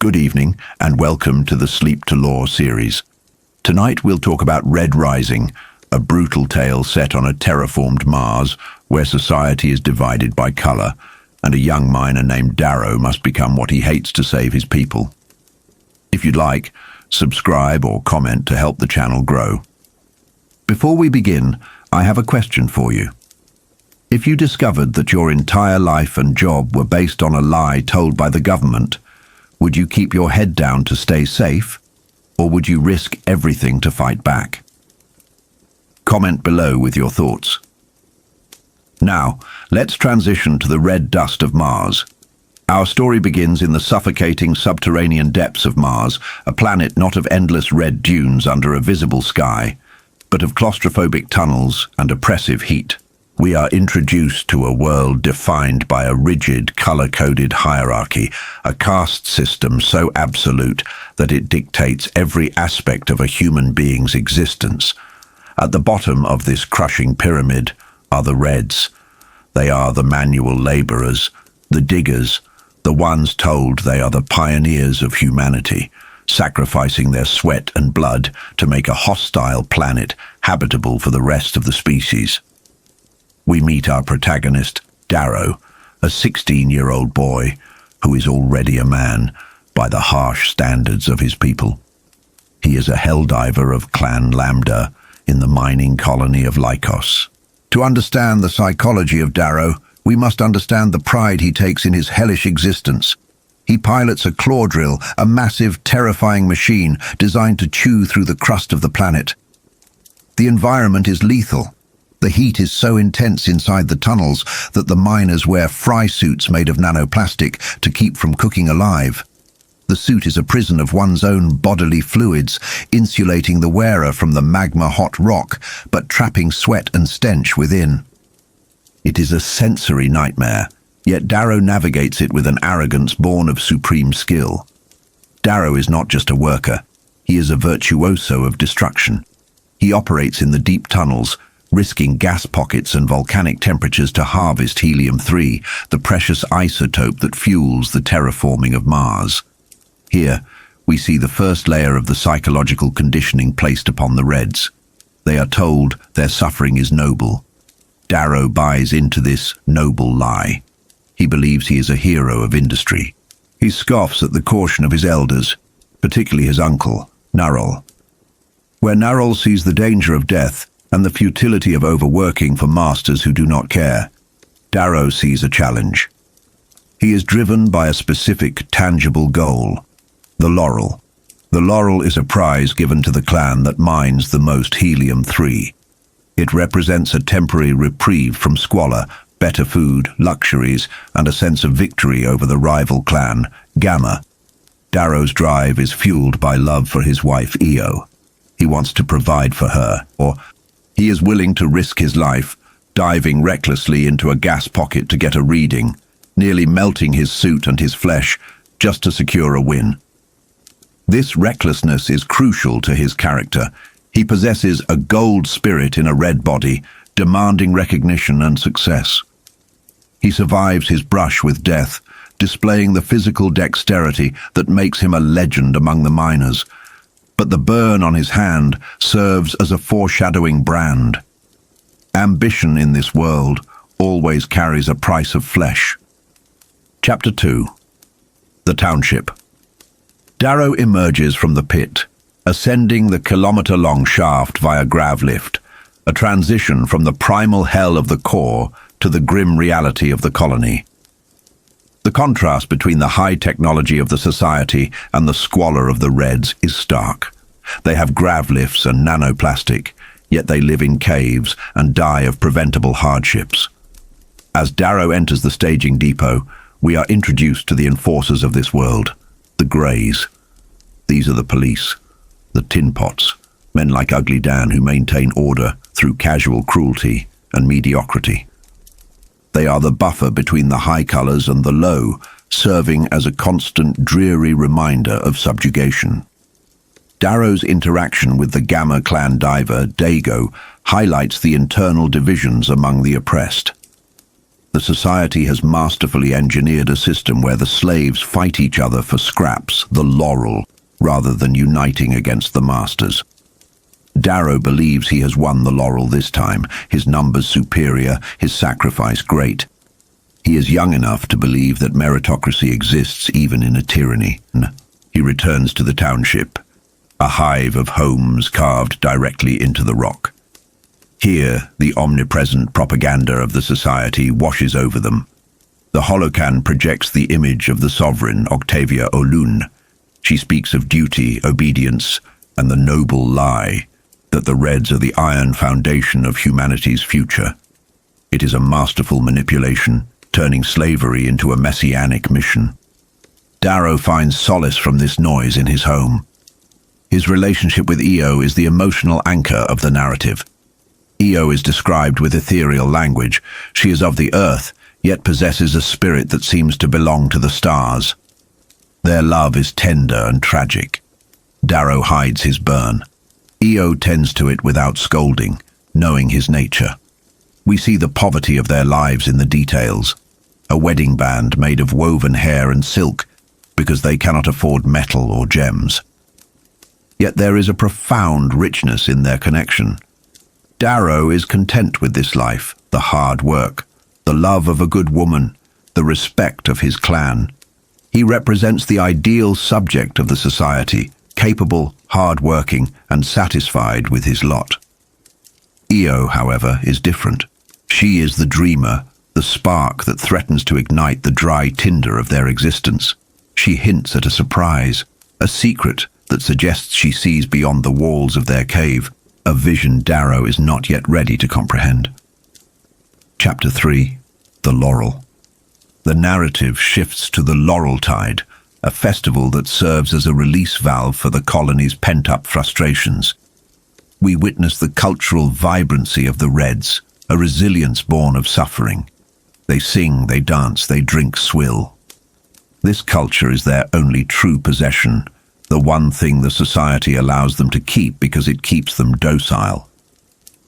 Good evening, and welcome to the Sleep to Lore series. Tonight we'll talk about Red Rising, a brutal tale set on a terraformed Mars where society is divided by color, and a young miner named Darrow must become what he hates to save his people. If you'd like, subscribe or comment to help the channel grow. Before we begin, I have a question for you. If you discovered that your entire life and job were based on a lie told by the government, would you keep your head down to stay safe, or would you risk everything to fight back? Comment below with your thoughts. Now, let's transition to the red dust of Mars. Our story begins in the suffocating subterranean depths of Mars, a planet not of endless red dunes under a visible sky, but of claustrophobic tunnels and oppressive heat. We are introduced to a world defined by a rigid, color-coded hierarchy, a caste system so absolute that it dictates every aspect of a human being's existence. At the bottom of this crushing pyramid are the Reds. They are the manual laborers, the diggers, the ones told they are the pioneers of humanity, sacrificing their sweat and blood to make a hostile planet habitable for the rest of the species. We meet our protagonist, Darrow, a 16-year-old boy who is already a man by the harsh standards of his people. He is a Helldiver of Clan Lambda in the mining colony of Lycos. To understand the psychology of Darrow, we must understand the pride he takes in his hellish existence. He pilots a claw drill, a massive, terrifying machine designed to chew through the crust of the planet. The environment is lethal. The heat is so intense inside the tunnels that the miners wear fry suits made of nanoplastic to keep from cooking alive. The suit is a prison of one's own bodily fluids, insulating the wearer from the magma-hot rock, but trapping sweat and stench within. It is a sensory nightmare, yet Darrow navigates it with an arrogance born of supreme skill. Darrow is not just a worker, he is a virtuoso of destruction. He operates in the deep tunnels, risking gas pockets and volcanic temperatures to harvest helium-3, the precious isotope that fuels the terraforming of Mars. Here, we see the first layer of the psychological conditioning placed upon the Reds. They are told their suffering is noble. Darrow buys into this noble lie. He believes he is a hero of industry. He scoffs at the caution of his elders, particularly his uncle, Narol. Where Narol sees the danger of death and the futility of overworking for masters who do not care, Darrow sees a challenge. He is driven by a specific, tangible goal: the laurel. The laurel is a prize given to the clan that mines the most helium-3. It represents a temporary reprieve from squalor, better food, luxuries, and a sense of victory over the rival clan, Gamma. Darrow's drive is fueled by love for his wife, Io. He wants to provide for her, or he is willing to risk his life, diving recklessly into a gas pocket to get a reading, nearly melting his suit and his flesh just to secure a win. This recklessness is crucial to his character. He possesses a gold spirit in a red body, demanding recognition and success. He survives his brush with death, displaying the physical dexterity that makes him a legend among the miners. But the burn on his hand serves as a foreshadowing brand. Ambition in this world always carries a price of flesh. Chapter 2. The Township. Darrow emerges from the pit, ascending the kilometer-long shaft via gravlift, a transition from the primal hell of the core to the grim reality of the colony. The contrast between the high technology of the society and the squalor of the Reds is stark. They have gravlifts and nanoplastic, yet they live in caves and die of preventable hardships. As Darrow enters the staging depot, we are introduced to the enforcers of this world, the Greys. These are the police, the tin pots, men like Ugly Dan who maintain order through casual cruelty and mediocrity. They are the buffer between the high colors and the low, serving as a constant dreary reminder of subjugation. Darrow's interaction with the Gamma clan diver, Dago, highlights the internal divisions among the oppressed. The society has masterfully engineered a system where the slaves fight each other for scraps, the laurel, rather than uniting against the masters. Darrow believes he has won the laurel this time, his numbers superior, his sacrifice great. He is young enough to believe that meritocracy exists even in a tyranny. He returns to the township, a hive of homes carved directly into the rock. Here, the omnipresent propaganda of the society washes over them. The holocan projects the image of the sovereign, Octavia Olun. She speaks of duty, obedience, and the noble lie that the Reds are the iron foundation of humanity's future. It is a masterful manipulation, turning slavery into a messianic mission. Darrow finds solace from this noise in his home. His relationship with Io is the emotional anchor of the narrative. Io is described with ethereal language. She is of the earth, yet possesses a spirit that seems to belong to the stars. Their love is tender and tragic. Darrow hides his burn. Io tends to it without scolding, knowing his nature. We see the poverty of their lives in the details. A wedding band made of woven hair and silk, because they cannot afford metal or gems. Yet there is a profound richness in their connection. Darrow is content with this life, the hard work, the love of a good woman, the respect of his clan. He represents the ideal subject of the society, capable, hard-working, and satisfied with his lot. Io, however, is different. She is the dreamer, the spark that threatens to ignite the dry tinder of their existence. She hints at a surprise, a secret that suggests she sees beyond the walls of their cave, a vision Darrow is not yet ready to comprehend. Chapter 3. The Laurel. The narrative shifts to the Laurel Tide, a festival that serves as a release valve for the colony's pent-up frustrations. We witness the cultural vibrancy of the Reds, a resilience born of suffering. They sing, they dance, they drink swill. This culture is their only true possession, the one thing the society allows them to keep because it keeps them docile.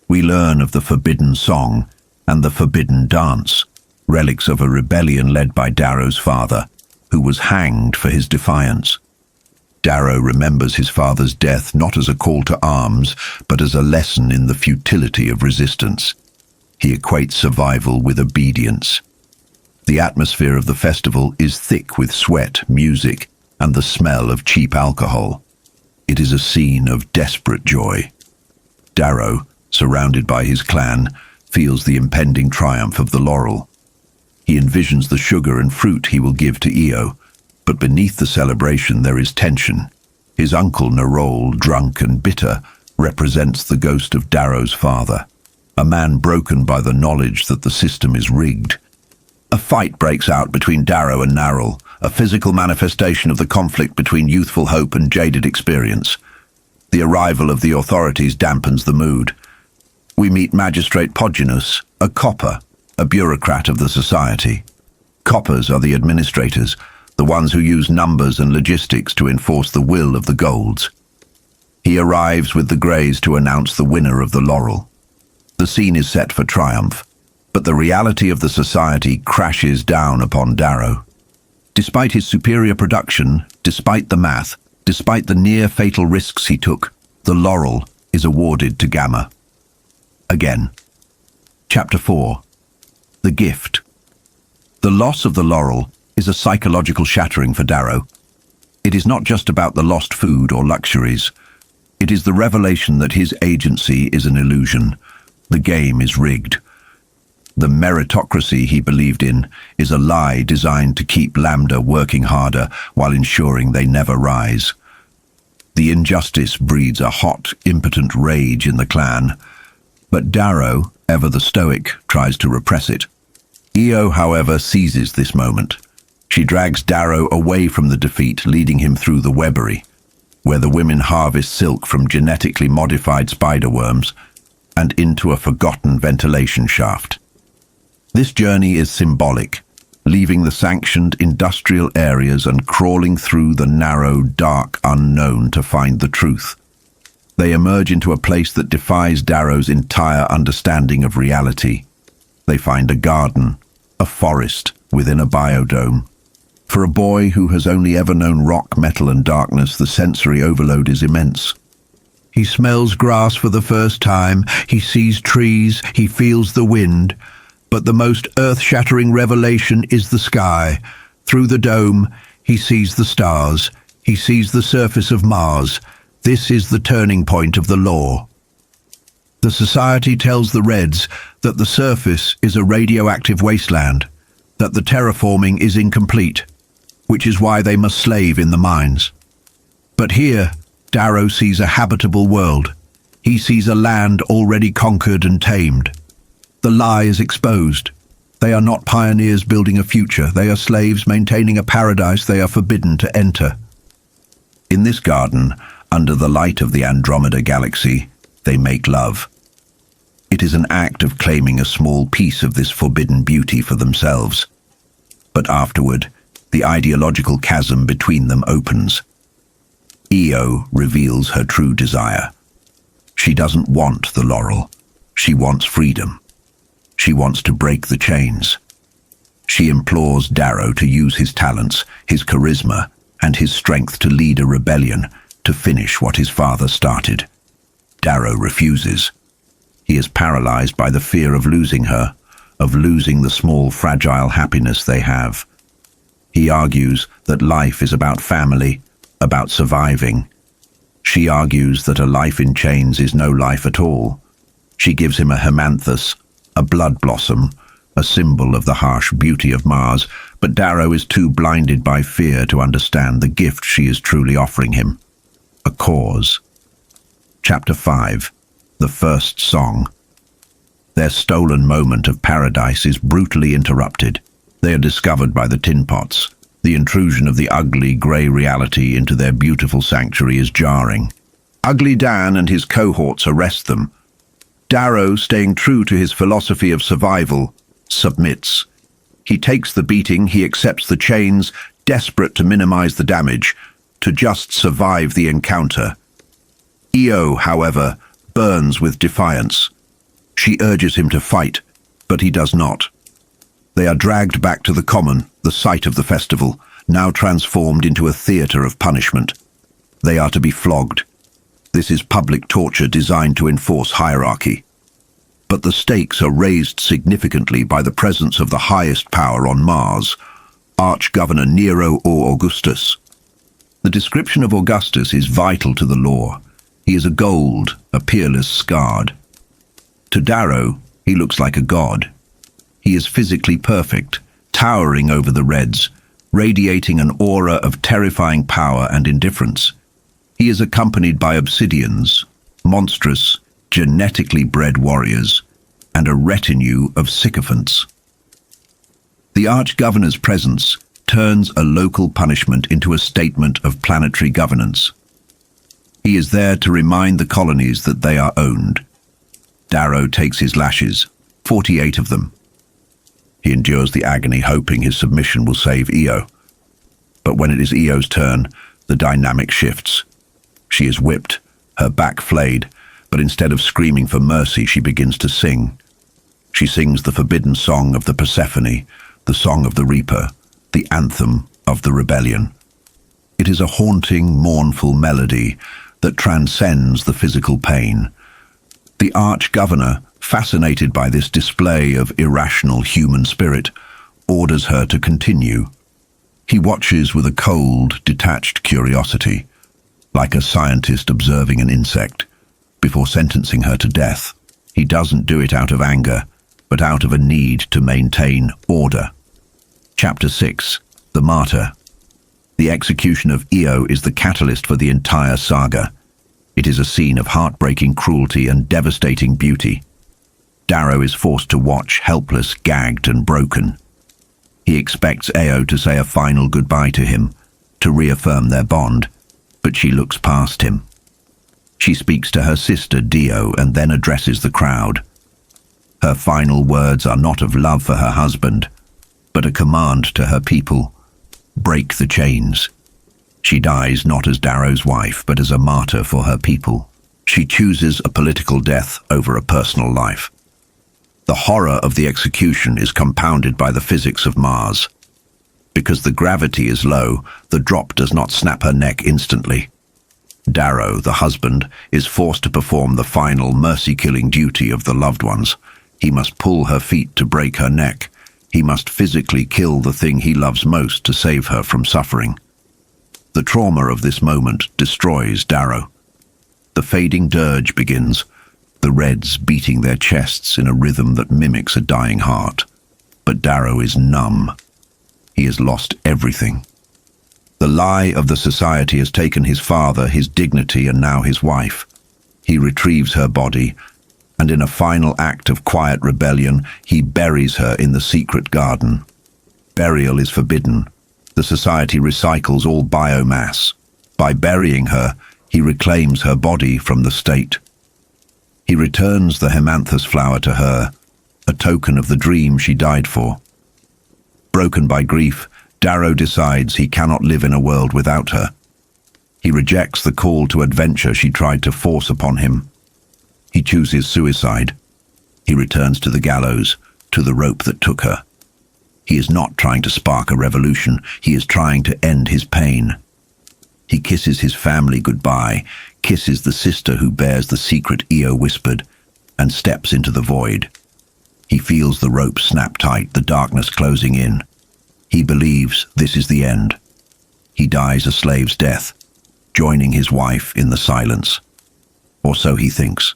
We learn of the forbidden song and the forbidden dance, relics of a rebellion led by Darrow's father, who was hanged for his defiance. Darrow remembers his father's death not as a call to arms, but as a lesson in the futility of resistance. He equates survival with obedience. The atmosphere of the festival is thick with sweat, music, and the smell of cheap alcohol. It is a scene of desperate joy. Darrow, surrounded by his clan, feels the impending triumph of the laurel. He envisions the sugar and fruit he will give to Io, but beneath the celebration there is tension. His uncle Nerol, drunk and bitter, represents the ghost of Darrow's father, a man broken by the knowledge that the system is rigged. A fight breaks out between Darrow and Nerol, a physical manifestation of the conflict between youthful hope and jaded experience. The arrival of the authorities dampens the mood. We meet Magistrate Podginus, a copper, a bureaucrat of the society. Coppers are the administrators, the ones who use numbers and logistics to enforce the will of the golds. He arrives with the Greys to announce the winner of the laurel. The scene is set for triumph, but the reality of the society crashes down upon Darrow. Despite his superior production, despite the math, despite the near-fatal risks he took, the laurel is awarded to Gamma. Again. Chapter 4. The Gift. The loss of the laurel is a psychological shattering for Darrow. It is not just about the lost food or luxuries. It is the revelation that his agency is an illusion. The game is rigged. The meritocracy he believed in is a lie designed to keep Lambda working harder while ensuring they never rise. The injustice breeds a hot, impotent rage in the clan, but Darrow, ever the stoic, tries to repress it. Io, however, seizes this moment. She drags Darrow away from the defeat, leading him through the webbery, where the women harvest silk from genetically modified spiderworms, and into a forgotten ventilation shaft. This journey is symbolic, leaving the sanctioned industrial areas and crawling through the narrow, dark unknown to find the truth. They emerge into a place that defies Darrow's entire understanding of reality. They find a garden, a forest within a biodome. For a boy who has only ever known rock, metal and darkness, the sensory overload is immense. He smells grass for the first time, he sees trees, he feels the wind, but the most earth-shattering revelation is the sky. Through the dome, he sees the stars, he sees the surface of Mars. This is the turning point of the law. The society tells the Reds that the surface is a radioactive wasteland, that the terraforming is incomplete, which is why they must slave in the mines. But here, Darrow sees a habitable world. He sees a land already conquered and tamed. The lie is exposed. They are not pioneers building a future. They are slaves maintaining a paradise they are forbidden to enter. In this garden, under the light of the Andromeda galaxy, they make love. It is an act of claiming a small piece of this forbidden beauty for themselves. But afterward, the ideological chasm between them opens. Io reveals her true desire. She doesn't want the laurel. She wants freedom. She wants to break the chains. She implores Darrow to use his talents, his charisma, and his strength to lead a rebellion, to finish what his father started. Darrow refuses. He is paralyzed by the fear of losing her, of losing the small, fragile happiness they have. He argues that life is about family, about surviving. She argues that a life in chains is no life at all. She gives him a hemanthus, a blood blossom, a symbol of the harsh beauty of Mars, but Darrow is too blinded by fear to understand the gift she is truly offering him. A cause. Chapter 5. The First Song. Their stolen moment of paradise is brutally interrupted. They are discovered by the tin pots. The intrusion of the ugly, grey reality into their beautiful sanctuary is jarring. Ugly Dan and his cohorts arrest them. Darrow, staying true to his philosophy of survival, submits. He takes the beating, he accepts the chains, desperate to minimize the damage, to just survive the encounter. Io, however, burns with defiance. She urges him to fight, but he does not. They are dragged back to the common, the site of the festival, now transformed into a theatre of punishment. They are to be flogged. This is public torture designed to enforce hierarchy. But the stakes are raised significantly by the presence of the highest power on Mars, Arch-Governor Nero or Augustus. The description of Augustus is vital to the lore. He is a gold, a peerless scarred. To Darrow, he looks like a god. He is physically perfect, towering over the Reds, radiating an aura of terrifying power and indifference. He is accompanied by obsidians, monstrous, genetically bred warriors, and a retinue of sycophants. The Arch-Governor's presence turns a local punishment into a statement of planetary governance. He is there to remind the colonies that they are owned. Darrow takes his lashes, 48 of them. He endures the agony, hoping his submission will save Io. But when it is Io's turn, the dynamic shifts. She is whipped, her back flayed, but instead of screaming for mercy, she begins to sing. She sings the forbidden song of the Persephone, the song of the Reaper, the anthem of the rebellion. It is a haunting, mournful melody that transcends the physical pain. The Arch-Governor, fascinated by this display of irrational human spirit, orders her to continue. He watches with a cold, detached curiosity, like a scientist observing an insect, before sentencing her to death. He doesn't do it out of anger, but out of a need to maintain order. Chapter 6. The Martyr. The execution of Io is the catalyst for the entire saga. It is a scene of heartbreaking cruelty and devastating beauty. Darrow is forced to watch, helpless, gagged and broken. He expects Io to say a final goodbye to him, to reaffirm their bond, but she looks past him. She speaks to her sister Dio and then addresses the crowd. Her final words are not of love for her husband, but a command to her people: break the chains. She dies not as Darrow's wife, but as a martyr for her people. She chooses a political death over a personal life. The horror of the execution is compounded by the physics of Mars. Because the gravity is low, the drop does not snap her neck instantly. Darrow, the husband, is forced to perform the final mercy-killing duty of the loved ones. He must pull her feet to break her neck. He must physically kill the thing he loves most to save her from suffering. The trauma of this moment destroys Darrow. The fading dirge begins, the Reds beating their chests in a rhythm that mimics a dying heart. But Darrow is numb. He has lost everything. The lie of the society has taken his father, his dignity, and now his wife. He retrieves her body, and in a final act of quiet rebellion, he buries her in the secret garden. Burial is forbidden. The society recycles all biomass. By burying her, he reclaims her body from the state. He returns the hemanthus flower to her, a token of the dream she died for. Broken by grief, Darrow decides he cannot live in a world without her. He rejects the call to adventure she tried to force upon him. He chooses suicide. He returns to the gallows, to the rope that took her. He is not trying to spark a revolution. He is trying to end his pain. He kisses his family goodbye, kisses the sister who bears the secret Io whispered, and steps into the void. He feels the rope snap tight, the darkness closing in. He believes this is the end. He dies a slave's death, joining his wife in the silence. Or so he thinks.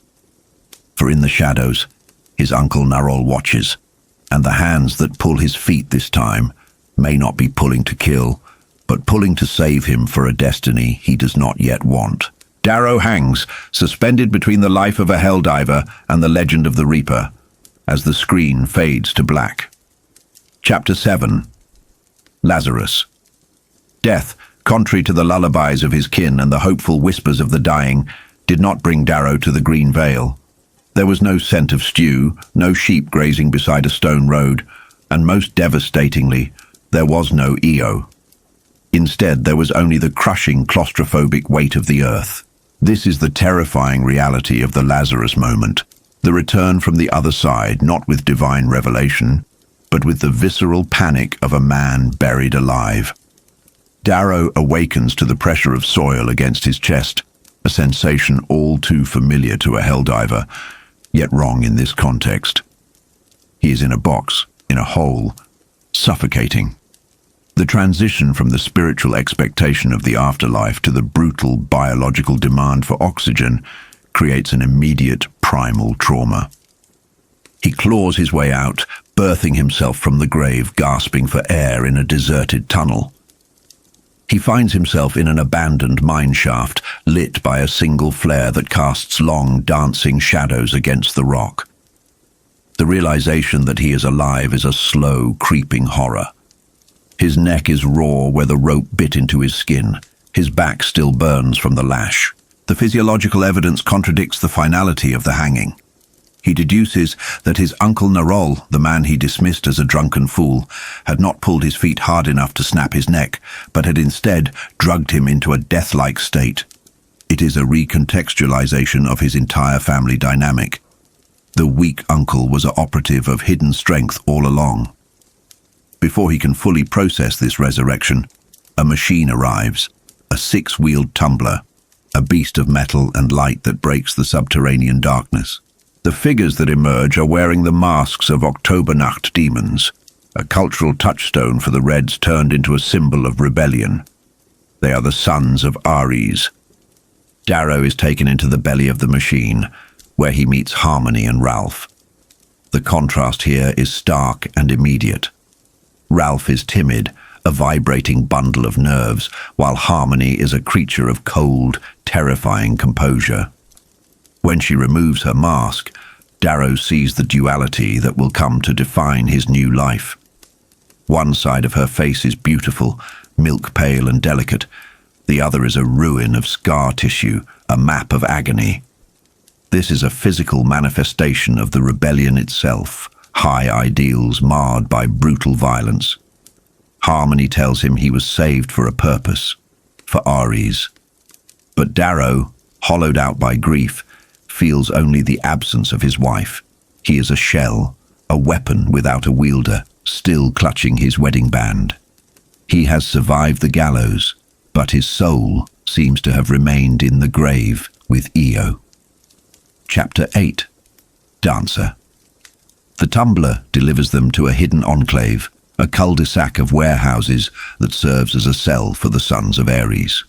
For in the shadows, his uncle Narol watches, and the hands that pull his feet this time may not be pulling to kill, but pulling to save him for a destiny he does not yet want. Darrow hangs, suspended between the life of a Helldiver and the legend of the Reaper, as the screen fades to black. Chapter 7. Lazarus. Death, contrary to the lullabies of his kin and the hopeful whispers of the dying, did not bring Darrow to the Green Vale. There was no scent of stew, no sheep grazing beside a stone road, and most devastatingly, there was no Io. Instead, there was only the crushing, claustrophobic weight of the earth. This is the terrifying reality of the Lazarus moment, the return from the other side, not with divine revelation, but with the visceral panic of a man buried alive. Darrow awakens to the pressure of soil against his chest, a sensation all too familiar to a Helldiver, yet wrong in this context. He is in a box, in a hole, suffocating. The transition from the spiritual expectation of the afterlife to the brutal biological demand for oxygen creates an immediate primal trauma. He claws his way out, birthing himself from the grave, gasping for air in a deserted tunnel. He finds himself in an abandoned mine shaft, lit by a single flare that casts long, dancing shadows against the rock. The realization that he is alive is a slow, creeping horror. His neck is raw where the rope bit into his skin. His back still burns from the lash. The physiological evidence contradicts the finality of the hanging. He deduces that his uncle Narol, the man he dismissed as a drunken fool, had not pulled his feet hard enough to snap his neck, but had instead drugged him into a death-like state. It is a recontextualization of his entire family dynamic. The weak uncle was an operative of hidden strength all along. Before he can fully process this resurrection, a machine arrives, a six-wheeled tumbler, a beast of metal and light that breaks the subterranean darkness. The figures that emerge are wearing the masks of Oktobernacht demons, a cultural touchstone for the Reds turned into a symbol of rebellion. They are the sons of Ares. Darrow is taken into the belly of the machine, where he meets Harmony and Ralph. The contrast here is stark and immediate. Ralph is timid, a vibrating bundle of nerves, while Harmony is a creature of cold, terrifying composure. When she removes her mask, Darrow sees the duality that will come to define his new life. One side of her face is beautiful, milk-pale and delicate. The other is a ruin of scar tissue, a map of agony. This is a physical manifestation of the rebellion itself, high ideals marred by brutal violence. Harmony tells him he was saved for a purpose, for Ares. But Darrow, hollowed out by grief, feels only the absence of his wife. He is a shell, a weapon without a wielder, still clutching his wedding band. He has survived the gallows, but his soul seems to have remained in the grave with Io. Chapter 8. Dancer. The tumbler delivers them to a hidden enclave, a cul-de-sac of warehouses that serves as a cell for the sons of Ares.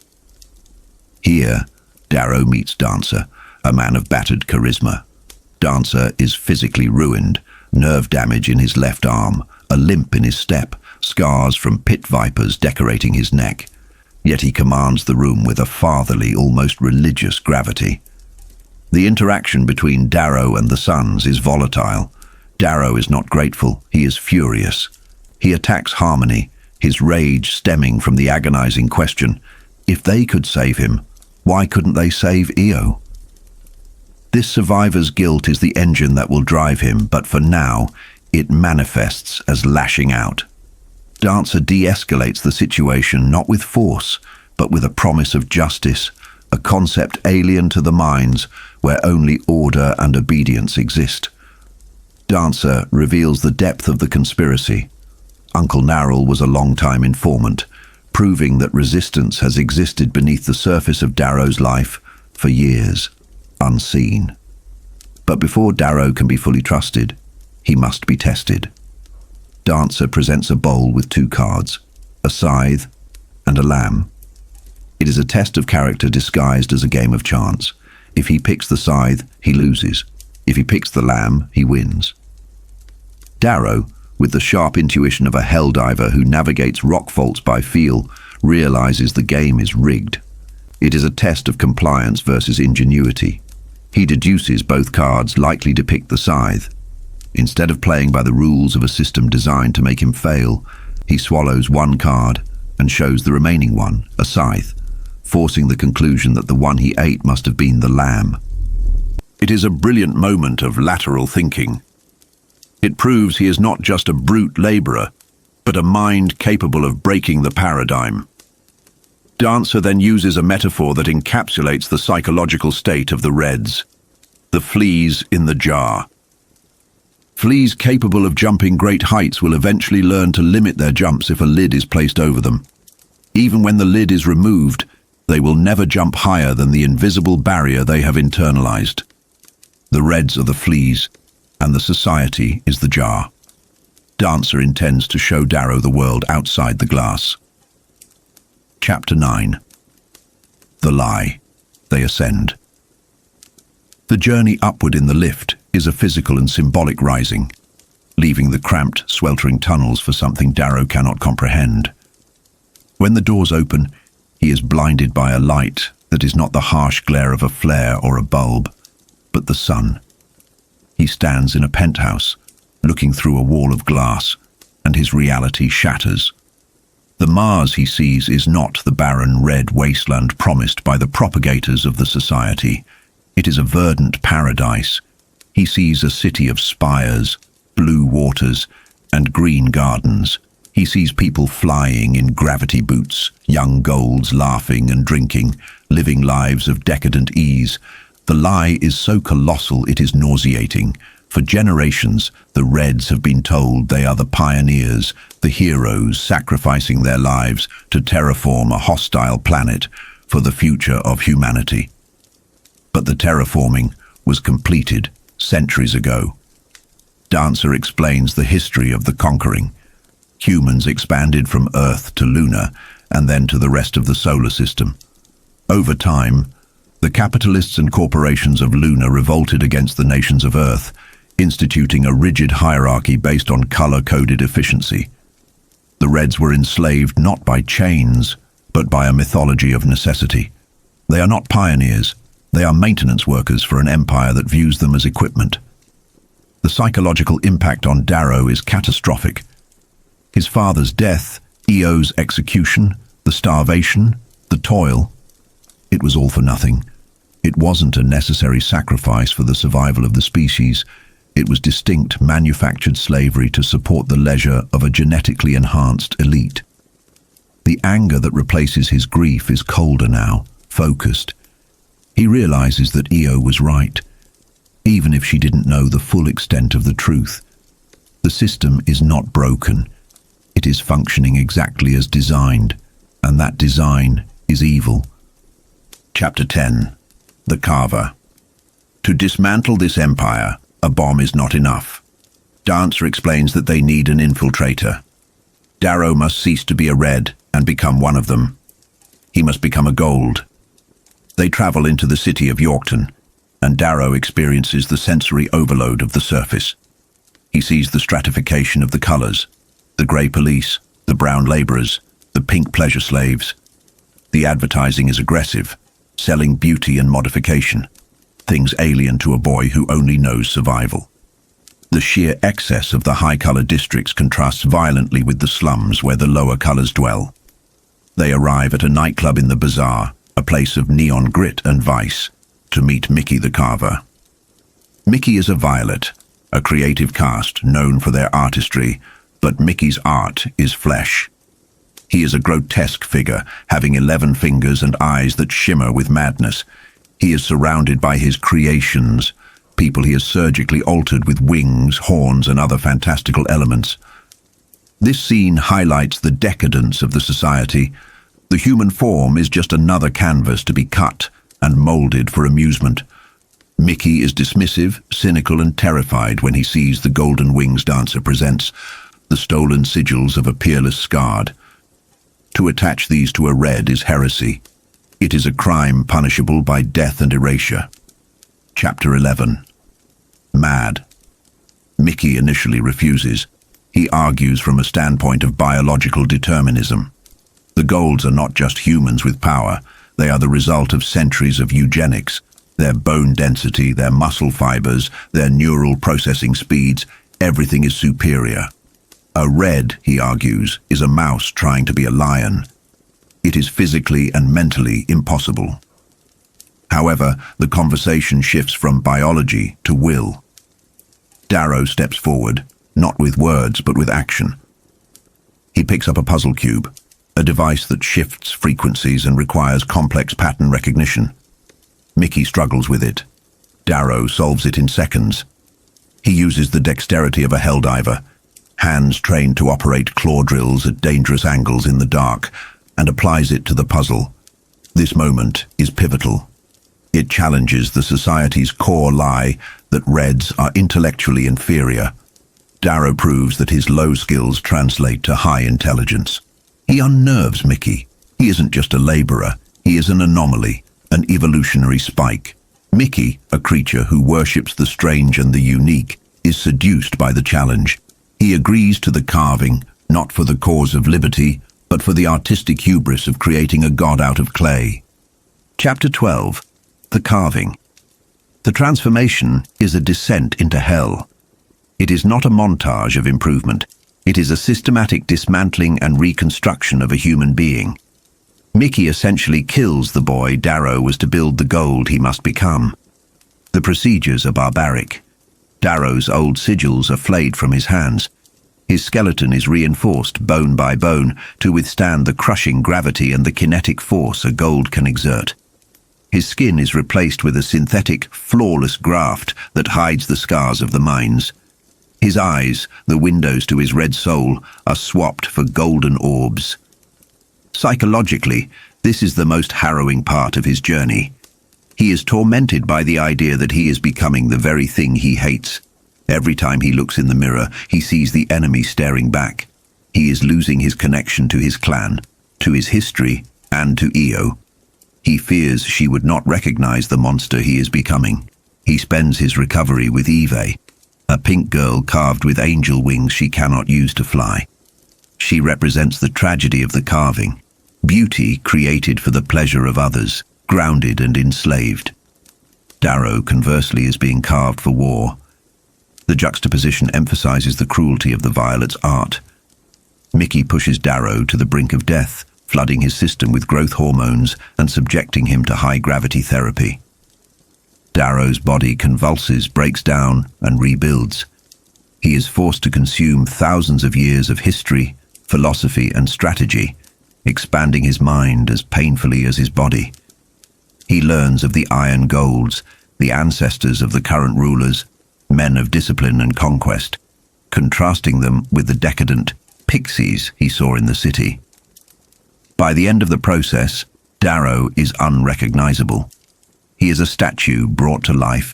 Here, Darrow meets Dancer, a man of battered charisma. Dancer is physically ruined, nerve damage in his left arm, a limp in his step, scars from pit vipers decorating his neck. Yet he commands the room with a fatherly, almost religious gravity. The interaction between Darrow and the sons is volatile. Darrow is not grateful, he is furious. He attacks Harmony, his rage stemming from the agonizing question, if they could save him, why couldn't they save Io? This survivor's guilt is the engine that will drive him, but for now, it manifests as lashing out. Dancer de-escalates the situation not with force, but with a promise of justice, a concept alien to the minds where only order and obedience exist. Dancer reveals the depth of the conspiracy. Uncle Narrell was a long-time informant, proving that resistance has existed beneath the surface of Darrow's life for years, unseen. But before Darrow can be fully trusted, he must be tested. Dancer presents a bowl with 2 cards, a scythe and a lamb. It is a test of character disguised as a game of chance. If he picks the scythe, he loses. If he picks the lamb, he wins. Darrow, with the sharp intuition of a helldiver who navigates rock faults by feel, realizes the game is rigged. It is a test of compliance versus ingenuity. He deduces both cards likely depict the scythe. Instead of playing by the rules of a system designed to make him fail, he swallows 1 card and shows the remaining one, a scythe, forcing the conclusion that the one he ate must have been the lamb. It is a brilliant moment of lateral thinking. It proves he is not just a brute laborer, but a mind capable of breaking the paradigm. Dancer then uses a metaphor that encapsulates the psychological state of the Reds: the fleas in the jar. Fleas capable of jumping great heights will eventually learn to limit their jumps if a lid is placed over them. Even when the lid is removed, they will never jump higher than the invisible barrier they have internalized. The Reds are the fleas, and the society is the jar. Dancer intends to show Darrow the world outside the glass. Chapter 9. The Lie. They ascend. The journey upward in the lift is a physical and symbolic rising, leaving the cramped, sweltering tunnels for something Darrow cannot comprehend. When the doors open, he is blinded by a light that is not the harsh glare of a flare or a bulb, but the sun. He stands in a penthouse, looking through a wall of glass, and his reality shatters. The Mars he sees is not the barren red wasteland promised by the propagators of the society. It is a verdant paradise. He sees a city of spires, blue waters, and green gardens. He sees people flying in gravity boots, young golds laughing and drinking, living lives of decadent ease. The lie is so colossal it is nauseating. For generations, the Reds have been told they are the pioneers, the heroes sacrificing their lives to terraform a hostile planet for the future of humanity. But the terraforming was completed centuries ago. Dancer explains the history of the conquering. Humans expanded from Earth to Luna and then to the rest of the solar system. Over time, the capitalists and corporations of Luna revolted against the nations of Earth, instituting a rigid hierarchy based on color-coded efficiency. The Reds were enslaved not by chains, but by a mythology of necessity. They are not pioneers. They are maintenance workers for an empire that views them as equipment. The psychological impact on Darrow is catastrophic. His father's death, Io's execution, the starvation, the toil. It was all for nothing. It wasn't a necessary sacrifice for the survival of the species. It was distinct manufactured slavery to support the leisure of a genetically enhanced elite. The anger that replaces his grief is colder now, focused. He realizes that Io was right, even if she didn't know the full extent of the truth. The system is not broken. It is functioning exactly as designed, and that design is evil. Chapter 10. The Carver. To dismantle this empire, a bomb is not enough. Dancer explains that they need an infiltrator. Darrow must cease to be a red and become one of them. He must become a gold. They travel into the city of Yorkton, and Darrow experiences the sensory overload of the surface. He sees the stratification of the colors, the grey police, the brown laborers, the pink pleasure slaves. The advertising is aggressive, selling beauty and modification, things alien to a boy who only knows survival. The sheer excess of the high-color districts contrasts violently with the slums where the lower colors dwell. They arrive at a nightclub in the bazaar, a place of neon grit and vice, to meet Mickey the Carver. Mickey is a violet, a creative caste known for their artistry, but Mickey's art is flesh. He is a grotesque figure, having 11 fingers and eyes that shimmer with madness. He is surrounded by his creations, people he has surgically altered with wings, horns, and other fantastical elements. This scene highlights the decadence of the society. The human form is just another canvas to be cut and molded for amusement. Mickey is dismissive, cynical, and terrified when he sees the Golden Wings Dancer presents the stolen sigils of a peerless Scard. To attach these to a red is heresy. It is a crime punishable by death and erasure. Chapter 11. Mad. Mickey initially refuses. He argues from a standpoint of biological determinism. The golds are not just humans with power. They are the result of centuries of eugenics. Their bone density, their muscle fibers, their neural processing speeds, everything is superior. A red, he argues, is a mouse trying to be a lion. It is physically and mentally impossible. However, the conversation shifts from biology to will. Darrow steps forward, not with words but with action. He picks up a puzzle cube, a device that shifts frequencies and requires complex pattern recognition. Mickey struggles with it. Darrow solves it in seconds. He uses the dexterity of a Helldiver, hands trained to operate claw drills at dangerous angles in the dark, and applies it to the puzzle. This moment is pivotal. It challenges the society's core lie that reds are intellectually inferior. Darrow proves that his low skills translate to high intelligence. He unnerves Mickey. He isn't just a laborer, he is an anomaly, an evolutionary spike. Mickey, a creature who worships the strange and the unique, is seduced by the challenge. He agrees to the carving, not for the cause of liberty, but for the artistic hubris of creating a god out of clay. Chapter 12. The Carving. The transformation is a descent into hell. It is not a montage of improvement. It is a systematic dismantling and reconstruction of a human being. Mickey essentially kills the boy Darrow was to build the gold he must become. The procedures are barbaric. Darrow's old sigils are flayed from his hands. His skeleton is reinforced bone by bone to withstand the crushing gravity and the kinetic force a gold can exert. His skin is replaced with a synthetic, flawless graft that hides the scars of the mines. His eyes, the windows to his red soul, are swapped for golden orbs. Psychologically, this is the most harrowing part of his journey. He is tormented by the idea that he is becoming the very thing he hates. Every time he looks in the mirror, he sees the enemy staring back. He is losing his connection to his clan, to his history, and to Io. He fears she would not recognize the monster he is becoming. He spends his recovery with Eve, a pink girl carved with angel wings she cannot use to fly. She represents the tragedy of the carving, beauty created for the pleasure of others, grounded and enslaved. Darrow, conversely, is being carved for war. The juxtaposition emphasizes the cruelty of the violet's art. Mickey pushes Darrow to the brink of death, flooding his system with growth hormones and subjecting him to high-gravity therapy. Darrow's body convulses, breaks down, and rebuilds. He is forced to consume thousands of years of history, philosophy, and strategy, expanding his mind as painfully as his body. He learns of the Iron Golds, the ancestors of the current rulers, men of discipline and conquest. contrasting them with the decadent pixies he saw in the city. By the end of the process, Darrow is unrecognizable. He is a statue brought to life,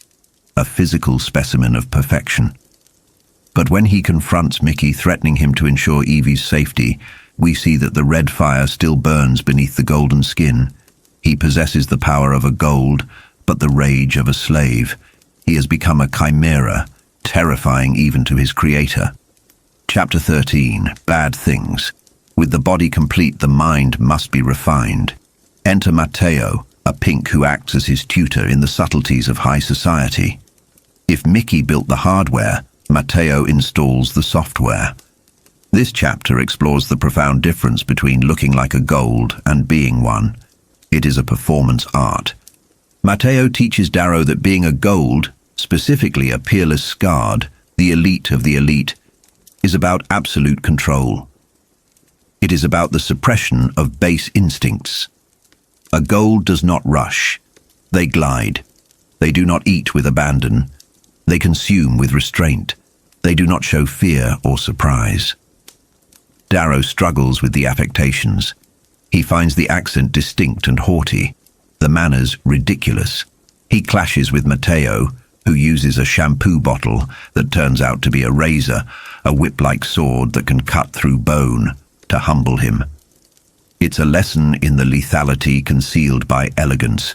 a physical specimen of perfection. But when he confronts Mickey, threatening him to ensure Evie's safety, we see that the red fire still burns beneath the golden skin. He possesses the power of a gold, but the rage of a slave. He has become a chimera, terrifying even to his creator. Chapter 13, Bad Things. With the body complete, the mind must be refined. Enter Matteo, a pink who acts as his tutor in the subtleties of high society. If Mickey built the hardware, Matteo installs the software. This chapter explores the profound difference between looking like a gold and being one. It is a performance art. Matteo teaches Darrow that being a gold, specifically a peerless scarred, the elite of the elite, is about absolute control. It is about the suppression of base instincts. A gold does not rush. They glide. They do not eat with abandon. They consume with restraint. They do not show fear or surprise. Darrow struggles with the affectations. He finds the accent distinct and haughty, the manners ridiculous. He clashes with Matteo, who uses a shampoo bottle that turns out to be a razor, a whip-like sword that can cut through bone, to humble him. It's a lesson in the lethality concealed by elegance.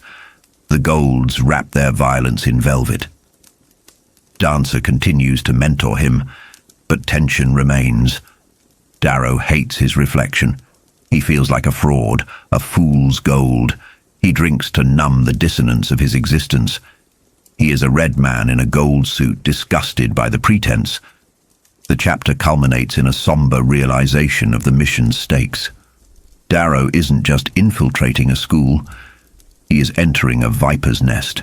The golds wrap their violence in velvet. Dancer continues to mentor him, but tension remains. Darrow hates his reflection. He feels like a fraud, a fool's gold. He drinks to numb the dissonance of his existence. He is a red man in a gold suit, disgusted by the pretense. The chapter culminates in a somber realization of the mission's stakes. Darrow isn't just infiltrating a school. He is entering a viper's nest.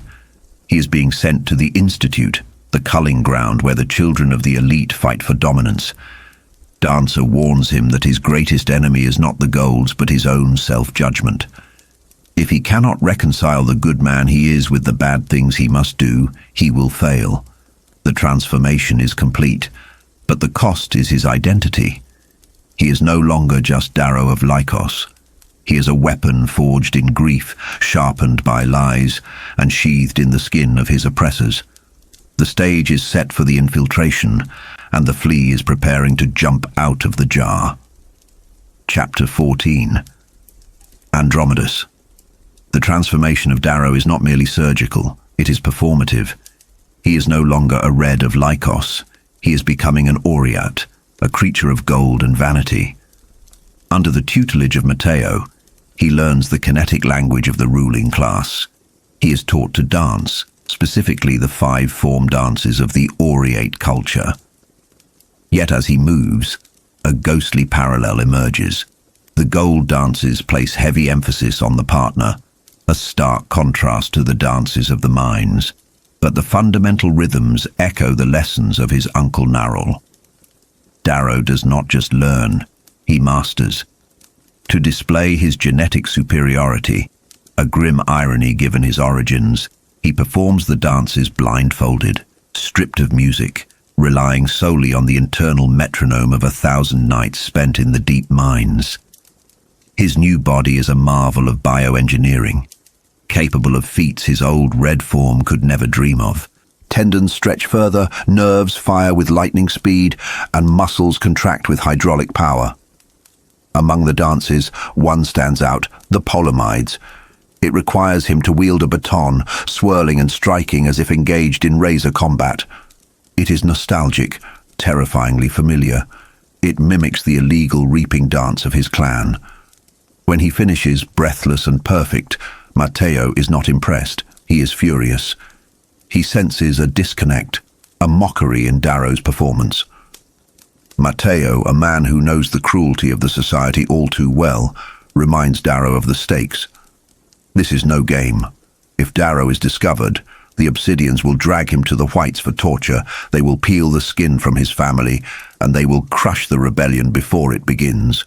He is being sent to the Institute, the culling ground where the children of the elite fight for dominance. Dancer warns him that his greatest enemy is not the golds but his own self-judgment. If he cannot reconcile the good man he is with the bad things he must do, he will fail. The transformation is complete, but the cost is his identity. He is no longer just Darrow of Lycos. He is a weapon forged in grief, sharpened by lies, and sheathed in the skin of his oppressors. The stage is set for the infiltration, and the flea is preparing to jump out of the jar. Chapter 14. Andromedus. The transformation of Darrow is not merely surgical, it is performative. He is no longer a red of Lycos. He is becoming an Aureat, a creature of gold and vanity. Under the tutelage of Matteo, he learns the kinetic language of the ruling class. He is taught to dance, specifically the 5 form dances of the Aureate culture. Yet as he moves, a ghostly parallel emerges. The gold dances place heavy emphasis on the partner, a stark contrast to the dances of the mines, but the fundamental rhythms echo the lessons of his uncle Narol. Darrow does not just learn, he masters. To display his genetic superiority, a grim irony given his origins, he performs the dances blindfolded, stripped of music, relying solely on the internal metronome of 1,000 nights spent in the deep mines. His new body is a marvel of bioengineering, capable of feats his old red form could never dream of. Tendons stretch further, nerves fire with lightning speed, and muscles contract with hydraulic power. Among the dances, one stands out, the Polomides. It requires him to wield a baton, swirling and striking as if engaged in razor combat. It is nostalgic, terrifyingly familiar. It mimics the illegal reaping dance of his clan. When he finishes, breathless and perfect, Matteo is not impressed. He is furious. He senses a disconnect, a mockery in Darrow's performance. Matteo, a man who knows the cruelty of the society all too well, reminds Darrow of the stakes. This is no game. If Darrow is discovered, the Obsidians will drag him to the Whites for torture, they will peel the skin from his family, and they will crush the rebellion before it begins.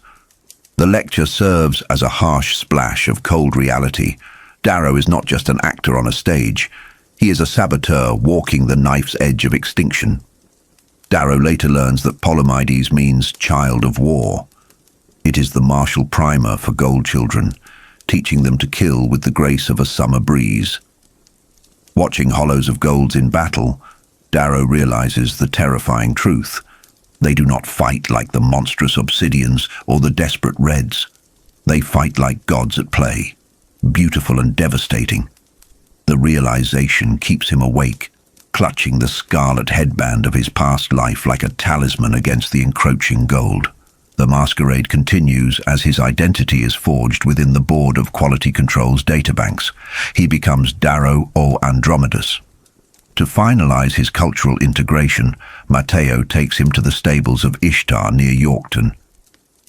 The lecture serves as a harsh splash of cold reality. Darrow is not just an actor on a stage. He is a saboteur walking the knife's edge of extinction. Darrow later learns that Polomides means child of war. It is the martial primer for gold children, teaching them to kill with the grace of a summer breeze. Watching hollows of golds in battle, Darrow realizes the terrifying truth. They do not fight like the monstrous obsidians or the desperate reds. They fight like gods at play, beautiful and devastating. The realization keeps him awake, clutching the scarlet headband of his past life like a talisman against the encroaching gold. The masquerade continues as his identity is forged within the Board of Quality Control's databanks. He becomes Darrow or Andromedus. To finalize his cultural integration, Matteo takes him to the stables of Ishtar near Yorkton.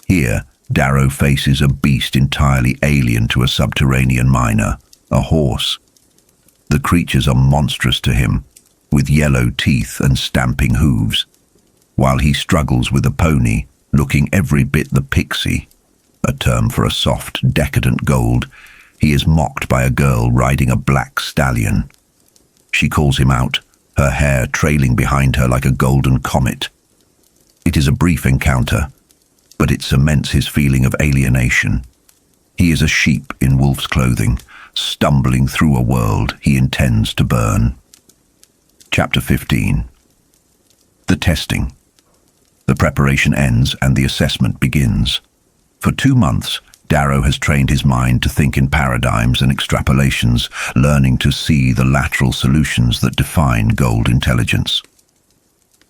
Here, Darrow faces a beast entirely alien to a subterranean miner, a horse. The creatures are monstrous to him, with yellow teeth and stamping hooves, while he struggles with a pony, looking every bit the pixie, a term for a soft, decadent gold. He is mocked by a girl riding a black stallion. She calls him out, her hair trailing behind her like a golden comet. It is a brief encounter, but it cements his feeling of alienation. He is a sheep in wolf's clothing, stumbling through a world he intends to burn. Chapter 15. The testing. The preparation ends and the assessment begins. For 2 months, Darrow has trained his mind to think in paradigms and extrapolations, learning to see the lateral solutions that define gold intelligence.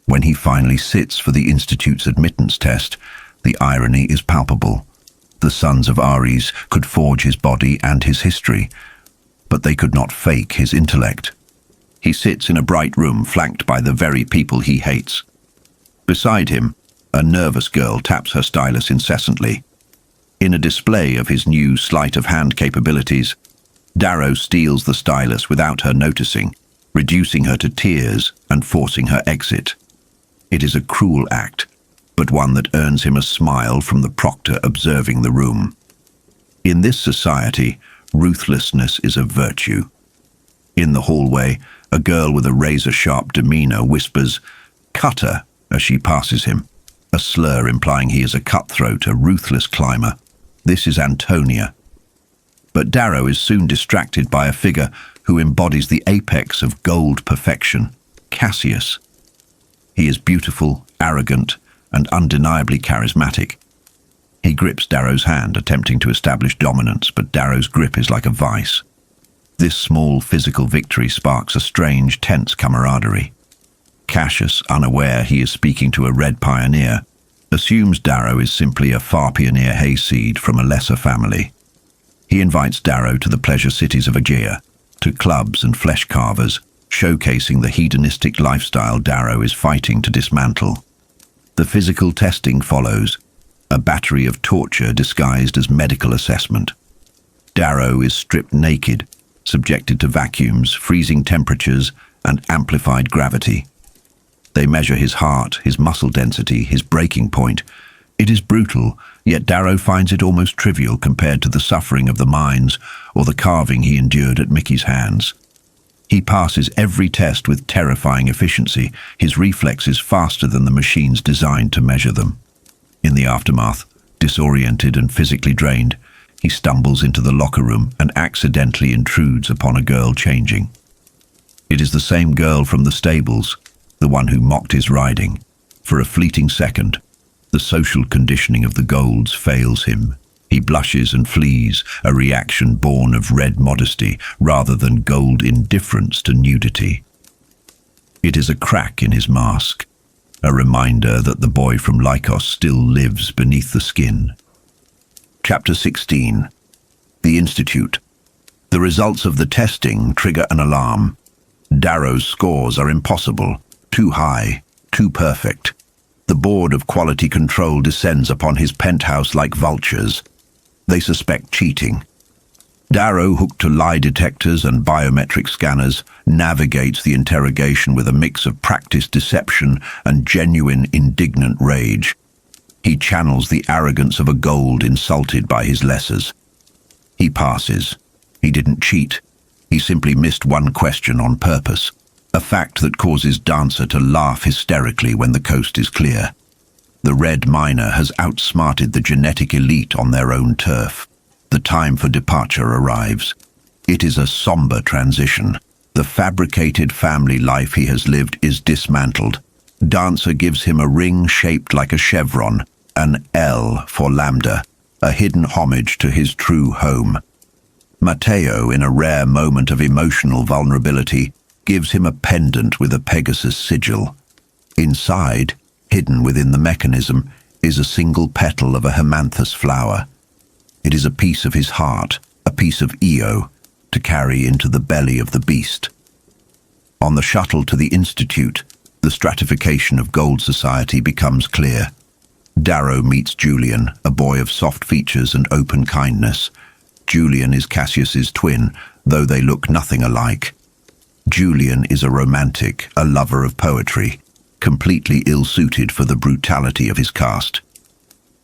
When he finally sits for the Institute's admittance test, the irony is palpable. The sons of Ares could forge his body and his history, but they could not fake his intellect. He sits in a bright room flanked by the very people he hates. Beside him, a nervous girl taps her stylus incessantly. In a display of his new sleight-of-hand capabilities, Darrow steals the stylus without her noticing, reducing her to tears and forcing her exit. It is a cruel act, but one that earns him a smile from the proctor observing the room. In this society, ruthlessness is a virtue. In the hallway, a girl with a razor-sharp demeanor whispers, "Cutter," as she passes him, a slur implying he is a cutthroat, a ruthless climber. This is Antonia. But Darrow is soon distracted by a figure who embodies the apex of gold perfection, Cassius. He is beautiful, arrogant, and undeniably charismatic. He grips Darrow's hand, attempting to establish dominance, but Darrow's grip is like a vice. This small physical victory sparks a strange, tense camaraderie. Cassius, unaware he is speaking to a red pioneer, assumes Darrow is simply a far pioneer hayseed from a lesser family. He invites Darrow to the pleasure cities of Aegea, to clubs and flesh carvers, showcasing the hedonistic lifestyle Darrow is fighting to dismantle. The physical testing follows, a battery of torture disguised as medical assessment. Darrow is stripped naked, subjected to vacuums, freezing temperatures, and amplified gravity. They measure his heart, his muscle density, his breaking point. It is brutal, yet Darrow finds it almost trivial compared to the suffering of the mines or the carving he endured at Mickey's hands. He passes every test with terrifying efficiency, his reflexes faster than the machines designed to measure them. In the aftermath, disoriented and physically drained, he stumbles into the locker room and accidentally intrudes upon a girl changing. It is the same girl from the stables, the one who mocked his riding. For a fleeting second, the social conditioning of the golds fails him. He blushes and flees, a reaction born of red modesty rather than gold indifference to nudity. It is a crack in his mask, a reminder that the boy from Lycos still lives beneath the skin. Chapter 16. The Institute. The results of the testing trigger an alarm. Darrow's scores are impossible, too high, too perfect. The Board of Quality Control descends upon his penthouse like vultures. They suspect cheating. Darrow, hooked to lie detectors and biometric scanners, navigates the interrogation with a mix of practiced deception and genuine indignant rage. He channels the arrogance of a gold insulted by his lessers. He passes. He didn't cheat. He simply missed one question on purpose. a fact that causes Dancer to laugh hysterically when the coast is clear. The red miner has outsmarted the genetic elite on their own turf. The time for departure arrives. It is a somber transition. The fabricated family life he has lived is dismantled. Dancer gives him a ring shaped like a chevron, an L for lambda, a hidden homage to his true home. Matteo, in a rare moment of emotional vulnerability, gives him a pendant with a Pegasus sigil. Inside, hidden within the mechanism, is a single petal of a hemanthus flower. It is a piece of his heart, a piece of Io, to carry into the belly of the beast. On the shuttle to the Institute, the stratification of Gold Society becomes clear. Darrow meets Julian, a boy of soft features and open kindness. Julian is Cassius's twin, though they look nothing alike. Julian is a romantic, a lover of poetry, completely ill-suited for the brutality of his caste.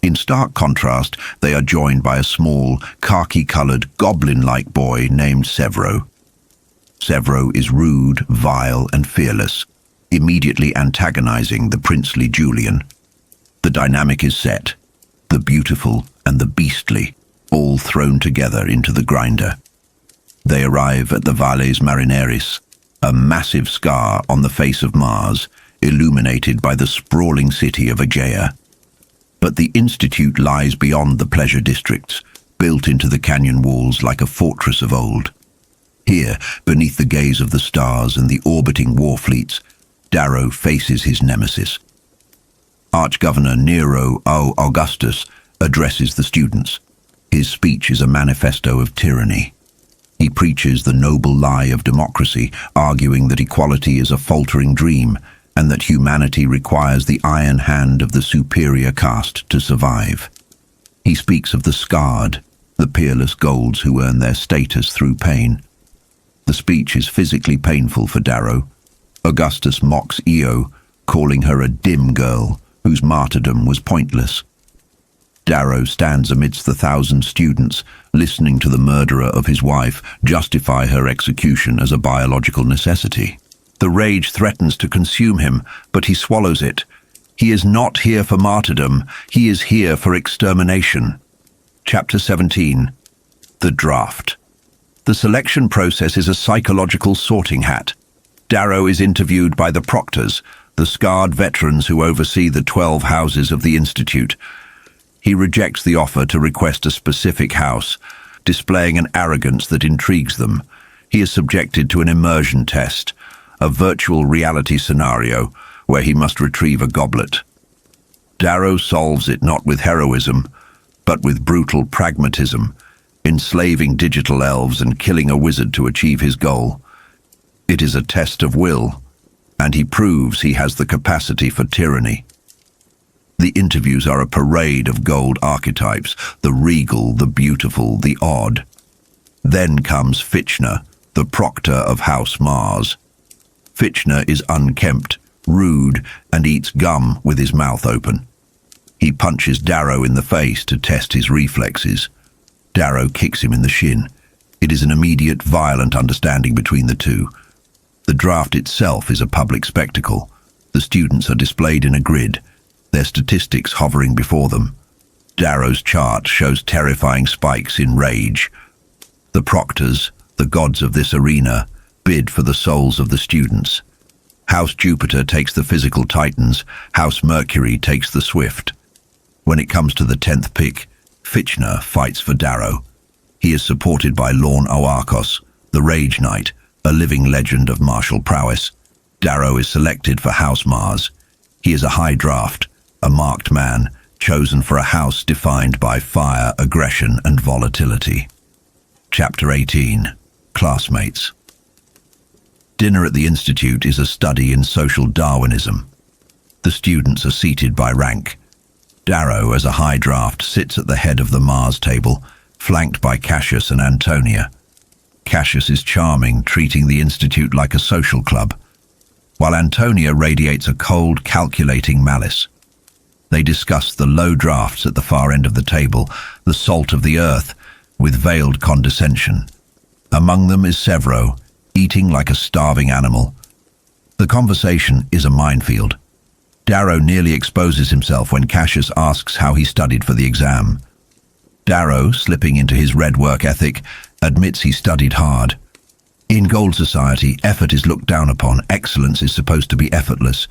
In stark contrast, they are joined by a small, khaki-colored, goblin-like boy named Severo. Severo is rude, vile, and fearless, immediately antagonizing the princely Julian. The dynamic is set, the beautiful and the beastly, all thrown together into the grinder. They arrive at the Valles Marineris, a massive scar on the face of Mars, illuminated by the sprawling city of Aegea. But the Institute lies beyond the pleasure districts, built into the canyon walls like a fortress of old. Here, beneath the gaze of the stars and the orbiting war fleets, Darrow faces his nemesis. Arch-Governor Nero Augustus addresses the students. His speech is a manifesto of tyranny. He preaches the noble lie of democracy, arguing that equality is a faltering dream and that humanity requires the iron hand of the superior caste to survive. He speaks of the scarred, the peerless golds who earn their status through pain. The speech is physically painful for Darrow. Augustus mocks Io, calling her a dim girl whose martyrdom was pointless. Darrow stands amidst the 1,000 students, listening to the murderer of his wife justify her execution as a biological necessity. The rage threatens to consume him, but he swallows it. He is not here for martyrdom, he is here for extermination. Chapter 17. The Draft. The selection process is a psychological sorting hat. Darrow is interviewed by the proctors, the scarred veterans who oversee the 12 houses of the Institute. He rejects the offer to request a specific house, displaying an arrogance that intrigues them. He is subjected to an immersion test, a virtual reality scenario where he must retrieve a goblet. Darrow solves it not with heroism, but with brutal pragmatism, enslaving digital elves and killing a wizard to achieve his goal. It is a test of will, and he proves he has the capacity for tyranny. The interviews are a parade of gold archetypes, the regal, the beautiful, the odd. Then comes Fitchner, the proctor of House Mars. Fitchner is unkempt, rude, and eats gum with his mouth open. He punches Darrow in the face to test his reflexes. Darrow kicks him in the shin. It is an immediate, violent understanding between the two. The draft itself is a public spectacle. The students are displayed in a grid, their statistics hovering before them. Darrow's chart shows terrifying spikes in rage. The proctors, the gods of this arena, bid for the souls of the students. House Jupiter takes the physical titans, House Mercury takes the swift. When it comes to the 10th pick, Fitchner fights for Darrow. He is supported by Lorne Oarkos, the Rage Knight, a living legend of martial prowess. Darrow is selected for House Mars. He is a high draft, a marked man, chosen for a house defined by fire, aggression, and volatility. Chapter 18. Classmates. Dinner at the Institute is a study in social Darwinism. The students are seated by rank. Darrow, as a high draft, sits at the head of the Mars table, flanked by Cassius and Antonia. Cassius is charming, treating the Institute like a social club, while Antonia radiates a cold, calculating malice. They discuss the low drafts at the far end of the table, the salt of the earth, with veiled condescension. Among them is Severo, eating like a starving animal. The conversation is a minefield. Darrow nearly exposes himself when Cassius asks how he studied for the exam. Darrow, slipping into his red work ethic, admits he studied hard. In Gold Society, effort is looked down upon. Excellence is supposed to be effortless.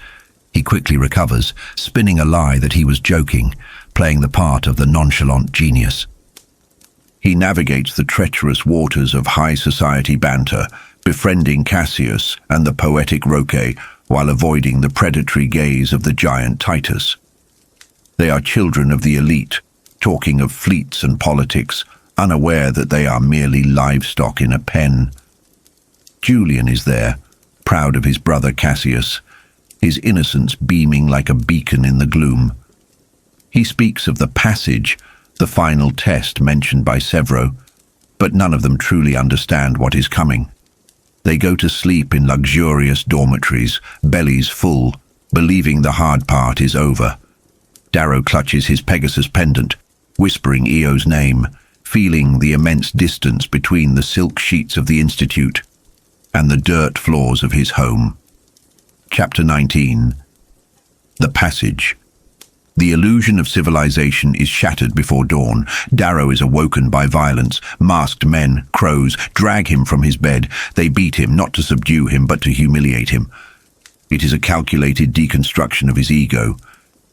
He quickly recovers, spinning a lie that he was joking, playing the part of the nonchalant genius. He navigates the treacherous waters of high society banter, befriending Cassius and the poetic Roque while avoiding the predatory gaze of the giant Titus. They are children of the elite, talking of fleets and politics, unaware that they are merely livestock in a pen. Julian is there, proud of his brother Cassius, his innocence beaming like a beacon in the gloom. He speaks of the passage, the final test mentioned by Severo, but none of them truly understand what is coming. They go to sleep in luxurious dormitories, bellies full, believing the hard part is over. Darrow clutches his Pegasus pendant, whispering Eo's name, feeling the immense distance between the silk sheets of the Institute and the dirt floors of his home. Chapter 19. The Passage. The illusion of civilization is shattered before dawn. Darrow is awoken by violence. Masked men, crows, drag him from his bed. They beat him, not to subdue him, but to humiliate him. It is a calculated deconstruction of his ego.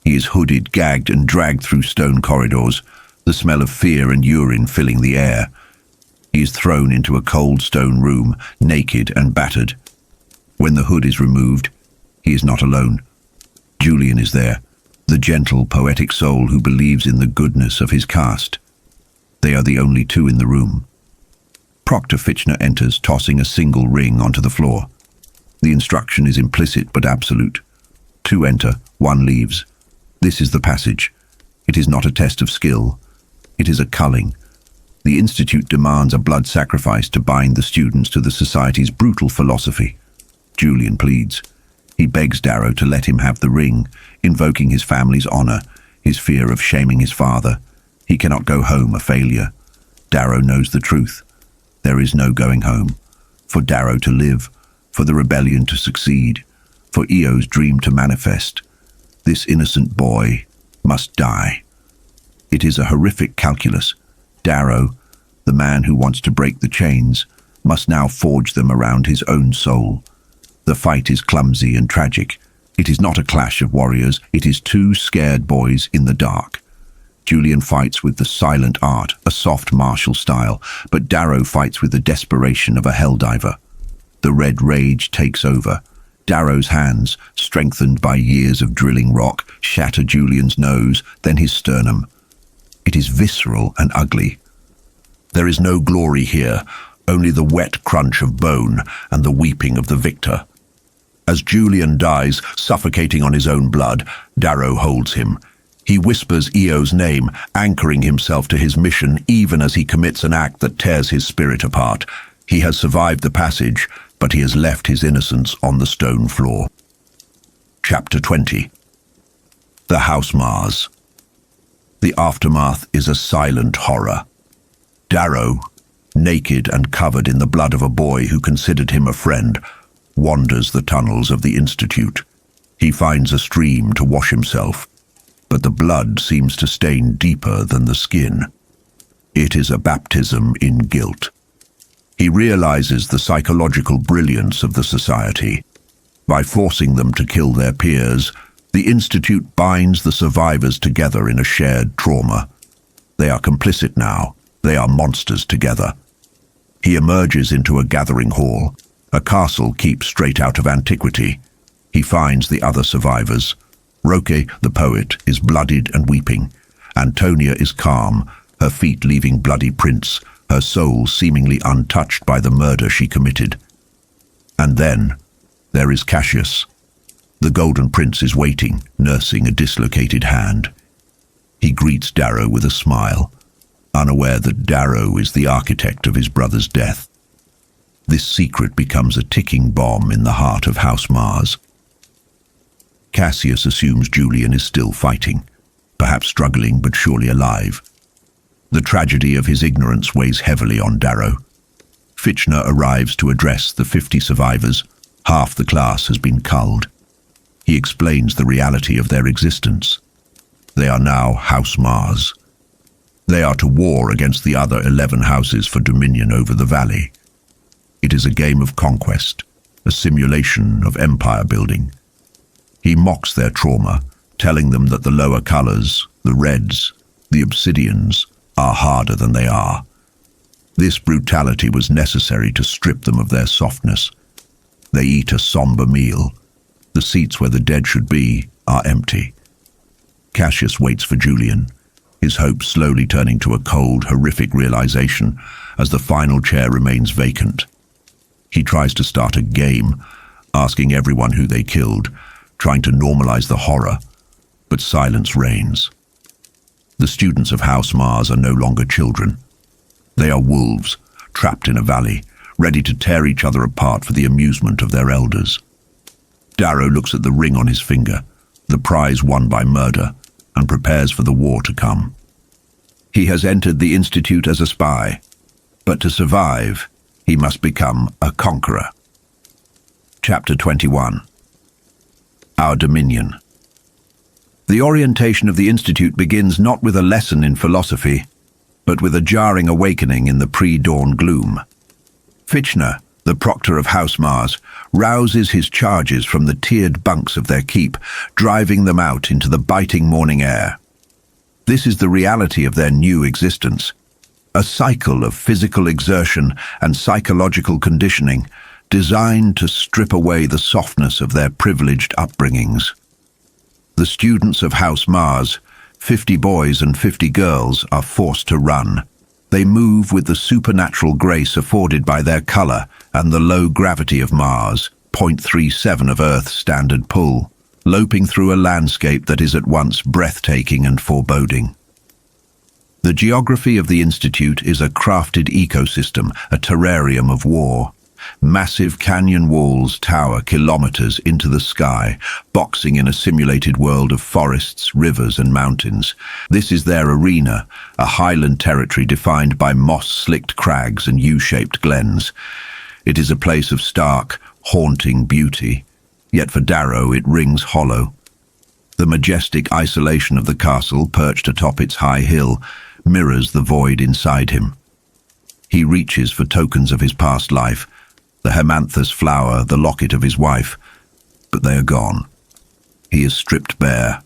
He is hooded, gagged, and dragged through stone corridors, the smell of fear and urine filling the air. He is thrown into a cold stone room, naked and battered. When the hood is removed, he is not alone. Julian is there, the gentle, poetic soul who believes in the goodness of his caste. They are the only two in the room. Proctor Fitchner enters, tossing a single ring onto the floor. The instruction is implicit but absolute. 2 enter, 1 leaves. This is the passage. It is not a test of skill. It is a culling. The Institute demands a blood sacrifice to bind the students to the Society's brutal philosophy. Julian pleads. He begs Darrow to let him have the ring, invoking his family's honor, his fear of shaming his father. He cannot go home a failure. Darrow knows the truth. There is no going home. For Darrow to live, for the rebellion to succeed, for Eo's dream to manifest, this innocent boy must die. It is a horrific calculus. Darrow, the man who wants to break the chains, must now forge them around his own soul. The fight is clumsy and tragic. It is not a clash of warriors, it is 2 scared boys in the dark. Julian fights with the silent art, a soft martial style, but Darrow fights with the desperation of a Helldiver. The red rage takes over. Darrow's hands, strengthened by years of drilling rock, shatter Julian's nose, then his sternum. It is visceral and ugly. There is no glory here, only the wet crunch of bone and the weeping of the victor. As Julian dies, suffocating on his own blood, Darrow holds him. He whispers Eo's name, anchoring himself to his mission even as he commits an act that tears his spirit apart. He has survived the passage, but he has left his innocence on the stone floor. Chapter 20. The House Mars. The aftermath is a silent horror. Darrow, naked and covered in the blood of a boy who considered him a friend, wanders the tunnels of the Institute. He finds a stream to wash himself, but the blood seems to stain deeper than the skin. It is a baptism in guilt. He realizes the psychological brilliance of the Society. By forcing them to kill their peers, the Institute binds the survivors together in a shared trauma. They are complicit now. They are monsters together. He emerges into a gathering hall. A castle keeps straight out of antiquity. He finds the other survivors. Roque, the poet, is bloodied and weeping. Antonia is calm, her feet leaving bloody prints, her soul seemingly untouched by the murder she committed. And then there is Cassius. The Golden Prince is waiting, nursing a dislocated hand. He greets Darrow with a smile, unaware that Darrow is the architect of his brother's death. This secret becomes a ticking bomb in the heart of House Mars. Cassius assumes Julian is still fighting, perhaps struggling but surely alive. The tragedy of his ignorance weighs heavily on Darrow. Fitchner arrives to address the 50 survivors, Half the class has been culled. He explains the reality of their existence. They are now House Mars. They are to war against the other 11 houses for dominion over the valley. It is a game of conquest, a simulation of empire building. He mocks their trauma, telling them that the lower colors, the reds, the obsidians, are harder than they are. This brutality was necessary to strip them of their softness. They eat a somber meal. The seats where the dead should be are empty. Cassius waits for Julian, his hope slowly turning to a cold, horrific realization as the final chair remains vacant. He tries to start a game, asking everyone who they killed, trying to normalize the horror, but silence reigns. The students of House Mars are no longer children. They are wolves, trapped in a valley, ready to tear each other apart for the amusement of their elders. Darrow looks at the ring on his finger, the prize won by murder, and prepares for the war to come. He has entered the Institute as a spy, but to survive, he must become a conqueror. Chapter 21. Our Dominion. The orientation of the Institute begins not with a lesson in philosophy, but with a jarring awakening in the pre-dawn gloom. Fitchner, the proctor of House Mars, rouses his charges from the tiered bunks of their keep, driving them out into the biting morning air. This is the reality of their new existence, a cycle of physical exertion and psychological conditioning designed to strip away the softness of their privileged upbringings. The students of House Mars, 50 boys and 50 girls, are forced to run. They move with the supernatural grace afforded by their color and the low gravity of Mars, 0.37 of Earth's standard pull, loping through a landscape that is at once breathtaking and foreboding. The geography of the Institute is a crafted ecosystem, a terrarium of war. Massive canyon walls tower kilometers into the sky, boxing in a simulated world of forests, rivers, and mountains. This is their arena, a highland territory defined by moss-slicked crags and U-shaped glens. It is a place of stark, haunting beauty, yet for Darrow it rings hollow. The majestic isolation of the castle, perched atop its high hill, mirrors the void inside him. He reaches for tokens of his past life, the hemanthus flower, the locket of his wife, but they are gone. He is stripped bare,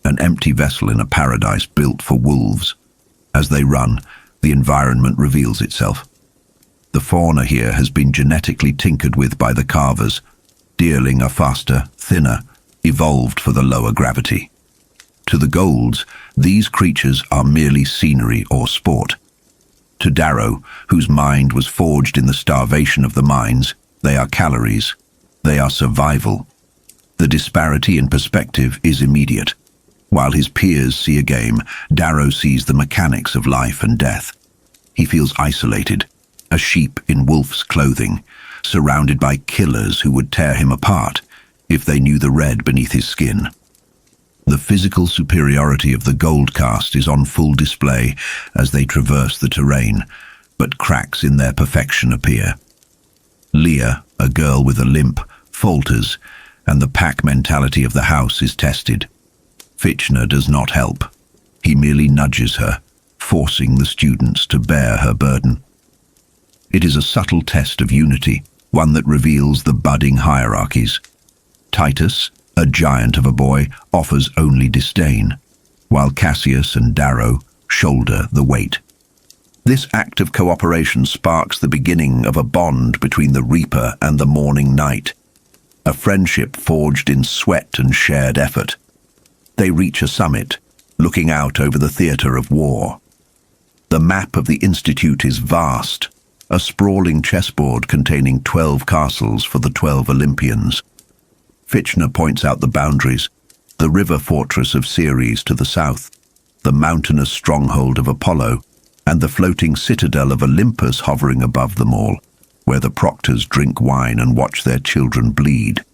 an empty vessel in a paradise built for wolves. As they run, the environment reveals itself. The fauna here has been genetically tinkered with by the carvers. Deerling are faster, thinner, evolved for the lower gravity. To the Golds, these creatures are merely scenery or sport. To Darrow, whose mind was forged in the starvation of the mines, they are calories. They are survival. The disparity in perspective is immediate. While his peers see a game, Darrow sees the mechanics of life and death. He feels isolated, a sheep in wolf's clothing, surrounded by killers who would tear him apart if they knew the red beneath his skin. The physical superiority of the Gold caste is on full display as they traverse the terrain, but cracks in their perfection appear. Leah, a girl with a limp, falters, and the pack mentality of the house is tested. Fitchner does not help. He merely nudges her, forcing the students to bear her burden. It is a subtle test of unity, one that reveals the budding hierarchies. Titus, a giant of a boy, offers only disdain, while Cassius and Darrow shoulder the weight. This act of cooperation sparks the beginning of a bond between the Reaper and the Morning Knight, a friendship forged in sweat and shared effort. They reach a summit, looking out over the theater of war. The map of the Institute is vast, a sprawling chessboard containing 12 castles for the 12 Olympians. Fitchner points out the boundaries, the river fortress of Ceres to the south, the mountainous stronghold of Apollo, and the floating citadel of Olympus hovering above them all, where the proctors drink wine and watch their children bleed.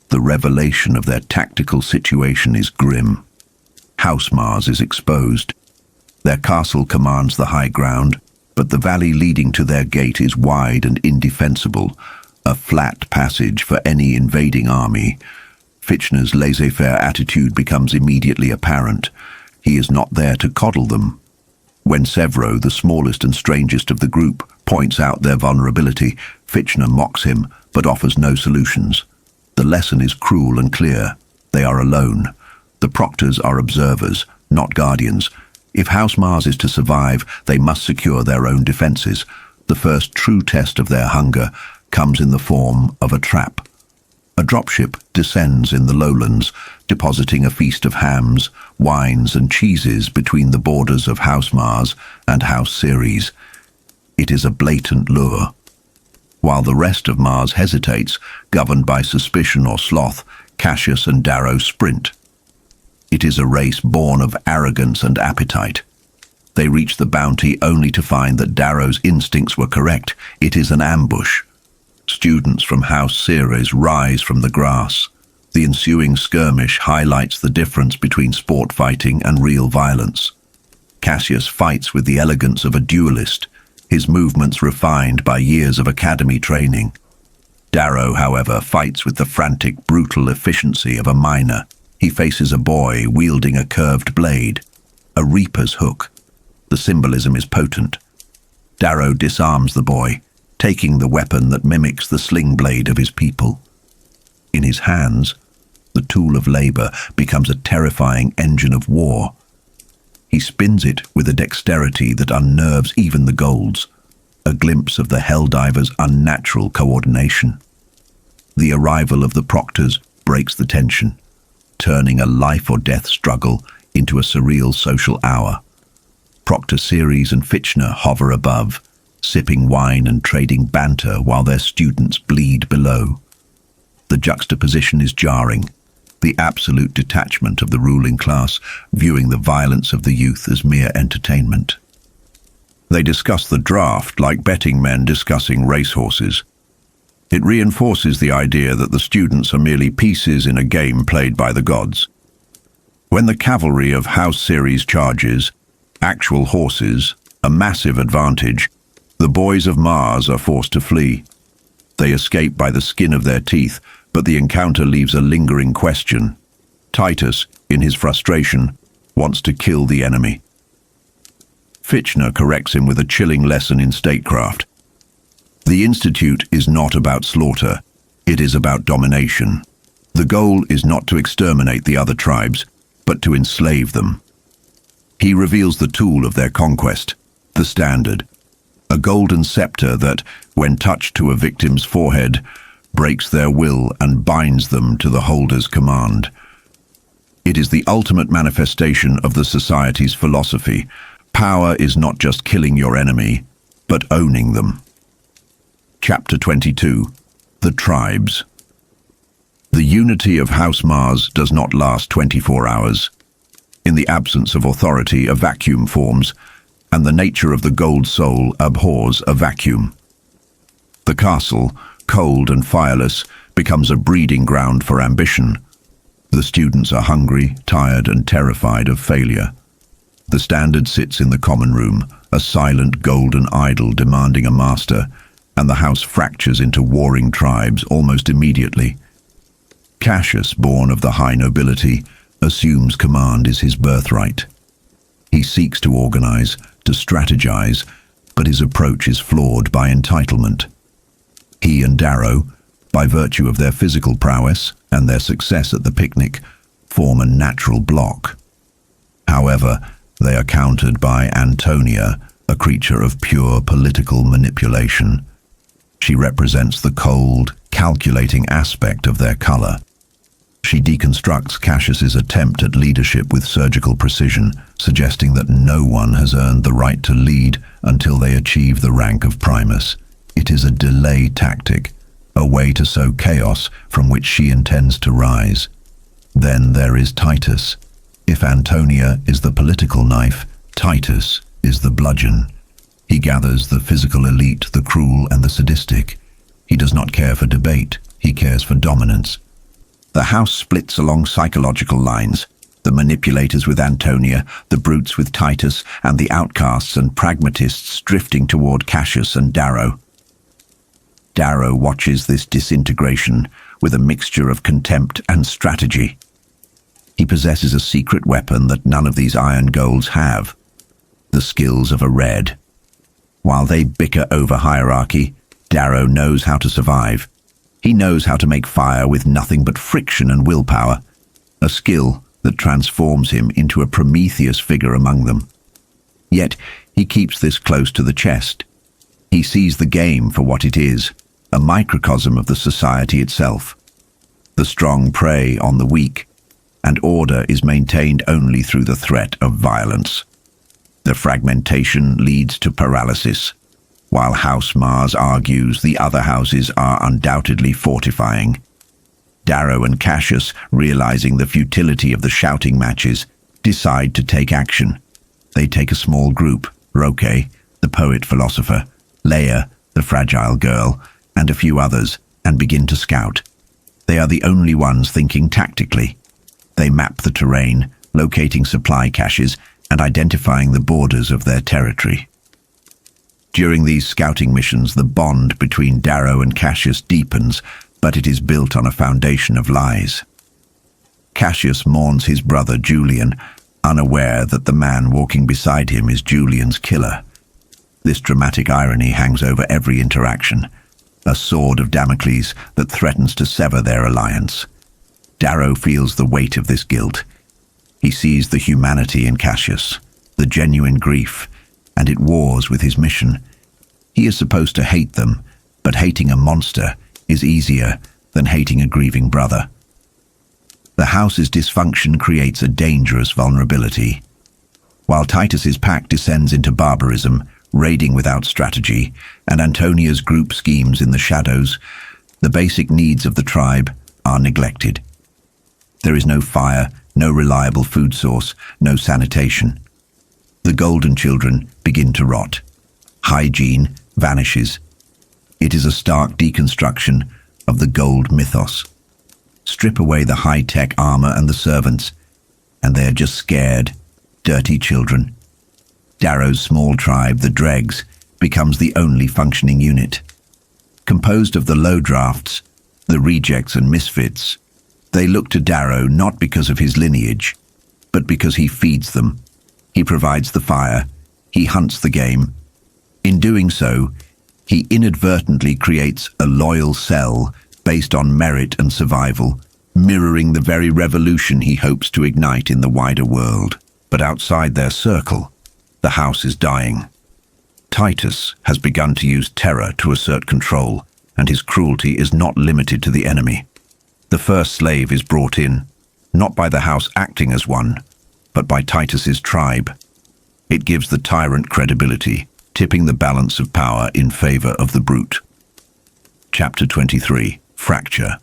The revelation of their tactical situation is grim. House Mars is exposed. Their castle commands the high ground, but the valley leading to their gate is wide and indefensible, a flat passage for any invading army. Fitchner's laissez-faire attitude becomes immediately apparent. He is not there to coddle them. When Severo, the smallest and strangest of the group, points out their vulnerability, Fitchner mocks him, but offers no solutions. The lesson is cruel and clear. They are alone. The proctors are observers, not guardians. If House Mars is to survive, they must secure their own defenses. The first true test of their hunger comes in the form of a trap. A dropship descends in the lowlands, depositing a feast of hams, wines and cheeses between the borders of House Mars and House Ceres. It is a blatant lure. While the rest of Mars hesitates, governed by suspicion or sloth, Cassius and Darrow sprint. It is a race born of arrogance and appetite. They reach the bounty only to find that Darrow's instincts were correct. It is an ambush. Students from House Ceres rise from the grass. The ensuing skirmish highlights the difference between sport fighting and real violence. Cassius fights with the elegance of a duelist, his movements refined by years of academy training. Darrow, however, fights with the frantic, brutal efficiency of a miner. He faces a boy wielding a curved blade, a reaper's hook. The symbolism is potent. Darrow disarms the boy, taking the weapon that mimics the sling blade of his people. In his hands, the tool of labor becomes a terrifying engine of war. He spins it with a dexterity that unnerves even the Golds, a glimpse of the Helldiver's unnatural coordination. The arrival of the proctors breaks the tension, turning a life-or-death struggle into a surreal social hour. Proctor Ceres and Fitchner hover above, sipping wine and trading banter while their students bleed below. The juxtaposition is jarring, the absolute detachment of the ruling class, viewing the violence of the youth as mere entertainment. They discuss the draft like betting men discussing racehorses. It reinforces the idea that the students are merely pieces in a game played by the gods. When the cavalry of House Ceres charges, actual horses, a massive advantage, the boys of Mars are forced to flee. They escape by the skin of their teeth, but the encounter leaves a lingering question. Titus, in his frustration, wants to kill the enemy. Fitchner corrects him with a chilling lesson in statecraft. The Institute is not about slaughter, it is about domination. The goal is not to exterminate the other tribes, but to enslave them. He reveals the tool of their conquest, the standard, a golden scepter that, when touched to a victim's forehead, breaks their will and binds them to the holder's command. It is the ultimate manifestation of the society's philosophy. Power is not just killing your enemy, but owning them. Chapter 22. The Tribes. The unity of House Mars does not last 24 hours. In the absence of authority, a vacuum forms, and the nature of the gold soul abhors a vacuum. The castle, cold and fireless, becomes a breeding ground for ambition. The students are hungry, tired, and terrified of failure. The standard sits in the common room, a silent golden idol demanding a master, and the house fractures into warring tribes almost immediately. Cassius, born of the high nobility, assumes command is his birthright. He seeks to organize, to strategize, but his approach is flawed by entitlement. He and Darrow, by virtue of their physical prowess and their success at the picnic, form a natural block. However, they are countered by Antonia, a creature of pure political manipulation. She represents the cold, calculating aspect of their color. She deconstructs Cassius's attempt at leadership with surgical precision, suggesting that no one has earned the right to lead until they achieve the rank of primus. It is a delay tactic, a way to sow chaos from which she intends to rise. Then there is Titus. If Antonia is the political knife, Titus is the bludgeon. He gathers the physical elite, the cruel and the sadistic. He does not care for debate, he cares for dominance. The house splits along psychological lines, the manipulators with Antonia, the brutes with Titus, and the outcasts and pragmatists drifting toward Cassius and Darrow. Darrow watches this disintegration with a mixture of contempt and strategy. He possesses a secret weapon that none of these iron golds have: the skills of a Red. While they bicker over hierarchy, Darrow knows how to survive. He knows how to make fire with nothing but friction and willpower, a skill that transforms him into a Prometheus figure among them. Yet he keeps this close to the chest. He sees the game for what it is, a microcosm of the society itself. The strong prey on the weak, and order is maintained only through the threat of violence. The fragmentation leads to paralysis, while House Mars argues the other houses are undoubtedly fortifying. Darrow and Cassius, realizing the futility of the shouting matches, decide to take action. They take a small group: Roque, the poet-philosopher, Leia, the fragile girl, and a few others, and begin to scout. They are the only ones thinking tactically. They map the terrain, locating supply caches and identifying the borders of their territory. During these scouting missions, the bond between Darrow and Cassius deepens, but it is built on a foundation of lies. Cassius mourns his brother Julian, unaware that the man walking beside him is Julian's killer. This dramatic irony hangs over every interaction, a sword of Damocles that threatens to sever their alliance. Darrow feels the weight of this guilt. He sees the humanity in Cassius, the genuine grief, and it wars with his mission. He is supposed to hate them, but hating a monster is easier than hating a grieving brother. The house's dysfunction creates a dangerous vulnerability. While Titus's pack descends into barbarism, raiding without strategy, and Antonia's group schemes in the shadows, the basic needs of the tribe are neglected. There is no fire, no reliable food source, no sanitation. The golden children begin to rot. Hygiene vanishes. It is a stark deconstruction of the gold mythos. Strip away the high-tech armor and the servants, and they are just scared, dirty children. Darrow's small tribe, the Dregs, becomes the only functioning unit. Composed of the low drafts, the rejects and misfits, they look to Darrow not because of his lineage, but because he feeds them. He provides the fire, he hunts the game. In doing so, he inadvertently creates a loyal cell based on merit and survival, mirroring the very revolution he hopes to ignite in the wider world. But outside their circle, the house is dying. Titus has begun to use terror to assert control, and his cruelty is not limited to the enemy. The first slave is brought in, not by the house acting as one, but by Titus's tribe. It gives the tyrant credibility, tipping the balance of power in favor of the brute. Chapter 23. Fracture.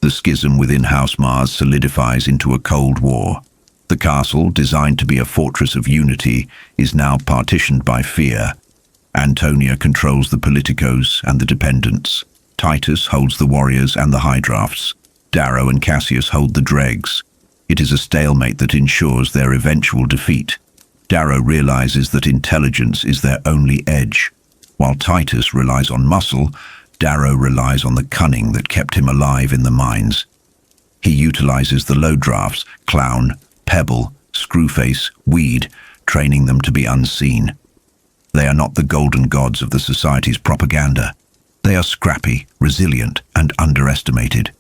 The schism within House Mars solidifies into a cold war. The castle, designed to be a fortress of unity, is now partitioned by fear. Antonia controls the politicos and the dependents. Titus holds the warriors and the high drafts. Darrow and Cassius hold the dregs. It is a stalemate that ensures their eventual defeat. Darrow realizes that intelligence is their only edge. While Titus relies on muscle, Darrow relies on the cunning that kept him alive in the mines. He utilizes the low drafts, Clown, Pebble, Screwface, Weed, training them to be unseen. They are not the golden gods of the society's propaganda. They are scrappy, resilient, and underestimated.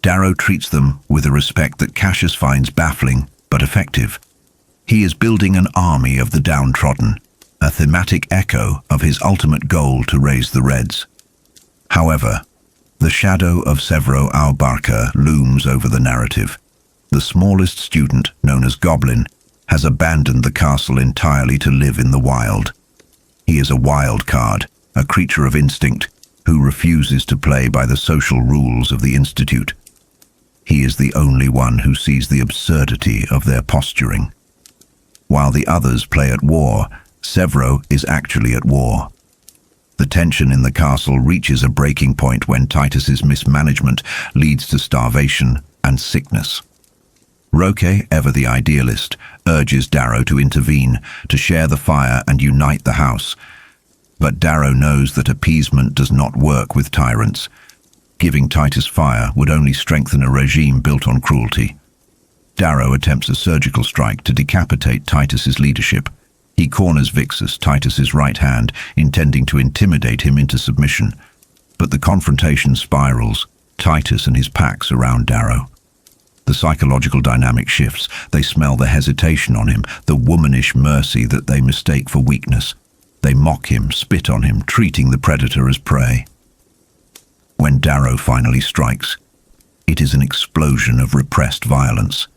Darrow treats them with a respect that Cassius finds baffling but effective. He is building an army of the downtrodden, a thematic echo of his ultimate goal to raise the Reds. However, the shadow of Severo Albarca looms over the narrative. The smallest student, known as Goblin, has abandoned the castle entirely to live in the wild. He is a wild card, a creature of instinct, who refuses to play by the social rules of the Institute. He is the only one who sees the absurdity of their posturing. While the others play at war, Severo is actually at war. The tension in the castle reaches a breaking point when Titus's mismanagement leads to starvation and sickness. Roque, ever the idealist, urges Darrow to intervene, to share the fire and unite the house. But Darrow knows that appeasement does not work with tyrants. Giving Titus fire would only strengthen a regime built on cruelty. Darrow attempts a surgical strike to decapitate Titus's leadership. He corners Vixus, Titus's right hand, intending to intimidate him into submission. But the confrontation spirals. Titus and his pack surround Darrow. The psychological dynamic shifts. They smell the hesitation on him, the womanish mercy that they mistake for weakness. They mock him, spit on him, treating the predator as prey. When Darrow finally strikes, it is an explosion of repressed violence.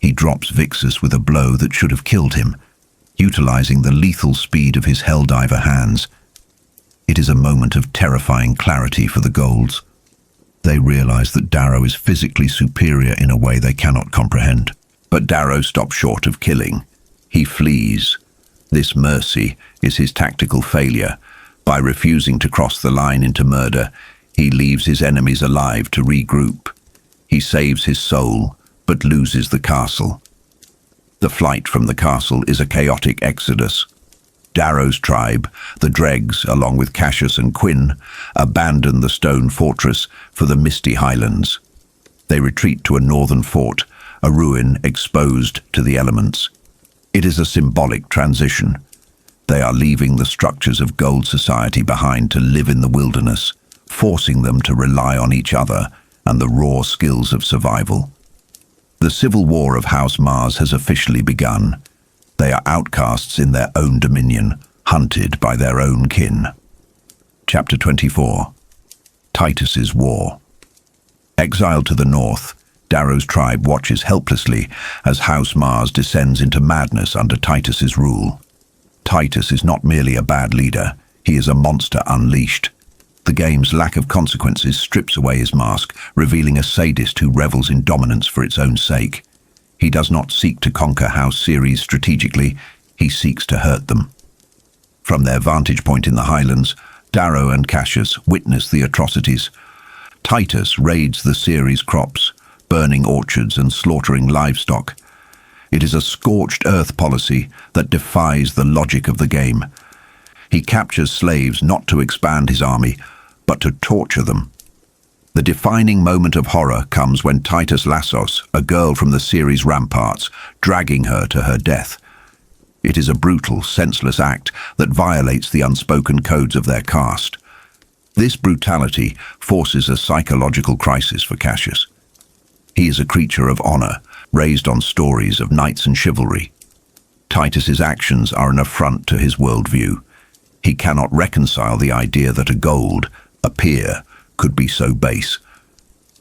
He drops Vixus with a blow that should have killed him, utilizing the lethal speed of his Helldiver hands. It is a moment of terrifying clarity for the Golds. They realize that Darrow is physically superior in a way they cannot comprehend. But Darrow stops short of killing. He flees. This mercy is his tactical failure. By refusing to cross the line into murder, he leaves his enemies alive to regroup. He saves his soul, but loses the castle. The flight from the castle is a chaotic exodus. Darrow's tribe, the Dregs, along with Cassius and Quinn, abandon the stone fortress for the misty highlands. They retreat to a northern fort, a ruin exposed to the elements. It is a symbolic transition. They are leaving the structures of Gold society behind to live in the wilderness, forcing them to rely on each other and the raw skills of survival. The civil war of House Mars has officially begun. They are outcasts in their own dominion, hunted by their own kin. Chapter 24. Titus's War. Exiled to the north, Darrow's tribe watches helplessly as House Mars descends into madness under Titus's rule. Titus is not merely a bad leader, he is a monster unleashed. The game's lack of consequences strips away his mask, revealing a sadist who revels in dominance for its own sake. He does not seek to conquer House Ceres strategically, he seeks to hurt them. From their vantage point in the highlands, Darrow and Cassius witness the atrocities. Titus raids the Ceres crops, burning orchards and slaughtering livestock. It is a scorched earth policy that defies the logic of the game. He captures slaves not to expand his army, but to torture them. The defining moment of horror comes when Titus lassos a girl from the Ceres ramparts, dragging her to her death. It is a brutal, senseless act that violates the unspoken codes of their caste. This brutality forces a psychological crisis for Cassius. He is a creature of honor, raised on stories of knights and chivalry. Titus's actions are an affront to his worldview. He cannot reconcile the idea that a Gold, a peer, could be so base.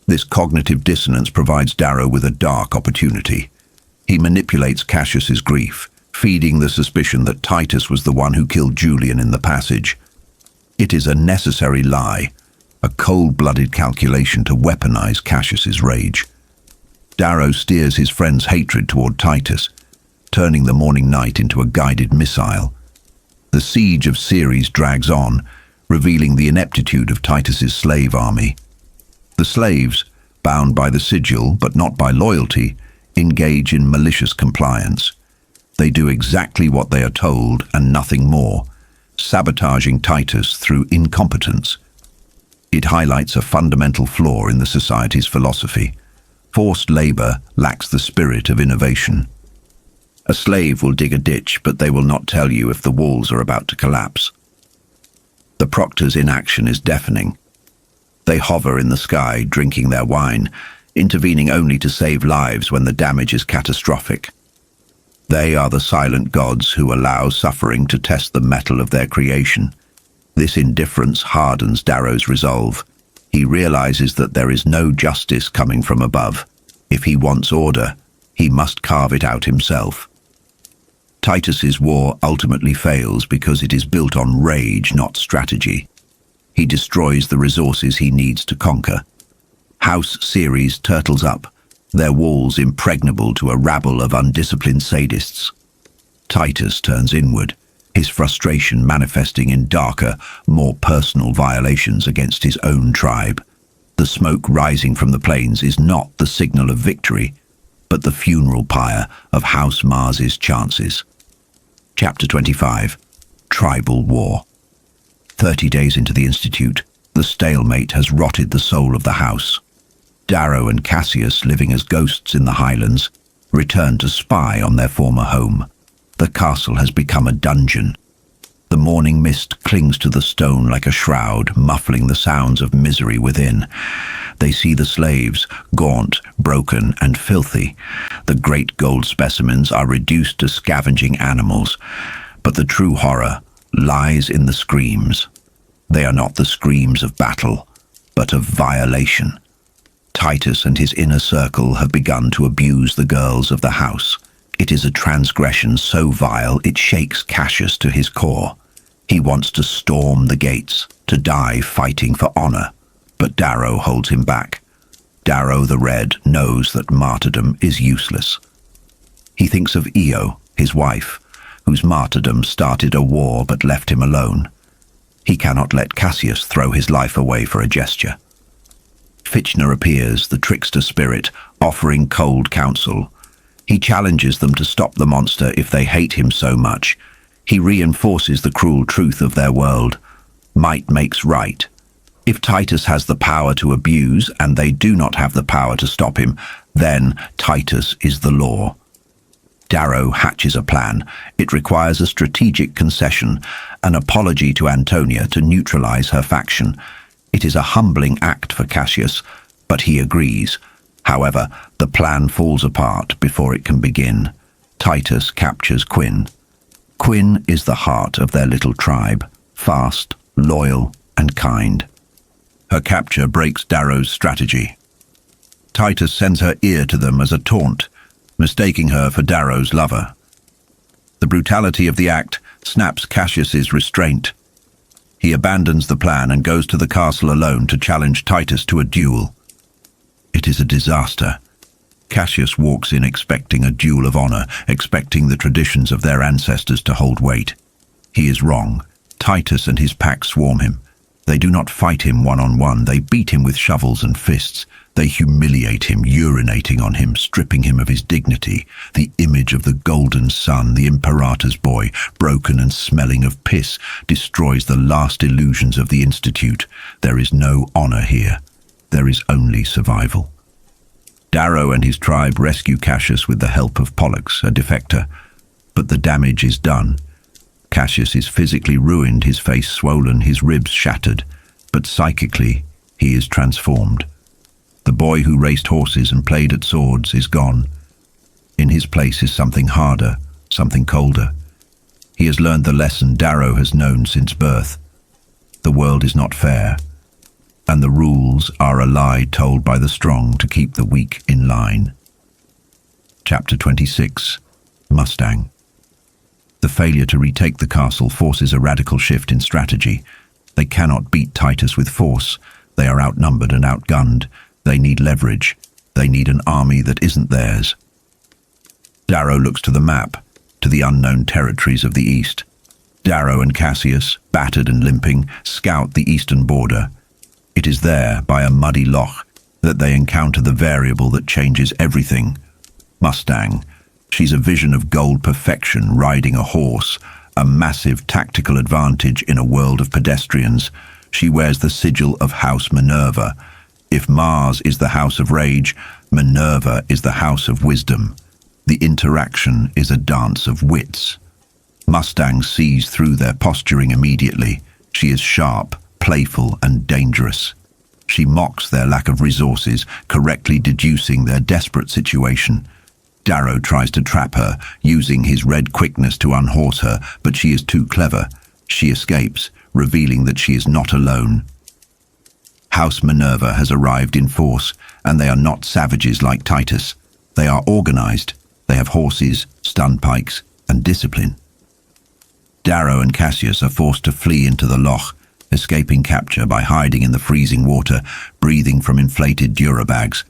This cognitive dissonance provides Darrow with a dark opportunity. He manipulates Cassius's grief, feeding the suspicion that Titus was the one who killed Julian in the passage. It is a necessary lie, a cold-blooded calculation to weaponize Cassius's rage. Darrow steers his friend's hatred toward Titus, turning the morning night into a guided missile. The siege of Ceres drags on, revealing the ineptitude of Titus's slave army. The slaves, bound by the sigil but not by loyalty, engage in malicious compliance. They do exactly what they are told and nothing more, sabotaging Titus through incompetence. It highlights a fundamental flaw in the society's philosophy. Forced labor lacks the spirit of innovation. A slave will dig a ditch, but they will not tell you if the walls are about to collapse. The proctor's inaction is deafening. They hover in the sky, drinking their wine, intervening only to save lives when the damage is catastrophic. They are the silent gods who allow suffering to test the mettle of their creation. This indifference hardens Darrow's resolve. He realizes that there is no justice coming from above. If he wants order, he must carve it out himself. Titus's war ultimately fails because it is built on rage, not strategy. He destroys the resources he needs to conquer. House Ceres turtles up, their walls impregnable to a rabble of undisciplined sadists. Titus turns inward, his frustration manifesting in darker, more personal violations against his own tribe. The smoke rising from the plains is not the signal of victory, but the funeral pyre of House Mars's chances. Chapter 25. Tribal War. 30 days into the Institute, the stalemate has rotted the soul of the house. Darrow and Cassius, living as ghosts in the Highlands, return to spy on their former home. The castle has become a dungeon. The morning mist clings to the stone like a shroud, muffling the sounds of misery within. They see the slaves, gaunt, broken, and filthy. The great gold specimens are reduced to scavenging animals, but the true horror lies in the screams. They are not the screams of battle, but of violation. Titus and his inner circle have begun to abuse the girls of the house. It is a transgression so vile it shakes Cassius to his core. He wants to storm the gates, to die fighting for honor, but Darrow holds him back. Darrow the Red knows that martyrdom is useless. He thinks of Io, his wife, whose martyrdom started a war but left him alone. He cannot let Cassius throw his life away for a gesture. Fitchner appears, the trickster spirit, offering cold counsel. He challenges them to stop the monster if they hate him so much. He reinforces the cruel truth of their world. Might makes right. If Titus has the power to abuse, and they do not have the power to stop him, then Titus is the law. Darrow hatches a plan. It requires a strategic concession, an apology to Antonia to neutralize her faction. It is a humbling act for Cassius, but he agrees. However, the plan falls apart before it can begin. Titus captures Quinn. Quinn is the heart of their little tribe, fast, loyal, and kind. Her capture breaks Darrow's strategy. Titus sends her ear to them as a taunt, mistaking her for Darrow's lover. The brutality of the act snaps Cassius's restraint. He abandons the plan and goes to the castle alone to challenge Titus to a duel. It is a disaster. Cassius walks in expecting a duel of honor, expecting the traditions of their ancestors to hold weight. He is wrong. Titus and his pack swarm him. They do not fight him one-on-one. They beat him with shovels and fists. They humiliate him, urinating on him, stripping him of his dignity. The image of the golden sun, the imperator's boy, broken and smelling of piss, destroys the last illusions of the Institute. There is no honor here. There is only survival. Darrow and his tribe rescue Cassius with the help of Pollux, a defector. But the damage is done. Cassius is physically ruined, his face swollen, his ribs shattered. But psychically, he is transformed. The boy who raced horses and played at swords is gone. In his place is something harder, something colder. He has learned the lesson Darrow has known since birth. The world is not fair, and the rules are a lie told by the strong to keep the weak in line. Chapter 26. Mustang. The failure to retake the castle forces a radical shift in strategy. They cannot beat Titus with force. They are outnumbered and outgunned. They need leverage. They need an army that isn't theirs. Darrow looks to the map, to the unknown territories of the east. Darrow and Cassius, battered and limping, scout the eastern border. It is there, by a muddy loch, that they encounter the variable that changes everything. Mustang. She's a vision of gold perfection, riding a horse, a massive tactical advantage in a world of pedestrians. She wears the sigil of House Minerva. If Mars is the house of rage, Minerva is the house of wisdom. The interaction is a dance of wits. Mustang sees through their posturing immediately. She is sharp, playful, and dangerous. She mocks their lack of resources, correctly deducing their desperate situation. Darrow tries to trap her, using his red quickness to unhorse her, but she is too clever. She escapes, revealing that she is not alone. House Minerva has arrived in force, and they are not savages like Titus. They are organized. They have horses, stun pikes, and discipline. Darrow and Cassius are forced to flee into the loch, escaping capture by hiding in the freezing water, breathing from inflated durabags.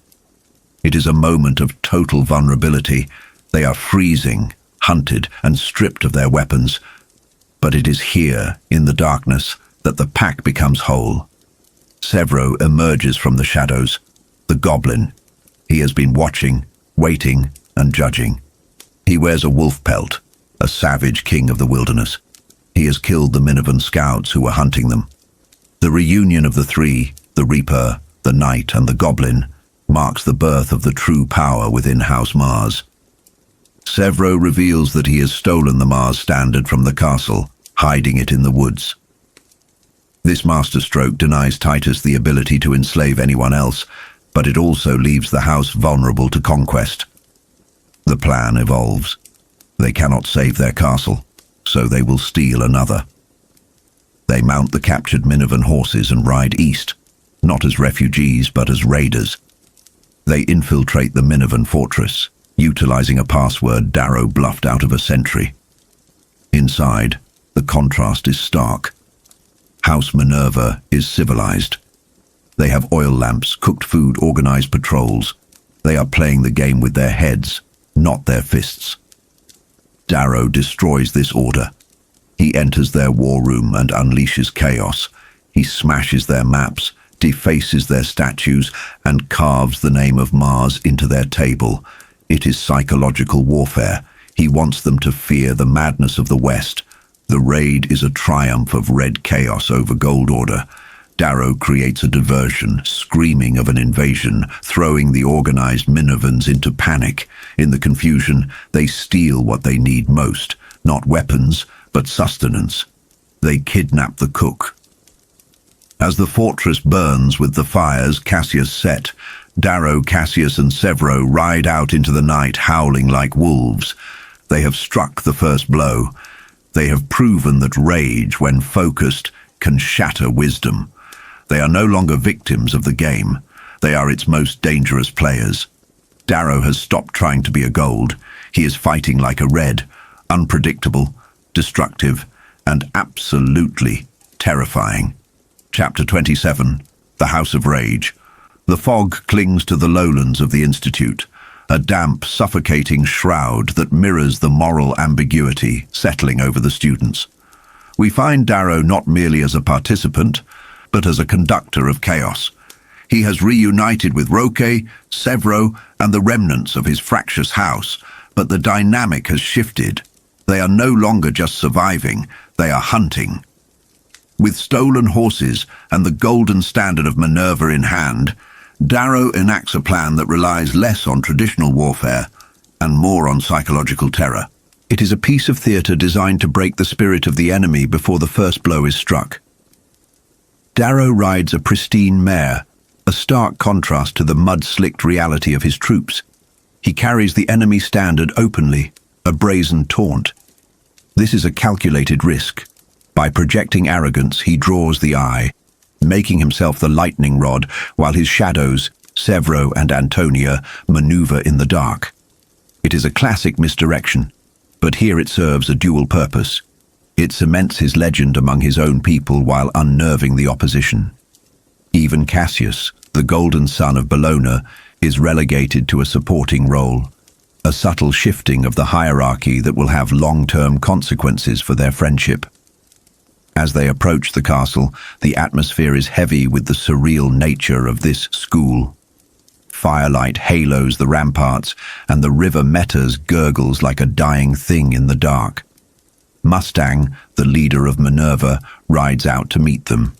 It is a moment of total vulnerability. They are freezing, hunted, and stripped of their weapons. But it is here, in the darkness, that the pack becomes whole. Sevro emerges from the shadows, the goblin. He has been watching, waiting, and judging. He wears a wolf pelt, a savage king of the wilderness. He has killed the Minivan scouts who were hunting them. The reunion of the three, the Reaper, the Knight, and the Goblin, marks the birth of the true power within House Mars. Sevro reveals that he has stolen the Mars standard from the castle, hiding it in the woods. This masterstroke denies Titus the ability to enslave anyone else, but it also leaves the house vulnerable to conquest. The plan evolves. They cannot save their castle, so they will steal another. They mount the captured Minivan horses and ride east, not as refugees but as raiders. They infiltrate the Minivan fortress, utilizing a password Darrow bluffed out of a sentry. Inside, the contrast is stark. House Minerva is civilized. They have oil lamps, cooked food, organized patrols. They are playing the game with their heads, not their fists. Darrow destroys this order. He enters their war room and unleashes chaos. He smashes their maps, defaces their statues, and carves the name of Mars into their table. It is psychological warfare. He wants them to fear the madness of the West. The raid is a triumph of red chaos over gold order. Darrow creates a diversion, screaming of an invasion, throwing the organized Minivans into panic. In the confusion, they steal what they need most, not weapons, but sustenance. They kidnap the cook. As the fortress burns with the fires Cassius set, Darrow, Cassius, and Sevro ride out into the night, howling like wolves. They have struck the first blow. They have proven that rage, when focused, can shatter wisdom. They are no longer victims of the game. They are its most dangerous players. Darrow has stopped trying to be a gold. He is fighting like a red, unpredictable, destructive, and absolutely terrifying. Chapter 27, The House of Rage. The fog clings to the lowlands of the Institute, a damp, suffocating shroud that mirrors the moral ambiguity settling over the students. We find Darrow not merely as a participant, but as a conductor of chaos. He has reunited with Roque, Sevro, and the remnants of his fractious house, but the dynamic has shifted. They are no longer just surviving, they are hunting. With stolen horses and the golden standard of Minerva in hand, Darrow enacts a plan that relies less on traditional warfare and more on psychological terror. It is a piece of theatre designed to break the spirit of the enemy before the first blow is struck. Darrow rides a pristine mare, a stark contrast to the mud-slicked reality of his troops. He carries the enemy standard openly, a brazen taunt. This is a calculated risk. By projecting arrogance, he draws the eye, making himself the lightning rod while his shadows, Sevro and Antonia, maneuver in the dark. It is a classic misdirection, but here it serves a dual purpose. It cements his legend among his own people while unnerving the opposition. Even Cassius, the golden son of Bellona, is relegated to a supporting role, a subtle shifting of the hierarchy that will have long-term consequences for their friendship. As they approach the castle, the atmosphere is heavy with the surreal nature of this school. Firelight halos the ramparts, and the river Metas gurgles like a dying thing in the dark. Mustang, the leader of Minerva, rides out to meet them.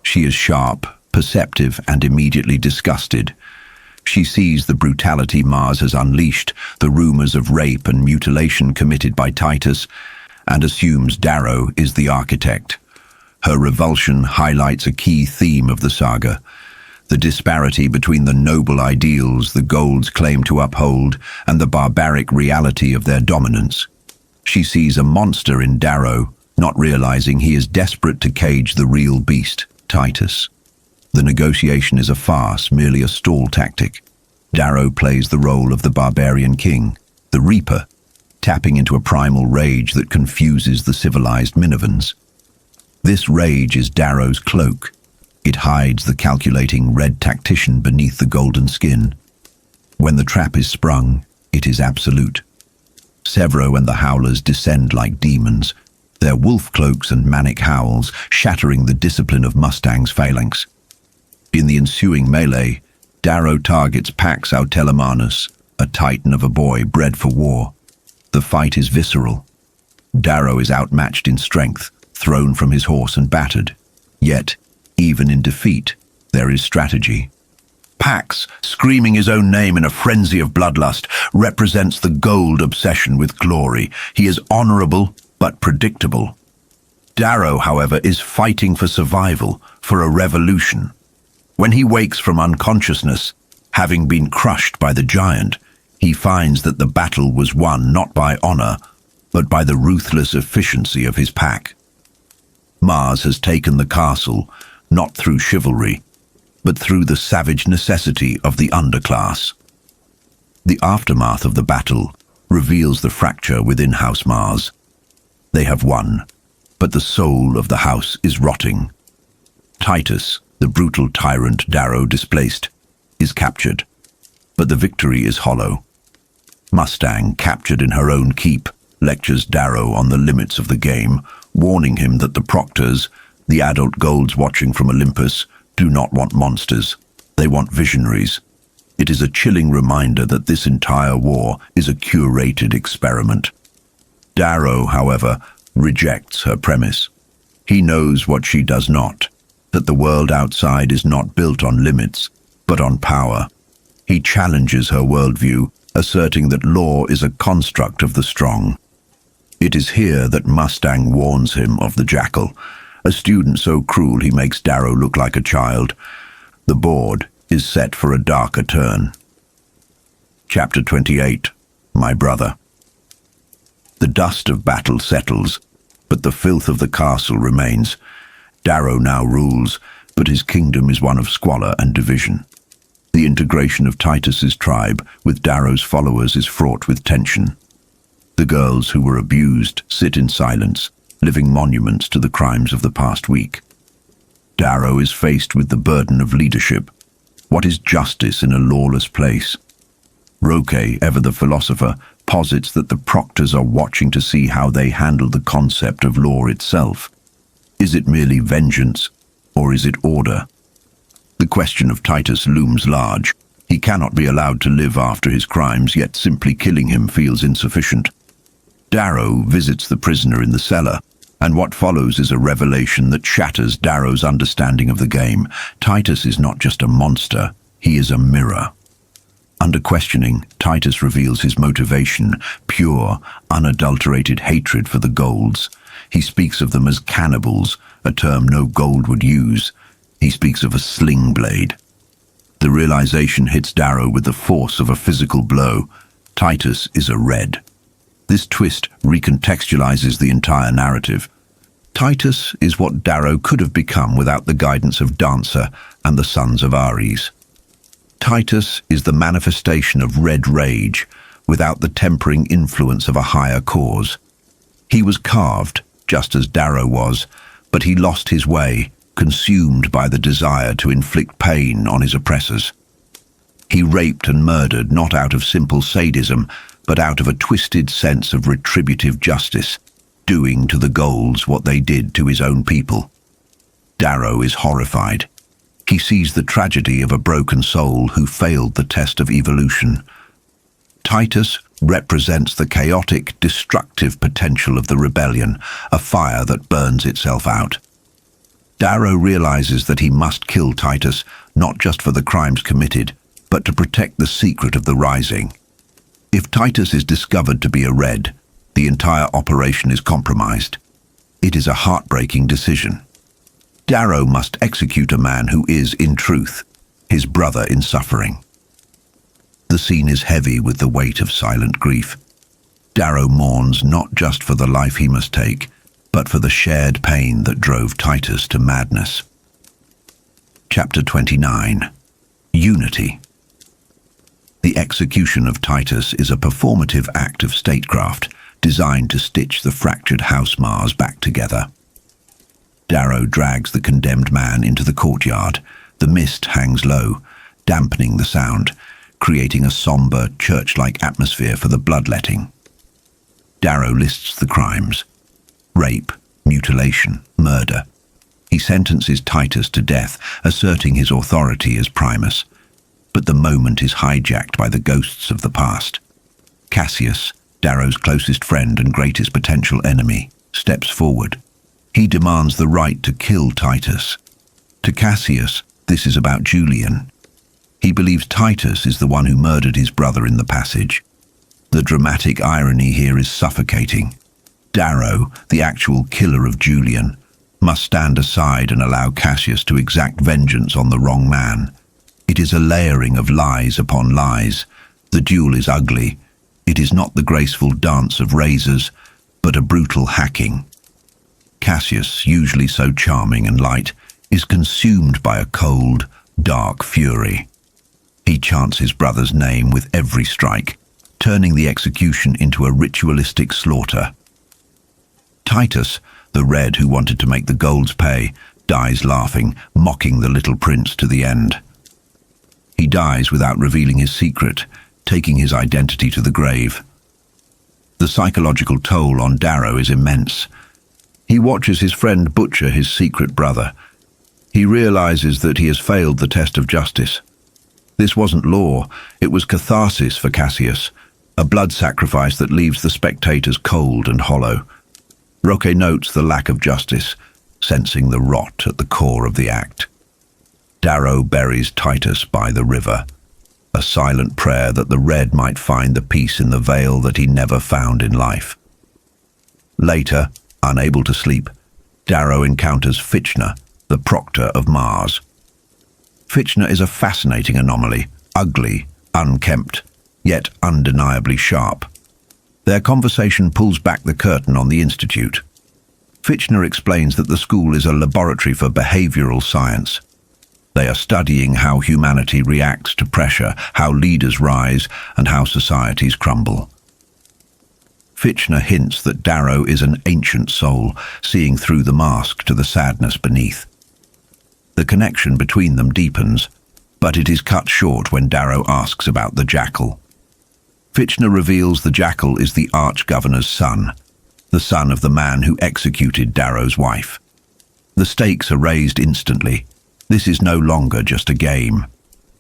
She is sharp, perceptive, and immediately disgusted. She sees the brutality Mars has unleashed, the rumors of rape and mutilation committed by Titus, and assumes Darrow is the architect. Her revulsion highlights a key theme of the saga: the disparity between the noble ideals the Golds claim to uphold and the barbaric reality of their dominance. She sees a monster in Darrow, not realizing he is desperate to cage the real beast, Titus. The negotiation is a farce, merely a stall tactic. Darrow plays the role of the barbarian king, the Reaper, tapping into a primal rage that confuses the civilized Minivans. This rage is Darrow's cloak. It hides the calculating red tactician beneath the golden skin. When the trap is sprung, it is absolute. Sevro and the Howlers descend like demons, their wolf cloaks and manic howls shattering the discipline of Mustang's phalanx. In the ensuing melee, Darrow targets Pax Autelemanus, a titan of a boy bred for war. The fight is visceral. Darrow is outmatched in strength, thrown from his horse and battered. Yet, even in defeat, there is strategy. Pax, screaming his own name in a frenzy of bloodlust, represents the gold obsession with glory. He is honorable, but predictable. Darrow, however, is fighting for survival, for a revolution. When he wakes from unconsciousness, having been crushed by the giant, he finds that the battle was won not by honor, but by the ruthless efficiency of his pack. Mars has taken the castle, not through chivalry, but through the savage necessity of the underclass. The aftermath of the battle reveals the fracture within House Mars. They have won, but the soul of the house is rotting. Titus, the brutal tyrant Darrow displaced, is captured, but the victory is hollow. Mustang, captured in her own keep, lectures Darrow on the limits of the game, warning him that the proctors, the adult golds watching from Olympus, do not want monsters. They want visionaries. It is a chilling reminder that this entire war is a curated experiment. Darrow, however, rejects her premise. He knows what she does not, that the world outside is not built on limits, but on power. He challenges her worldview, asserting that law is a construct of the strong. It is here that Mustang warns him of the jackal, a student so cruel he makes Darrow look like a child. The board is set for a darker turn. Chapter 28, My Brother. The dust of battle settles, but the filth of the castle remains. Darrow now rules, but his kingdom is one of squalor and division. The integration of Titus's tribe with Darrow's followers is fraught with tension. The girls who were abused sit in silence, living monuments to the crimes of the past week. Darrow is faced with the burden of leadership. What is justice in a lawless place? Roque, ever the philosopher, posits that the proctors are watching to see how they handle the concept of law itself. Is it merely vengeance, or is it order? The question of Titus looms large. He cannot be allowed to live after his crimes, yet simply killing him feels insufficient. Darrow visits the prisoner in the cellar, and what follows is a revelation that shatters Darrow's understanding of the game. Titus is not just a monster, he is a mirror. Under questioning, Titus reveals his motivation, pure, unadulterated hatred for the golds. He speaks of them as cannibals, a term no gold would use. He speaks of a sling blade. The realization hits Darrow with the force of a physical blow. Titus is a red. This twist recontextualizes the entire narrative. Titus is what Darrow could have become without the guidance of Dancer and the sons of Ares. Titus is the manifestation of red rage without the tempering influence of a higher cause. He was carved, just as Darrow was, but he lost his way, consumed by the desire to inflict pain on his oppressors. He raped and murdered not out of simple sadism, but out of a twisted sense of retributive justice, doing to the golds what they did to his own people. Darrow is horrified. He sees the tragedy of a broken soul who failed the test of evolution. Titus represents the chaotic, destructive potential of the rebellion, a fire that burns itself out. Darrow realizes that he must kill Titus, not just for the crimes committed, but to protect the secret of the rising. If Titus is discovered to be a red, the entire operation is compromised. It is a heartbreaking decision. Darrow must execute a man who is, in truth, his brother in suffering. The scene is heavy with the weight of silent grief. Darrow mourns not just for the life he must take, but for the shared pain that drove Titus to madness. Chapter 29. Unity. The execution of Titus is a performative act of statecraft designed to stitch the fractured House Mars back together. Darrow drags the condemned man into the courtyard. The mist hangs low, dampening the sound, creating a somber, church-like atmosphere for the bloodletting. Darrow lists the crimes: rape, mutilation, murder. He sentences Titus to death, asserting his authority as primus. But the moment is hijacked by the ghosts of the past. Cassius, Darrow's closest friend and greatest potential enemy, steps forward. He demands the right to kill Titus. To Cassius, this is about Julian. He believes Titus is the one who murdered his brother in the passage. The dramatic irony here is suffocating. Darrow, the actual killer of Julian, must stand aside and allow Cassius to exact vengeance on the wrong man. It is a layering of lies upon lies. The duel is ugly. It is not the graceful dance of razors, but a brutal hacking. Cassius, usually so charming and light, is consumed by a cold, dark fury. He chants his brother's name with every strike, turning the execution into a ritualistic slaughter. Titus, the Red who wanted to make the golds pay, dies laughing, mocking the little prince to the end. He dies without revealing his secret, taking his identity to the grave. The psychological toll on Darrow is immense. He watches his friend butcher his secret brother. He realizes that he has failed the test of justice. This wasn't law, it was catharsis for Cassius, a blood sacrifice that leaves the spectators cold and hollow. Roque notes the lack of justice, sensing the rot at the core of the act. Darrow buries Titus by the river, a silent prayer that the Red might find the peace in the veil that he never found in life. Later, unable to sleep, Darrow encounters Fitchner, the proctor of Mars. Fitchner is a fascinating anomaly, ugly, unkempt, yet undeniably sharp. Their conversation pulls back the curtain on the Institute. Fitchner explains that the school is a laboratory for behavioral science. They are studying how humanity reacts to pressure, how leaders rise, and how societies crumble. Fitchner hints that Darrow is an ancient soul, seeing through the mask to the sadness beneath. The connection between them deepens, but it is cut short when Darrow asks about the jackal. Fitchner reveals the jackal is the arch-governor's son, the son of the man who executed Darrow's wife. The stakes are raised instantly. This is no longer just a game.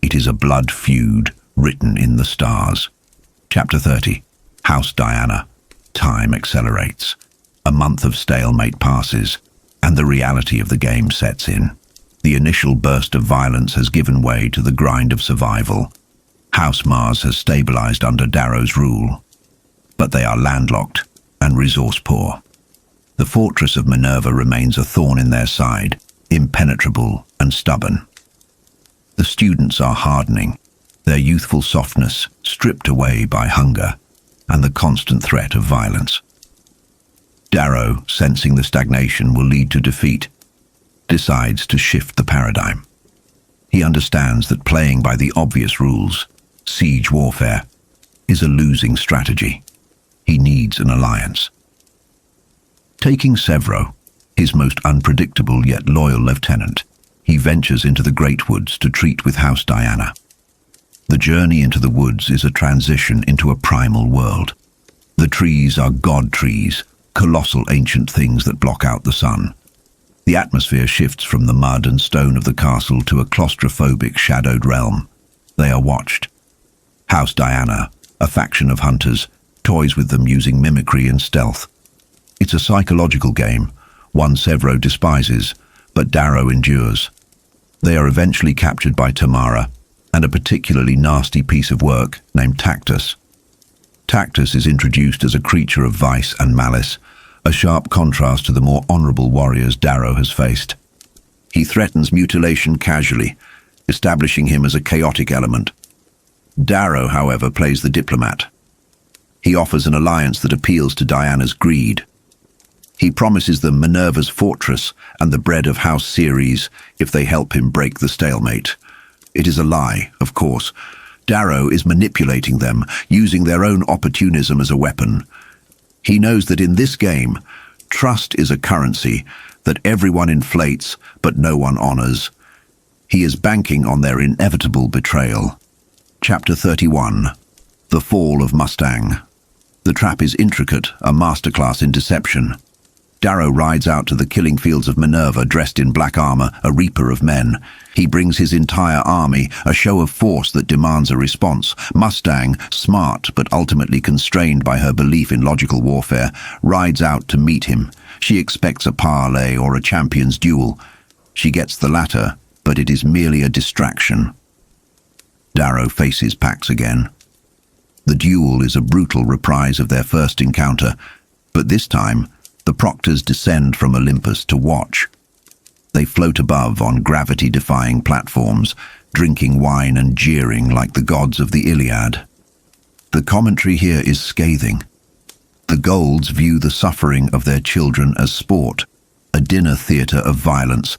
It is a blood feud written in the stars. Chapter 30. House Diana. Time accelerates. A month of stalemate passes, and the reality of the game sets in. The initial burst of violence has given way to the grind of survival. House Mars has stabilized under Darrow's rule, but they are landlocked and resource-poor. The fortress of Minerva remains a thorn in their side, impenetrable and stubborn. The students are hardening, their youthful softness stripped away by hunger and the constant threat of violence. Darrow, sensing the stagnation will lead to defeat, decides to shift the paradigm. He understands that playing by the obvious rules, siege warfare, is a losing strategy. He needs an alliance. Taking Severo, his most unpredictable yet loyal lieutenant, he ventures into the Great Woods to treat with House Diana. The journey into the woods is a transition into a primal world. The trees are god trees, colossal ancient things that block out the sun. The atmosphere shifts from the mud and stone of the castle to a claustrophobic shadowed realm. They are watched. House Diana, a faction of hunters, toys with them using mimicry and stealth. It's a psychological game, one Severo despises, but Darrow endures. They are eventually captured by Tamara and a particularly nasty piece of work named Tactus. Tactus is introduced as a creature of vice and malice, a sharp contrast to the more honorable warriors Darrow has faced. He threatens mutilation casually, establishing him as a chaotic element. Darrow, however, plays the diplomat. He offers an alliance that appeals to Diana's greed. He promises them Minerva's fortress and the bread of House Ceres if they help him break the stalemate. It is a lie, of course. Darrow is manipulating them, using their own opportunism as a weapon. He knows that in this game, trust is a currency that everyone inflates but no one honors. He is banking on their inevitable betrayal. Chapter 31. The Fall of Mustang. The trap is intricate, a masterclass in deception. Darrow rides out to the killing fields of Minerva dressed in black armor, a reaper of men. He brings his entire army, a show of force that demands a response. Mustang, smart but ultimately constrained by her belief in logical warfare, rides out to meet him. She expects a parley or a champion's duel. She gets the latter, but it is merely a distraction. Darrow faces Pax again. The duel is a brutal reprise of their first encounter, but this time, the Proctors descend from Olympus to watch. They float above on gravity-defying platforms, drinking wine and jeering like the gods of the Iliad. The commentary here is scathing. The Golds view the suffering of their children as sport, a dinner theatre of violence.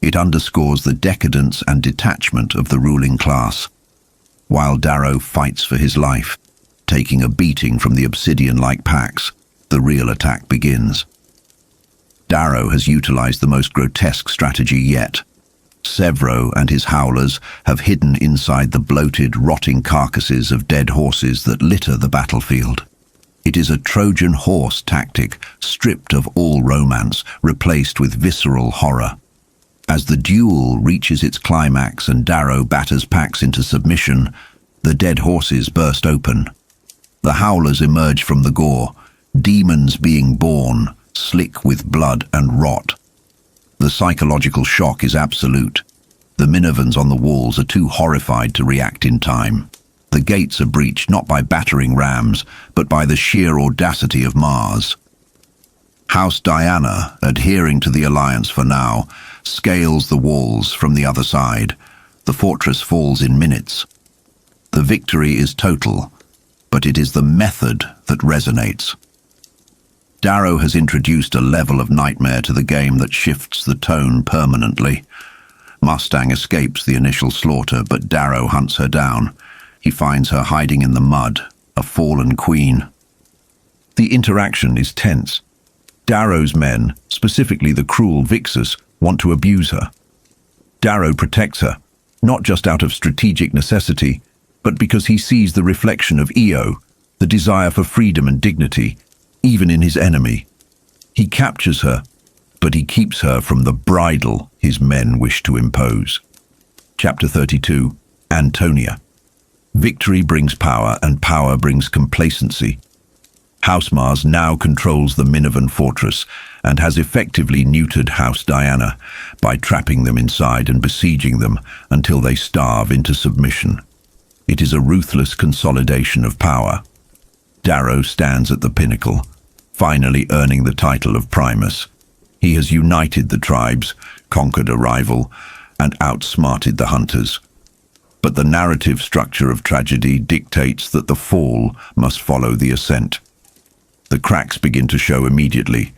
It underscores the decadence and detachment of the ruling class. While Darrow fights for his life, taking a beating from the obsidian-like Pax, the real attack begins. Darrow has utilized the most grotesque strategy yet. Sevro and his howlers have hidden inside the bloated, rotting carcasses of dead horses that litter the battlefield. It is a Trojan horse tactic, stripped of all romance, replaced with visceral horror. As the duel reaches its climax and Darrow batters Pax into submission, the dead horses burst open. The howlers emerge from the gore, demons being born, slick with blood and rot. The psychological shock is absolute. The Minervans on the walls are too horrified to react in time. The gates are breached not by battering rams, but by the sheer audacity of Mars. House Diana, adhering to the alliance for now, scales the walls from the other side. The fortress falls in minutes. The victory is total, but it is the method that resonates. Darrow has introduced a level of nightmare to the game that shifts the tone permanently. Mustang escapes the initial slaughter, but Darrow hunts her down. He finds her hiding in the mud, a fallen queen. The interaction is tense. Darrow's men, specifically the cruel Vixus, want to abuse her. Darrow protects her, not just out of strategic necessity, but because he sees the reflection of Io, the desire for freedom and dignity, even in his enemy. He captures her, but he keeps her from the bridle his men wish to impose. Chapter 32, Antonia. Victory brings power, and power brings complacency. House Mars now controls the Minervan fortress and has effectively neutered House Diana by trapping them inside and besieging them until they starve into submission. It is a ruthless consolidation of power. Darrow stands at the pinnacle, finally earning the title of Primus. He has united the tribes, conquered a rival, and outsmarted the hunters. But the narrative structure of tragedy dictates that the fall must follow the ascent. The cracks begin to show immediately.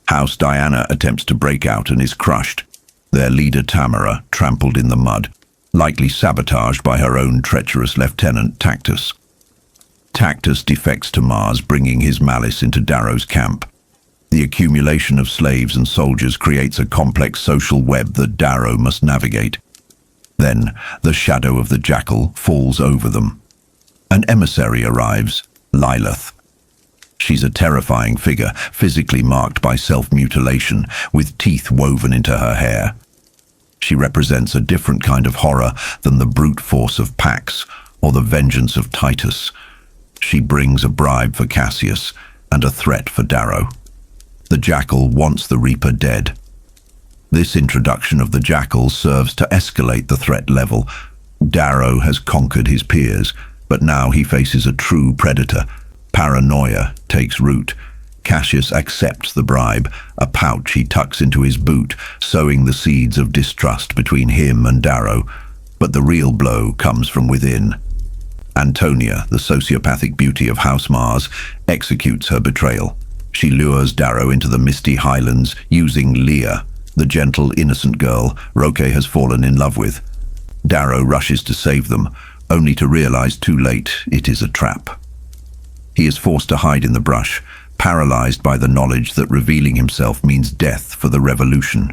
House Diana attempts to break out and is crushed. Their leader Tamara trampled in the mud, likely sabotaged by her own treacherous lieutenant Tactus. Tactus defects to Mars, bringing his malice into Darrow's camp. The accumulation of slaves and soldiers creates a complex social web that Darrow must navigate. Then, the shadow of the jackal falls over them. An emissary arrives, Lilith. She's a terrifying figure, physically marked by self-mutilation, with teeth woven into her hair. She represents a different kind of horror than the brute force of Pax or the vengeance of Titus. She brings a bribe for Cassius and a threat for Darrow. The jackal wants the Reaper dead. This introduction of the jackal serves to escalate the threat level. Darrow has conquered his peers, but now he faces a true predator. Paranoia takes root. Cassius accepts the bribe, a pouch he tucks into his boot, sowing the seeds of distrust between him and Darrow. But the real blow comes from within. Antonia, the sociopathic beauty of House Mars, executes her betrayal. She lures Darrow into the misty highlands using Leah, the gentle, innocent girl Roque has fallen in love with. Darrow rushes to save them, only to realize too late it is a trap. He is forced to hide in the brush, paralyzed by the knowledge that revealing himself means death for the revolution.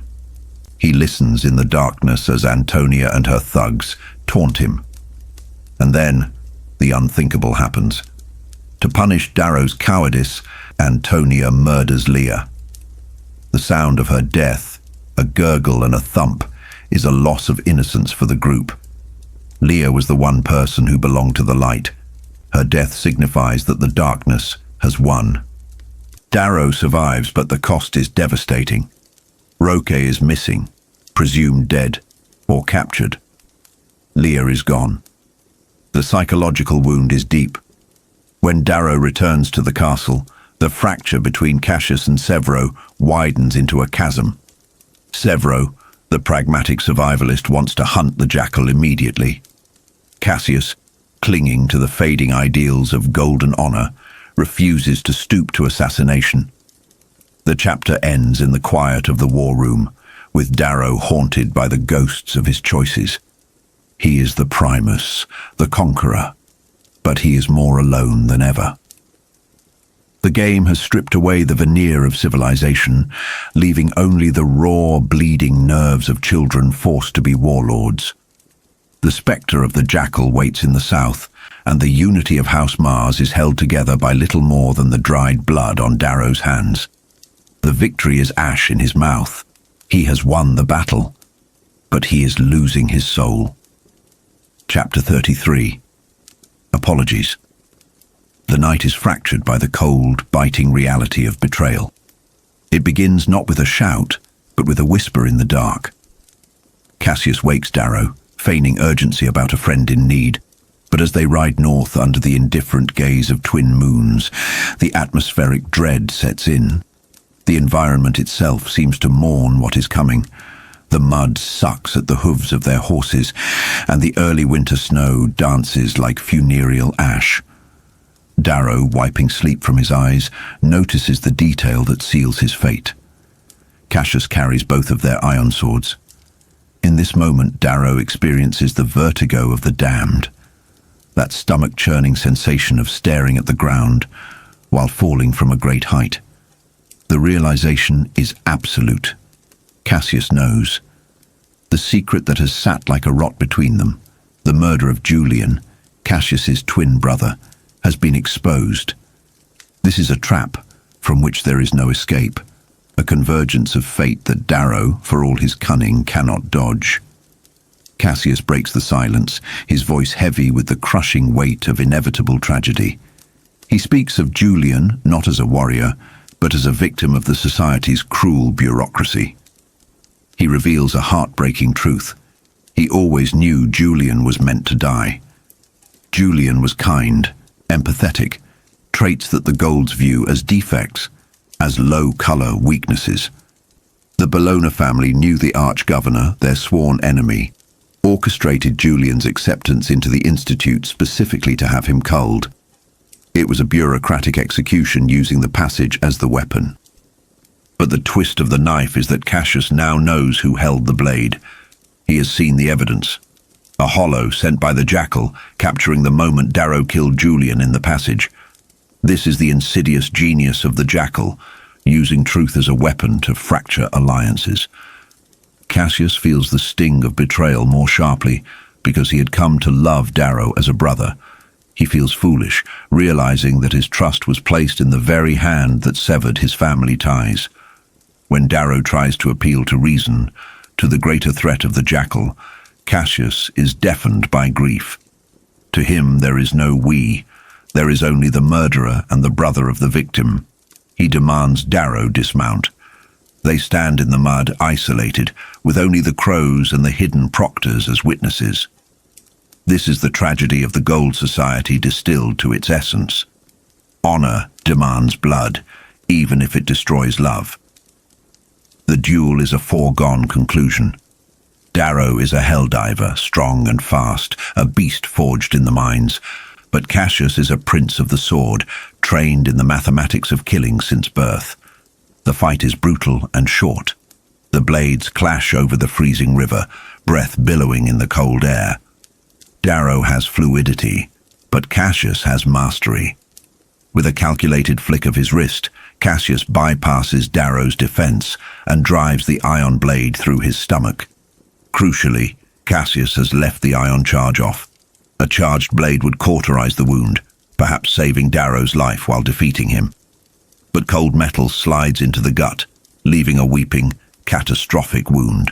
He listens in the darkness as Antonia and her thugs taunt him. And then, the unthinkable happens. To punish Darrow's cowardice, Antonia murders Leah. The sound of her death, a gurgle and a thump, is a loss of innocence for the group. Leah was the one person who belonged to the light. Her death signifies that the darkness has won. Darrow survives, but the cost is devastating. Roque is missing, presumed dead or captured. Leah is gone. The psychological wound is deep. When Darrow returns to the castle, the fracture between Cassius and Severo widens into a chasm. Severo, the pragmatic survivalist, wants to hunt the jackal immediately. Cassius, clinging to the fading ideals of golden honor, refuses to stoop to assassination. The chapter ends in the quiet of the war room, with Darrow haunted by the ghosts of his choices. He is the Primus, the conqueror, but he is more alone than ever. The game has stripped away the veneer of civilization, leaving only the raw, bleeding nerves of children forced to be warlords. The spectre of the jackal waits in the south, and the unity of House Mars is held together by little more than the dried blood on Darrow's hands. The victory is ash in his mouth. He has won the battle, but he is losing his soul. Chapter 33. Apologies. The night is fractured by the cold, biting reality of betrayal. It begins not with a shout, but with a whisper in the dark. Cassius wakes Darrow, feigning urgency about a friend in need, but as they ride north under the indifferent gaze of twin moons, the atmospheric dread sets in. The environment itself seems to mourn what is coming. The mud sucks at the hooves of their horses, and the early winter snow dances like funereal ash. Darrow, wiping sleep from his eyes, notices the detail that seals his fate. Cassius carries both of their iron swords. In this moment, Darrow experiences the vertigo of the damned, that stomach-churning sensation of staring at the ground while falling from a great height. The realization is absolute. Cassius knows. The secret that has sat like a rot between them, the murder of Julian, Cassius's twin brother, has been exposed. This is a trap from which there is no escape, a convergence of fate that Darrow, for all his cunning, cannot dodge. Cassius breaks the silence, his voice heavy with the crushing weight of inevitable tragedy. He speaks of Julian not as a warrior, but as a victim of the society's cruel bureaucracy. He reveals a heartbreaking truth. He always knew Julian was meant to die. Julian was kind, empathetic, traits that the Golds view as defects, as low-color weaknesses. The Bologna family knew the Arch-Governor, their sworn enemy, orchestrated Julian's acceptance into the Institute specifically to have him culled. It was a bureaucratic execution using the passage as the weapon. But the twist of the knife is that Cassius now knows who held the blade. He has seen the evidence. A hollow sent by the jackal, capturing the moment Darrow killed Julian in the passage. This is the insidious genius of the jackal, using truth as a weapon to fracture alliances. Cassius feels the sting of betrayal more sharply because he had come to love Darrow as a brother. He feels foolish, realizing that his trust was placed in the very hand that severed his family ties. When Darrow tries to appeal to reason, to the greater threat of the jackal, Cassius is deafened by grief. To him there is no we, there is only the murderer and the brother of the victim. He demands Darrow dismount. They stand in the mud, isolated, with only the crows and the hidden proctors as witnesses. This is the tragedy of the Gold Society distilled to its essence. Honor demands blood, even if it destroys love. The duel is a foregone conclusion. Darrow is a Helldiver, strong and fast, a beast forged in the mines. But Cassius is a prince of the sword, trained in the mathematics of killing since birth. The fight is brutal and short. The blades clash over the freezing river, breath billowing in the cold air. Darrow has fluidity, but Cassius has mastery. With a calculated flick of his wrist, Cassius bypasses Darrow's defense and drives the iron blade through his stomach. Crucially, Cassius has left the iron charge off. A charged blade would cauterize the wound, perhaps saving Darrow's life while defeating him. But cold metal slides into the gut, leaving a weeping, catastrophic wound.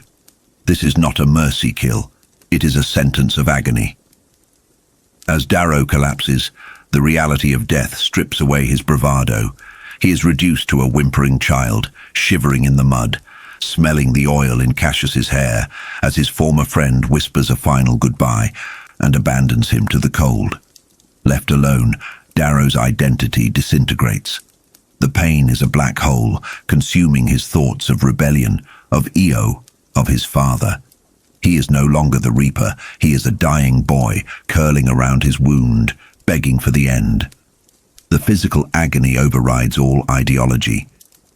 This is not a mercy kill. It is a sentence of agony. As Darrow collapses, the reality of death strips away his bravado. He is reduced to a whimpering child, shivering in the mud, smelling the oil in Cassius's hair as his former friend whispers a final goodbye and abandons him to the cold. Left alone, Darrow's identity disintegrates. The pain is a black hole, consuming his thoughts of rebellion, of Io, of his father. He is no longer the Reaper. He is a dying boy, curling around his wound, begging for the end. The physical agony overrides all ideology.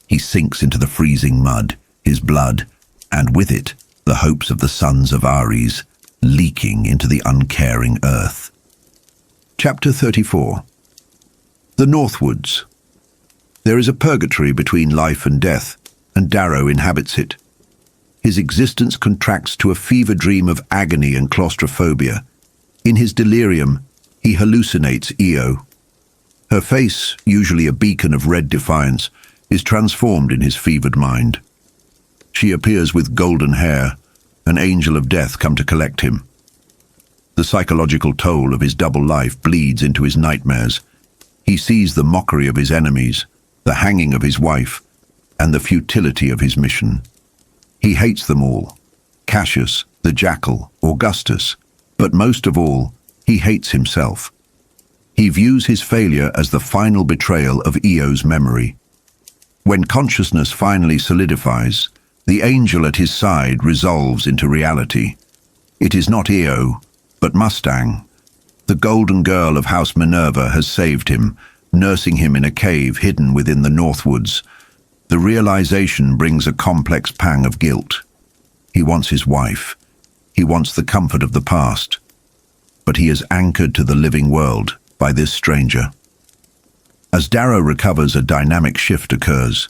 He sinks into the freezing mud, his blood, and with it, the hopes of the sons of Ares, leaking into the uncaring earth. Chapter 34. The Northwoods. There is a purgatory between life and death, and Darrow inhabits it. His existence contracts to a fever dream of agony and claustrophobia. In his delirium, he hallucinates Io. Her face, usually a beacon of red defiance, is transformed in his fevered mind. She appears with golden hair, an angel of death come to collect him. The psychological toll of his double life bleeds into his nightmares. He sees the mockery of his enemies, the hanging of his wife, and the futility of his mission. He hates them all, Cassius, the Jackal, Augustus, but most of all, he hates himself. He views his failure as the final betrayal of Io's memory. When consciousness finally solidifies, the angel at his side resolves into reality. It is not Io, but Mustang. The golden girl of House Minerva has saved him, nursing him in a cave hidden within the Northwoods. The realization brings a complex pang of guilt. He wants his wife. He wants the comfort of the past. But he is anchored to the living world by this stranger. As Darrow recovers, a dynamic shift occurs.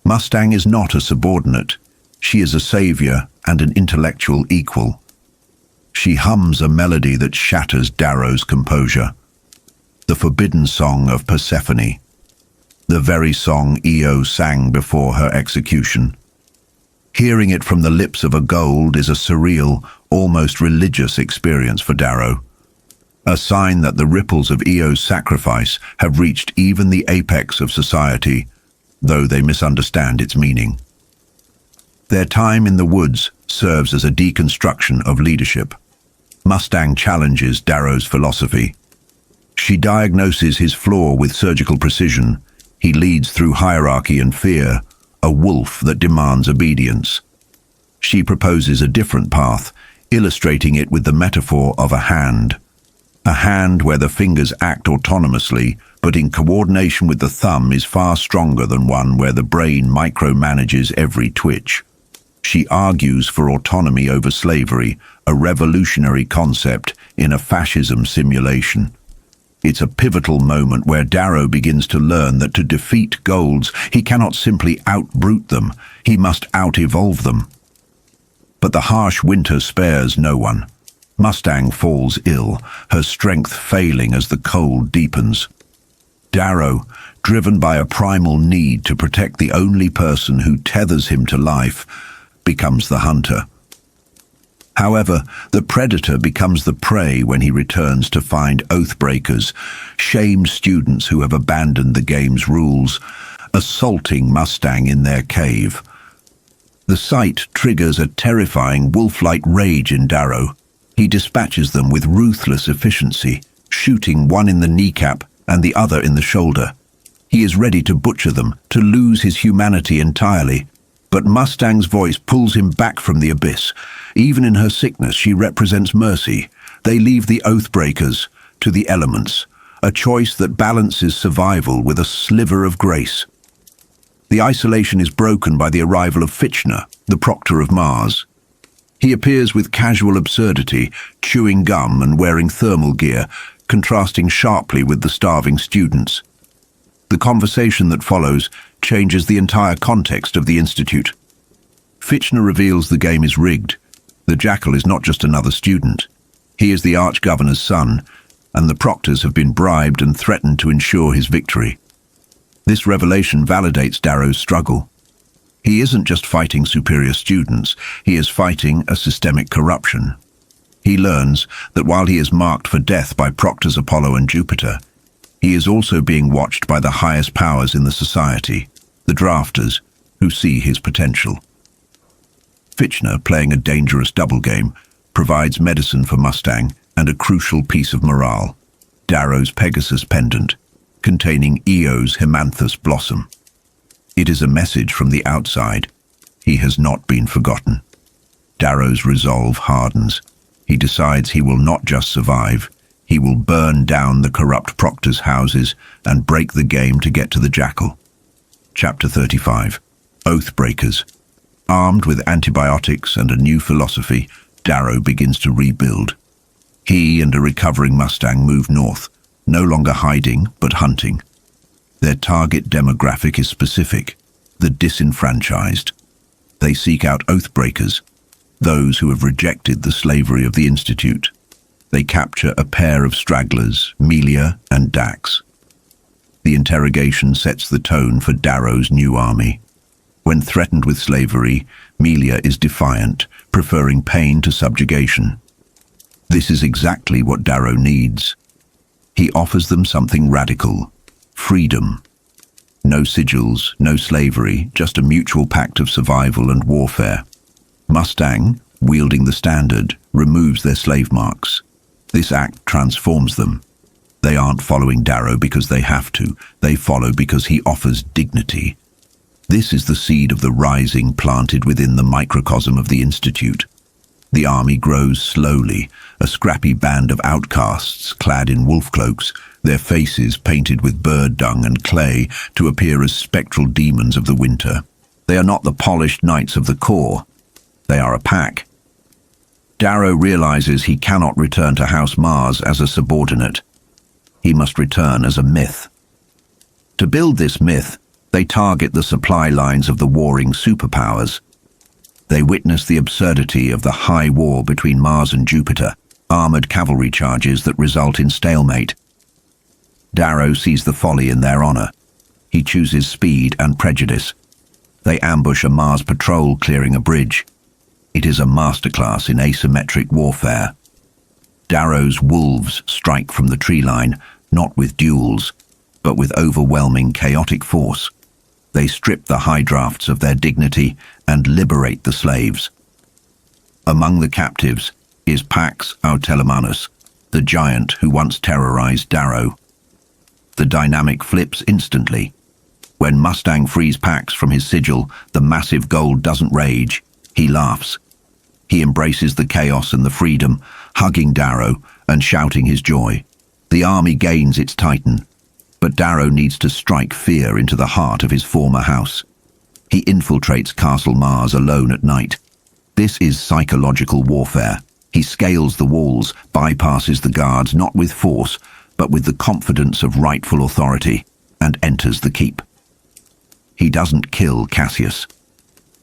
Mustang is not a subordinate. She is a savior and an intellectual equal. She hums a melody that shatters Darrow's composure. The forbidden song of Persephone. The very song Io sang before her execution. Hearing it from the lips of a gold is a surreal, almost religious experience for Darrow. A sign that the ripples of Io's sacrifice have reached even the apex of society, though they misunderstand its meaning. Their time in the woods serves as a deconstruction of leadership. Mustang challenges Darrow's philosophy. She diagnoses his flaw with surgical precision. He leads through hierarchy and fear, a wolf that demands obedience. She proposes a different path, illustrating it with the metaphor of a hand where the fingers act autonomously, but in coordination with the thumb is far stronger than one where the brain micromanages every twitch. She argues for autonomy over slavery, a revolutionary concept in a fascism simulation. It's a pivotal moment where Darrow begins to learn that to defeat golds, he cannot simply outbrute them, he must out-evolve them. But the harsh winter spares no one. Mustang falls ill, her strength failing as the cold deepens. Darrow, driven by a primal need to protect the only person who tethers him to life, becomes the hunter. However, the predator becomes the prey when he returns to find oathbreakers, shamed students who have abandoned the game's rules, assaulting Mustang in their cave. The sight triggers a terrifying wolf-like rage in Darrow. He dispatches them with ruthless efficiency, shooting one in the kneecap and the other in the shoulder. He is ready to butcher them, to lose his humanity entirely. But Mustang's voice pulls him back from the abyss. Even in her sickness, she represents mercy. They leave the oathbreakers to the elements, a choice that balances survival with a sliver of grace. The isolation is broken by the arrival of Fitchner, the Proctor of Mars. He appears with casual absurdity, chewing gum and wearing thermal gear, contrasting sharply with the starving students. The conversation that follows changes the entire context of the Institute. Fitchner reveals the game is rigged. The Jackal is not just another student. He is the Arch-Governor's son, and the Proctors have been bribed and threatened to ensure his victory. This revelation validates Darrow's struggle. He isn't just fighting superior students, he is fighting a systemic corruption. He learns that while he is marked for death by Proctors Apollo and Jupiter, he is also being watched by the highest powers in the society, the drafters, who see his potential. Fitchner, playing a dangerous double game, provides medicine for Mustang and a crucial piece of morale, Darrow's Pegasus pendant, containing Eo's Hemanthus blossom. It is a message from the outside. He has not been forgotten. Darrow's resolve hardens. He decides he will not just survive, he will burn down the corrupt proctors' houses and break the game to get to the Jackal. Chapter 35. Oathbreakers. Armed with antibiotics and a new philosophy, Darrow begins to rebuild. He and a recovering Mustang move north, no longer hiding but hunting. Their target demographic is specific, the disenfranchised. They seek out oathbreakers, those who have rejected the slavery of the Institute. They capture a pair of stragglers, Melia and Dax. The interrogation sets the tone for Darrow's new army. When threatened with slavery, Melia is defiant, preferring pain to subjugation. This is exactly what Darrow needs. He offers them something radical: freedom. No sigils, no slavery, just a mutual pact of survival and warfare. Mustang, wielding the standard, removes their slave marks. This act transforms them. They aren't following Darrow because they have to. They follow because he offers dignity. This is the seed of the rising planted within the microcosm of the Institute. The army grows slowly, a scrappy band of outcasts clad in wolf cloaks, their faces painted with bird dung and clay to appear as spectral demons of the winter. They are not the polished knights of the Corps. They are a pack. Darrow realizes he cannot return to House Mars as a subordinate. He must return as a myth. To build this myth, they target the supply lines of the warring superpowers. They witness the absurdity of the high war between Mars and Jupiter, armored cavalry charges that result in stalemate. Darrow sees the folly in their honor. He chooses speed and prejudice. They ambush a Mars patrol clearing a bridge. It is a masterclass in asymmetric warfare. Darrow's wolves strike from the tree line, not with duels, but with overwhelming chaotic force. They strip the high drafts of their dignity and liberate the slaves. Among the captives is Pax Autelemanus, the giant who once terrorized Darrow. The dynamic flips instantly. When Mustang frees Pax from his sigil, the massive gold doesn't rage. He laughs. He embraces the chaos and the freedom, hugging Darrow and shouting his joy. The army gains its titan, but Darrow needs to strike fear into the heart of his former house. He infiltrates Castle Mars alone at night. This is psychological warfare. He scales the walls, bypasses the guards, not with force, but with the confidence of rightful authority, and enters the keep. He doesn't kill Cassius.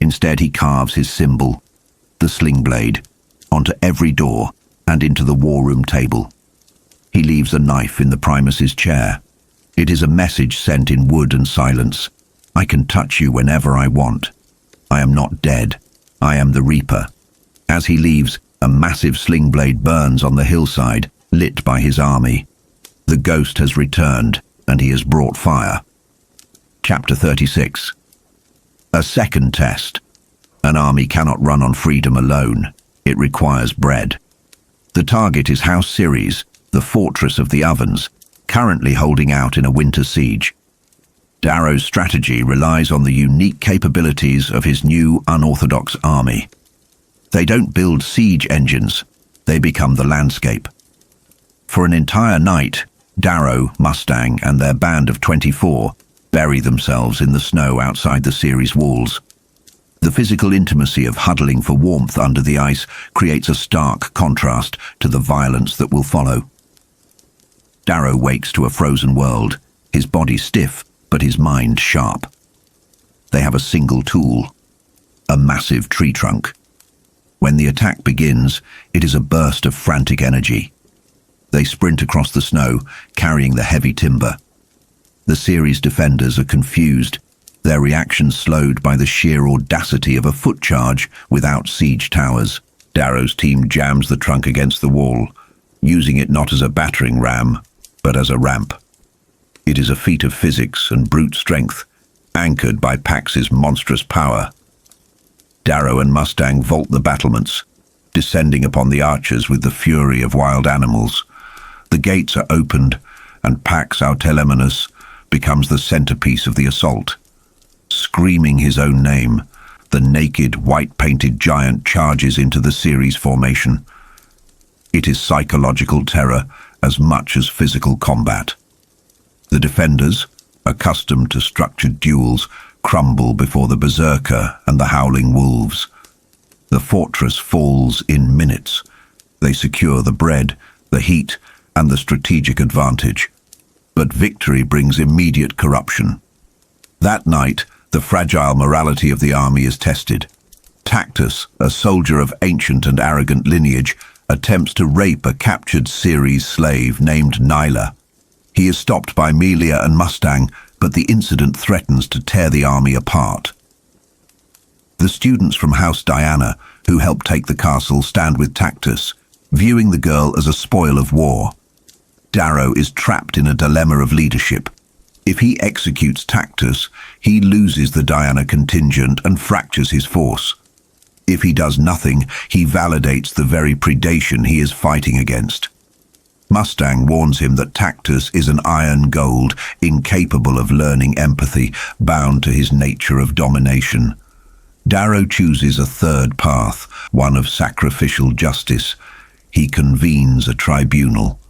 Instead, he carves his symbol, the sling blade, onto every door and into the war room table. He leaves a knife in the Primus's chair. It is a message sent in wood and silence. I can touch you whenever I want. I am not dead. I am the Reaper. As he leaves, a massive sling blade burns on the hillside, lit by his army. The ghost has returned, and he has brought fire. Chapter 36. A second test. An army cannot run on freedom alone. It requires bread. The target is House Ceres, the fortress of the ovens, currently holding out in a winter siege. Darrow's strategy relies on the unique capabilities of his new unorthodox army. They don't build siege engines, they become the landscape. For an entire night, Darrow, Mustang, and their band of 24 bury themselves in the snow outside the Ceres walls. The physical intimacy of huddling for warmth under the ice creates a stark contrast to the violence that will follow. Darrow wakes to a frozen world, his body stiff, but his mind sharp. They have a single tool, a massive tree trunk. When the attack begins, it is a burst of frantic energy. They sprint across the snow, carrying the heavy timber. The Ceres defenders are confused. their reaction slowed by the sheer audacity of a foot charge without siege towers. Darrow's team jams the trunk against the wall, using it not as a battering ram, but as a ramp. It is a feat of physics and brute strength, anchored by Pax's monstrous power. Darrow and Mustang vault the battlements, descending upon the archers with the fury of wild animals. The gates are opened, and Pax Autelemanus becomes the centerpiece of the assault. Screaming his own name, the naked, white-painted giant charges into the Ceres formation. It is psychological terror as much as physical combat. The defenders, accustomed to structured duels, crumble before the berserker and the howling wolves. The fortress falls in minutes. They secure the bread, the heat, and the strategic advantage. But victory brings immediate corruption. That night, the fragile morality of the army is tested. Tactus, a soldier of ancient and arrogant lineage, attempts to rape a captured Ceres slave named Nyla. He is stopped by Melia and Mustang, but the incident threatens to tear the army apart. The students from House Diana, who helped take the castle, stand with Tactus, viewing the girl as a spoil of war. Darrow is trapped in a dilemma of leadership. If he executes Tactus, he loses the Diana contingent and fractures his force. If he does nothing, he validates the very predation he is fighting against. Mustang warns him that Tactus is an iron gold, incapable of learning empathy, bound to his nature of domination. Darrow chooses a third path, one of sacrificial justice. He convenes a tribunal.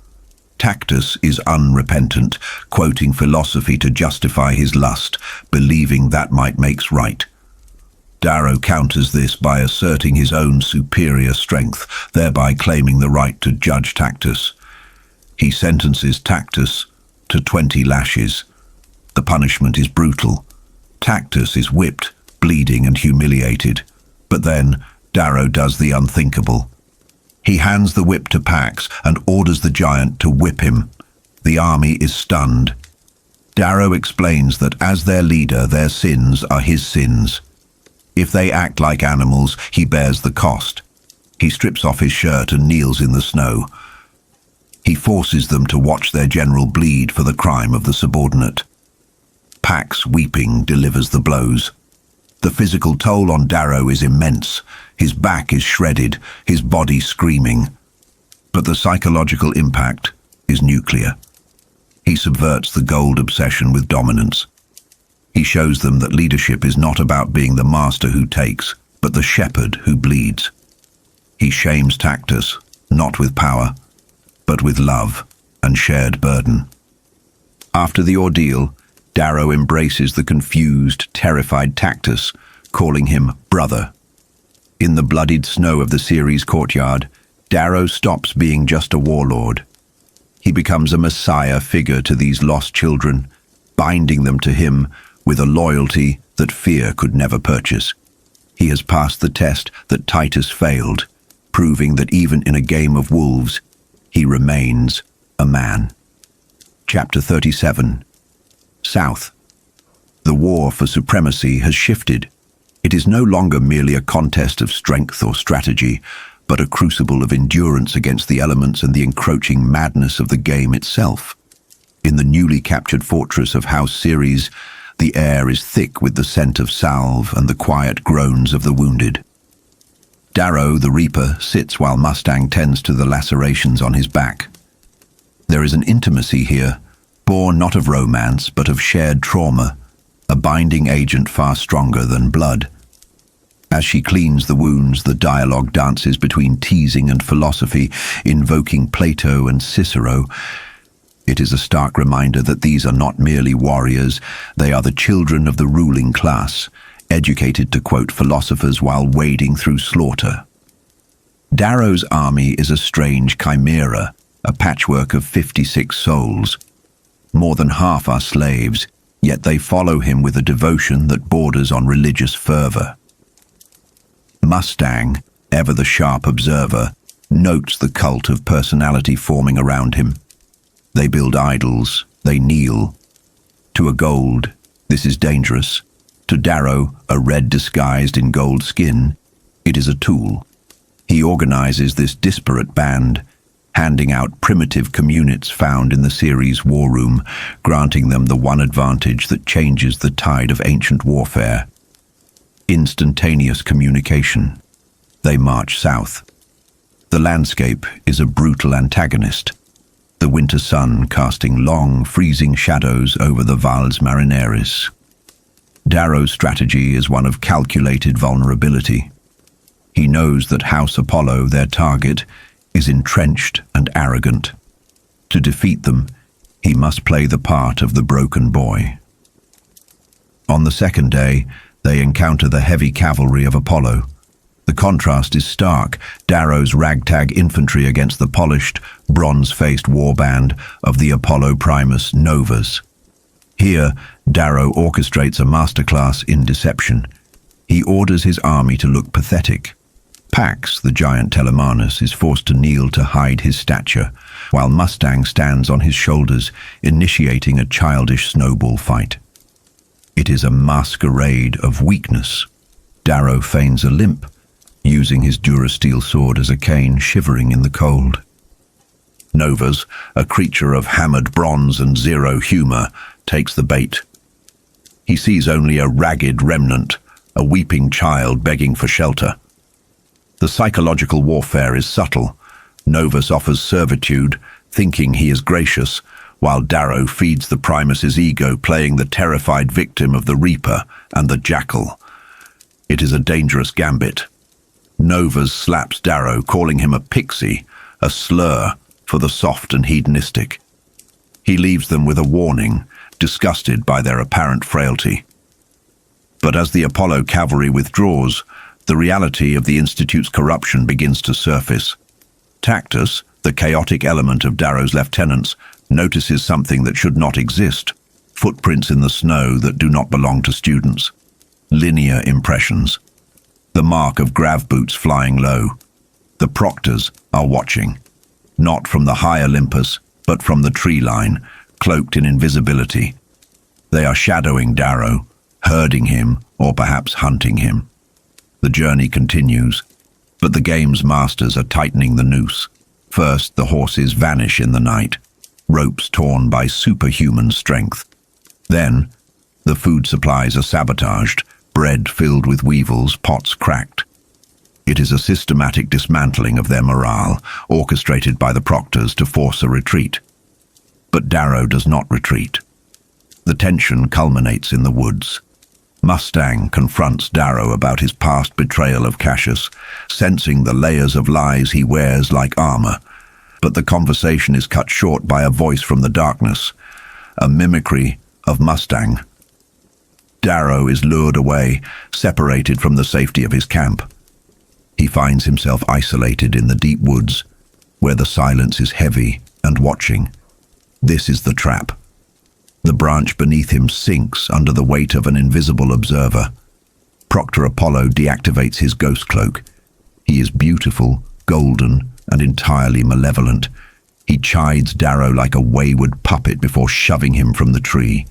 Tactus is unrepentant, quoting philosophy to justify his lust, believing that might makes right. Darrow counters this by asserting his own superior strength, thereby claiming the right to judge Tactus. He sentences Tactus to 20 lashes. The punishment is brutal. Tactus is whipped, bleeding and humiliated. But then, Darrow does the unthinkable. He hands the whip to Pax and orders the giant to whip him. The army is stunned. Darrow explains that as their leader, their sins are his sins. If they act like animals, he bears the cost. He strips off his shirt and kneels in the snow. He forces them to watch their general bleed for the crime of the subordinate. Pax, weeping, delivers the blows. The physical toll on Darrow is immense. His back is shredded, his body screaming. But the psychological impact is nuclear. He subverts the gold obsession with dominance. He shows them that leadership is not about being the master who takes, but the shepherd who bleeds. He shames Tactus, not with power, but with love and shared burden. After the ordeal, Darrow embraces the confused, terrified Tactus, calling him brother. In the bloodied snow of the Ceres courtyard, Darrow stops being just a warlord. He becomes a messiah figure to these lost children, binding them to him with a loyalty that fear could never purchase. He has passed the test that Titus failed, proving that even in a game of wolves, he remains a man. Chapter 37. South. The war for supremacy has shifted. It is no longer merely a contest of strength or strategy, but a crucible of endurance against the elements and the encroaching madness of the game itself. In the newly captured fortress of House Ceres, the air is thick with the scent of salve and the quiet groans of the wounded. Darrow, the Reaper, sits while Mustang tends to the lacerations on his back. There is an intimacy here, born not of romance but of shared trauma, a binding agent far stronger than blood. As she cleans the wounds, the dialogue dances between teasing and philosophy, invoking Plato and Cicero. It is a stark reminder that these are not merely warriors, they are the children of the ruling class, educated to quote philosophers while wading through slaughter. Darrow's army is a strange chimera, a patchwork of 56 souls. More than half are slaves, yet they follow him with a devotion that borders on religious fervor. Mustang, ever the sharp observer, notes the cult of personality forming around him. They build idols, they kneel. To a gold, this is dangerous. To Darrow, a red disguised in gold skin, it is a tool. He organizes this disparate band, handing out primitive communits found in the series' war room, granting them the one advantage that changes the tide of ancient warfare: instantaneous communication. They march south. The landscape is a brutal antagonist, the winter sun casting long, freezing shadows over the Valles Marineris. Darrow's strategy is one of calculated vulnerability. He knows that House Apollo, their target, is entrenched and arrogant. To defeat them, he must play the part of the broken boy. On the second day, they encounter the heavy cavalry of Apollo. The contrast is stark: Darrow's ragtag infantry against the polished, bronze-faced warband of the Apollo Primus Novas. Here, Darrow orchestrates a masterclass in deception. He orders his army to look pathetic. Pax, the giant Telemanus, is forced to kneel to hide his stature, while Mustang stands on his shoulders, initiating a childish snowball fight. It is a masquerade of weakness. Darrow feigns a limp, using his durasteel sword as a cane, shivering in the cold. Novas, a creature of hammered bronze and zero humor, takes the bait. He sees only a ragged remnant, a weeping child begging for shelter. The psychological warfare is subtle. Novus offers servitude, thinking he is gracious, while Darrow feeds the Primus's ego, playing the terrified victim of the Reaper and the Jackal. It is a dangerous gambit. Novus slaps Darrow, calling him a pixie, a slur for the soft and hedonistic. He leaves them with a warning, disgusted by their apparent frailty. But as the Apollo cavalry withdraws, the reality of the Institute's corruption begins to surface. Tactus, the chaotic element of Darrow's lieutenants, notices something that should not exist: footprints in the snow that do not belong to students. Linear impressions. The mark of grav boots flying low. The proctors are watching, not from the high Olympus, but from the tree line, cloaked in invisibility. They are shadowing Darrow, herding him, or perhaps hunting him. The journey continues, but the game's masters are tightening the noose. First, the horses vanish in the night, ropes torn by superhuman strength. Then, the food supplies are sabotaged, bread filled with weevils, pots cracked. It is a systematic dismantling of their morale, orchestrated by the proctors to force a retreat. But Darrow does not retreat. The tension culminates in the woods. Mustang confronts Darrow about his past betrayal of Cassius, sensing the layers of lies he wears like armor. But the conversation is cut short by a voice from the darkness, a mimicry of Mustang. Darrow is lured away, separated from the safety of his camp. He finds himself isolated in the deep woods, where the silence is heavy and watching. This is the trap. The branch beneath him sinks under the weight of an invisible observer. Proctor Apollo deactivates his ghost cloak. He is beautiful, golden, and entirely malevolent. He chides Darrow like a wayward puppet before shoving him from the tree.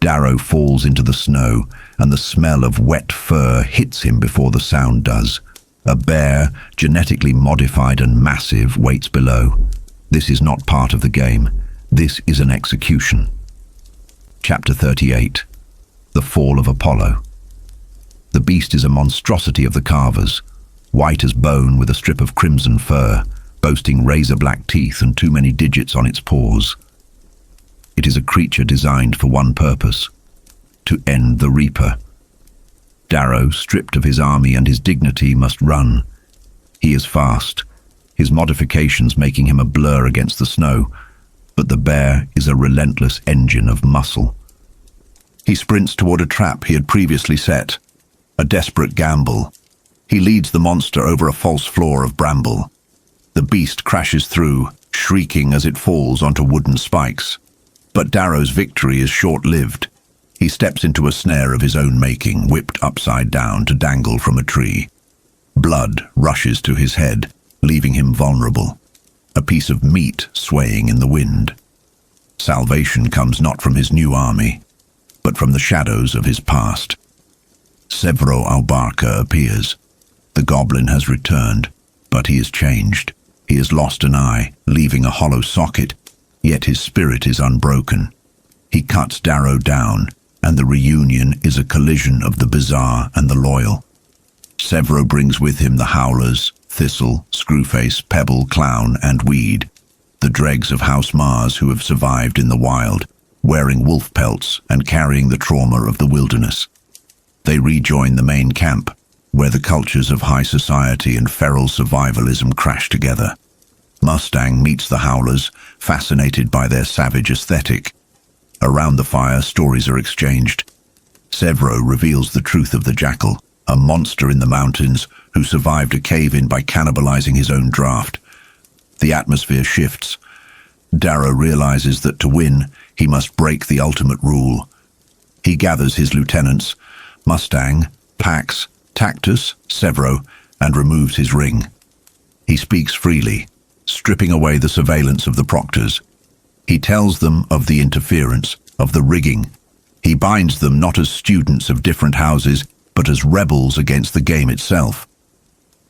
Darrow falls into the snow, and the smell of wet fur hits him before the sound does. A bear, genetically modified and massive, waits below. This is not part of the game. This is an execution. Chapter 38. The Fall of Apollo. The beast is a monstrosity of the carvers, white as bone with a strip of crimson fur, boasting razor-black teeth and too many digits on its paws. It is a creature designed for one purpose: to end the Reaper. Darrow, stripped of his army and his dignity, must run. He is fast, his modifications making him a blur against the snow, but the bear is a relentless engine of muscle. He sprints toward a trap he had previously set, a desperate gamble. He leads the monster over a false floor of bramble. The beast crashes through, shrieking as it falls onto wooden spikes. But Darrow's victory is short-lived. He steps into a snare of his own making, whipped upside down to dangle from a tree. Blood rushes to his head, leaving him vulnerable, a piece of meat swaying in the wind. Salvation comes not from his new army, but from the shadows of his past. Severo Albarca appears. The goblin has returned, but he is changed. He has lost an eye, leaving a hollow socket, yet his spirit is unbroken. He cuts Darrow down, and the reunion is a collision of the bizarre and the loyal. Severo brings with him the Howlers, Thistle, Screwface, Pebble, Clown, and Weed, the dregs of House Mars who have survived in the wild, wearing wolf pelts and carrying the trauma of the wilderness. They rejoin the main camp, where the cultures of high society and feral survivalism crash together. Mustang meets the Howlers, fascinated by their savage aesthetic. Around the fire, stories are exchanged. Severo reveals the truth of the Jackal, a monster in the mountains who survived a cave-in by cannibalizing his own draft. The atmosphere shifts. Darrow realizes that to win, he must break the ultimate rule. He gathers his lieutenants, Mustang, Pax, Tactus, Severo, and removes his ring. He speaks freely, stripping away the surveillance of the proctors. He tells them of the interference, of the rigging. He binds them not as students of different houses, but as rebels against the game itself.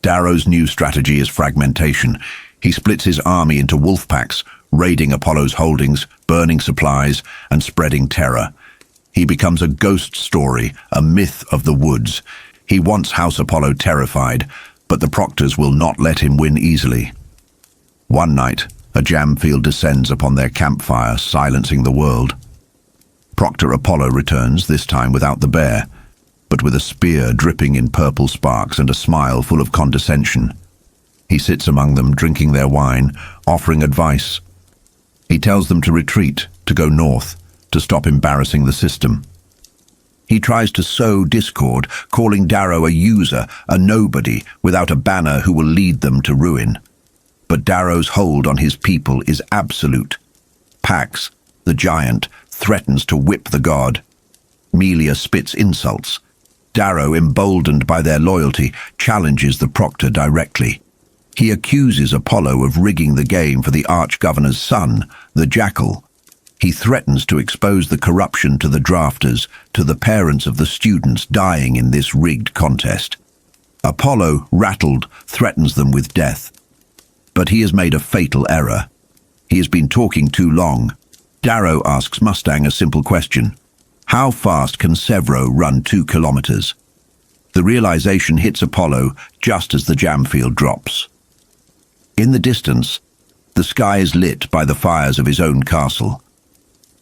Darrow's new strategy is fragmentation. He splits his army into wolf packs, raiding Apollo's holdings, burning supplies, and spreading terror. He becomes a ghost story, a myth of the woods. He wants House Apollo terrified, but the proctors will not let him win easily. One night, a jam field descends upon their campfire, silencing the world. Proctor Apollo returns, this time without the bear, but with a spear dripping in purple sparks and a smile full of condescension. He sits among them, drinking their wine, offering advice. He tells them to retreat, to go north, to stop embarrassing the system. He tries to sow discord, calling Darrow a user, a nobody, without a banner who will lead them to ruin. But Darrow's hold on his people is absolute. Pax, the giant, threatens to whip the god. Melia spits insults. Darrow, emboldened by their loyalty, challenges the proctor directly. He accuses Apollo of rigging the game for the arch-governor's son, the Jackal. He threatens to expose the corruption to the drafters, to the parents of the students dying in this rigged contest. Apollo, rattled, threatens them with death. But he has made a fatal error. He has been talking too long. Darrow asks Mustang a simple question. How fast can Severo run 2 kilometers? The realization hits Apollo just as the jam field drops. In the distance, the sky is lit by the fires of his own castle.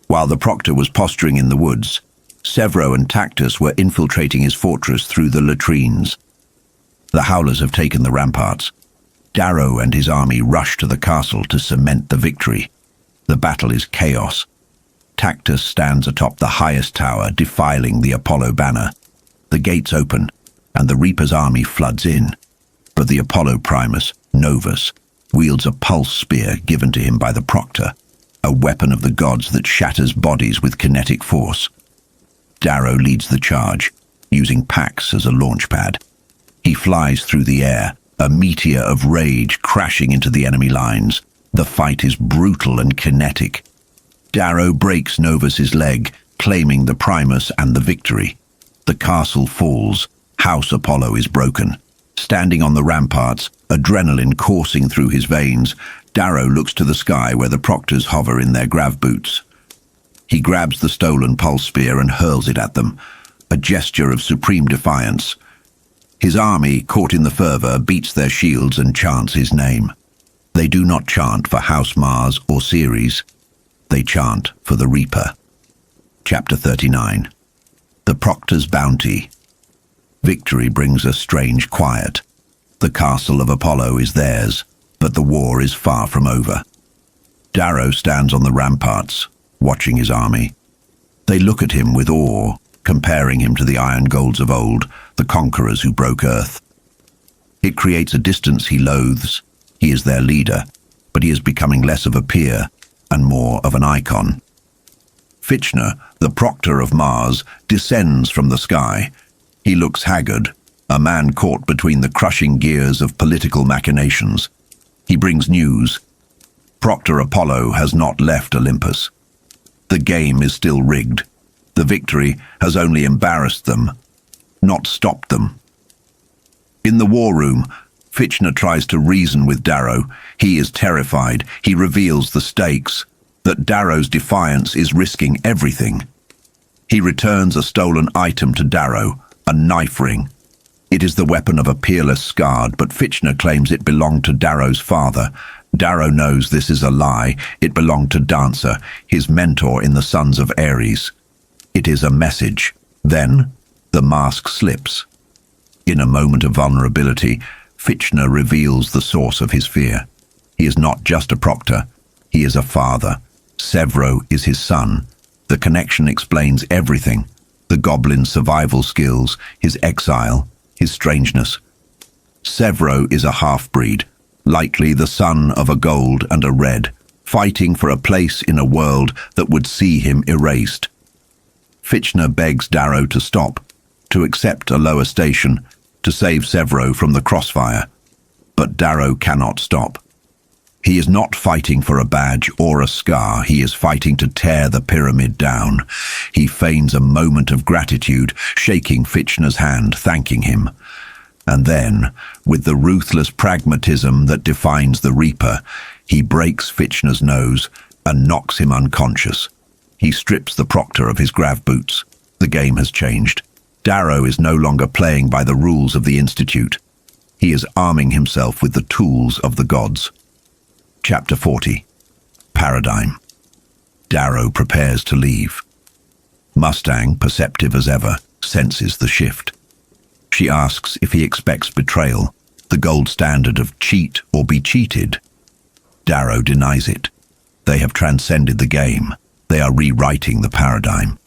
While the proctor was posturing in the woods, Severo and Tactus were infiltrating his fortress through the latrines. The Howlers have taken the ramparts. Darrow and his army rush to the castle to cement the victory. The battle is chaos. Tactus stands atop the highest tower, defiling the Apollo banner. The gates open, and the Reaper's army floods in. But the Apollo Primus, Novus, wields a pulse spear given to him by the proctor, a weapon of the gods that shatters bodies with kinetic force. Darrow leads the charge, using Pax as a launch pad. He flies through the air, a meteor of rage crashing into the enemy lines. The fight is brutal and kinetic. Darrow breaks Novus's leg, claiming the Primus and the victory. The castle falls. House Apollo is broken. Standing on the ramparts, adrenaline coursing through his veins, Darrow looks to the sky where the proctors hover in their grav boots. He grabs the stolen pulse spear and hurls it at them, a gesture of supreme defiance. His army, caught in the fervor, beats their shields and chants his name. They do not chant for House Mars or Ceres. They chant for the Reaper. Chapter 39. The Proctor's Bounty. Victory brings a strange quiet. The castle of Apollo is theirs, but the war is far from over. Darrow stands on the ramparts, watching his army. They look at him with awe, comparing him to the iron golds of old, the conquerors who broke Earth. It creates a distance he loathes. He is their leader, but he is becoming less of a peer and more of an icon. Fitchner, the proctor of Mars, descends from the sky. He looks haggard, a man caught between the crushing gears of political machinations. He brings news. Proctor Apollo has not left Olympus. The game is still rigged. The victory has only embarrassed them. not stopped them. In the war room, Fitchner tries to reason with Darrow. He is terrified. He reveals the stakes, that Darrow's defiance is risking everything. He returns a stolen item to Darrow, a knife ring. It is the weapon of a peerless Scard, but Fitchner claims it belonged to Darrow's father. Darrow knows this is a lie. It belonged to Dancer, his mentor in the Sons of Ares. It is a message. Then, the mask slips. In a moment of vulnerability, Fitchner reveals the source of his fear. He is not just a proctor, he is a father. Sevro is his son. The connection explains everything. The goblin's survival skills, his exile, his strangeness. Sevro is a half-breed, likely the son of a gold and a red, fighting for a place in a world that would see him erased. Fitchner begs Darrow to stop, to accept a lower station, to save Sevro from the crossfire. But Darrow cannot stop. He is not fighting for a badge or a scar. He is fighting to tear the pyramid down. He feigns a moment of gratitude, shaking Fitchner's hand, thanking him. And then, with the ruthless pragmatism that defines the Reaper, he breaks Fitchner's nose and knocks him unconscious. He strips the proctor of his grav boots. The game has changed. Darrow is no longer playing by the rules of the Institute. He is arming himself with the tools of the gods. Chapter 40. Paradigm. Darrow prepares to leave. Mustang, perceptive as ever, senses the shift. She asks if he expects betrayal, the gold standard of cheat or be cheated. Darrow denies it. They have transcended the game. They are rewriting the paradigm.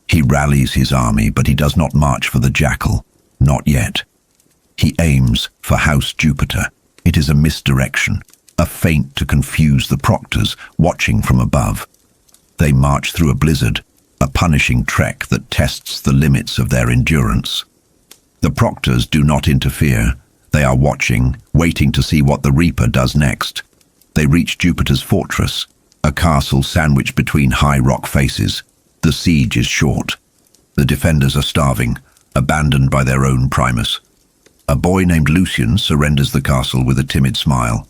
He rallies his army, but he does not march for the Jackal. Not yet. He aims for House Jupiter. It is a misdirection, a feint to confuse the proctors watching from above. They march through a blizzard, a punishing trek that tests the limits of their endurance. The proctors do not interfere. They are watching, waiting to see what the Reaper does next. They reach Jupiter's fortress, a castle sandwiched between high rock faces. The siege is short. The defenders are starving, abandoned by their own primus. A boy named Lucian surrenders the castle with a timid smile.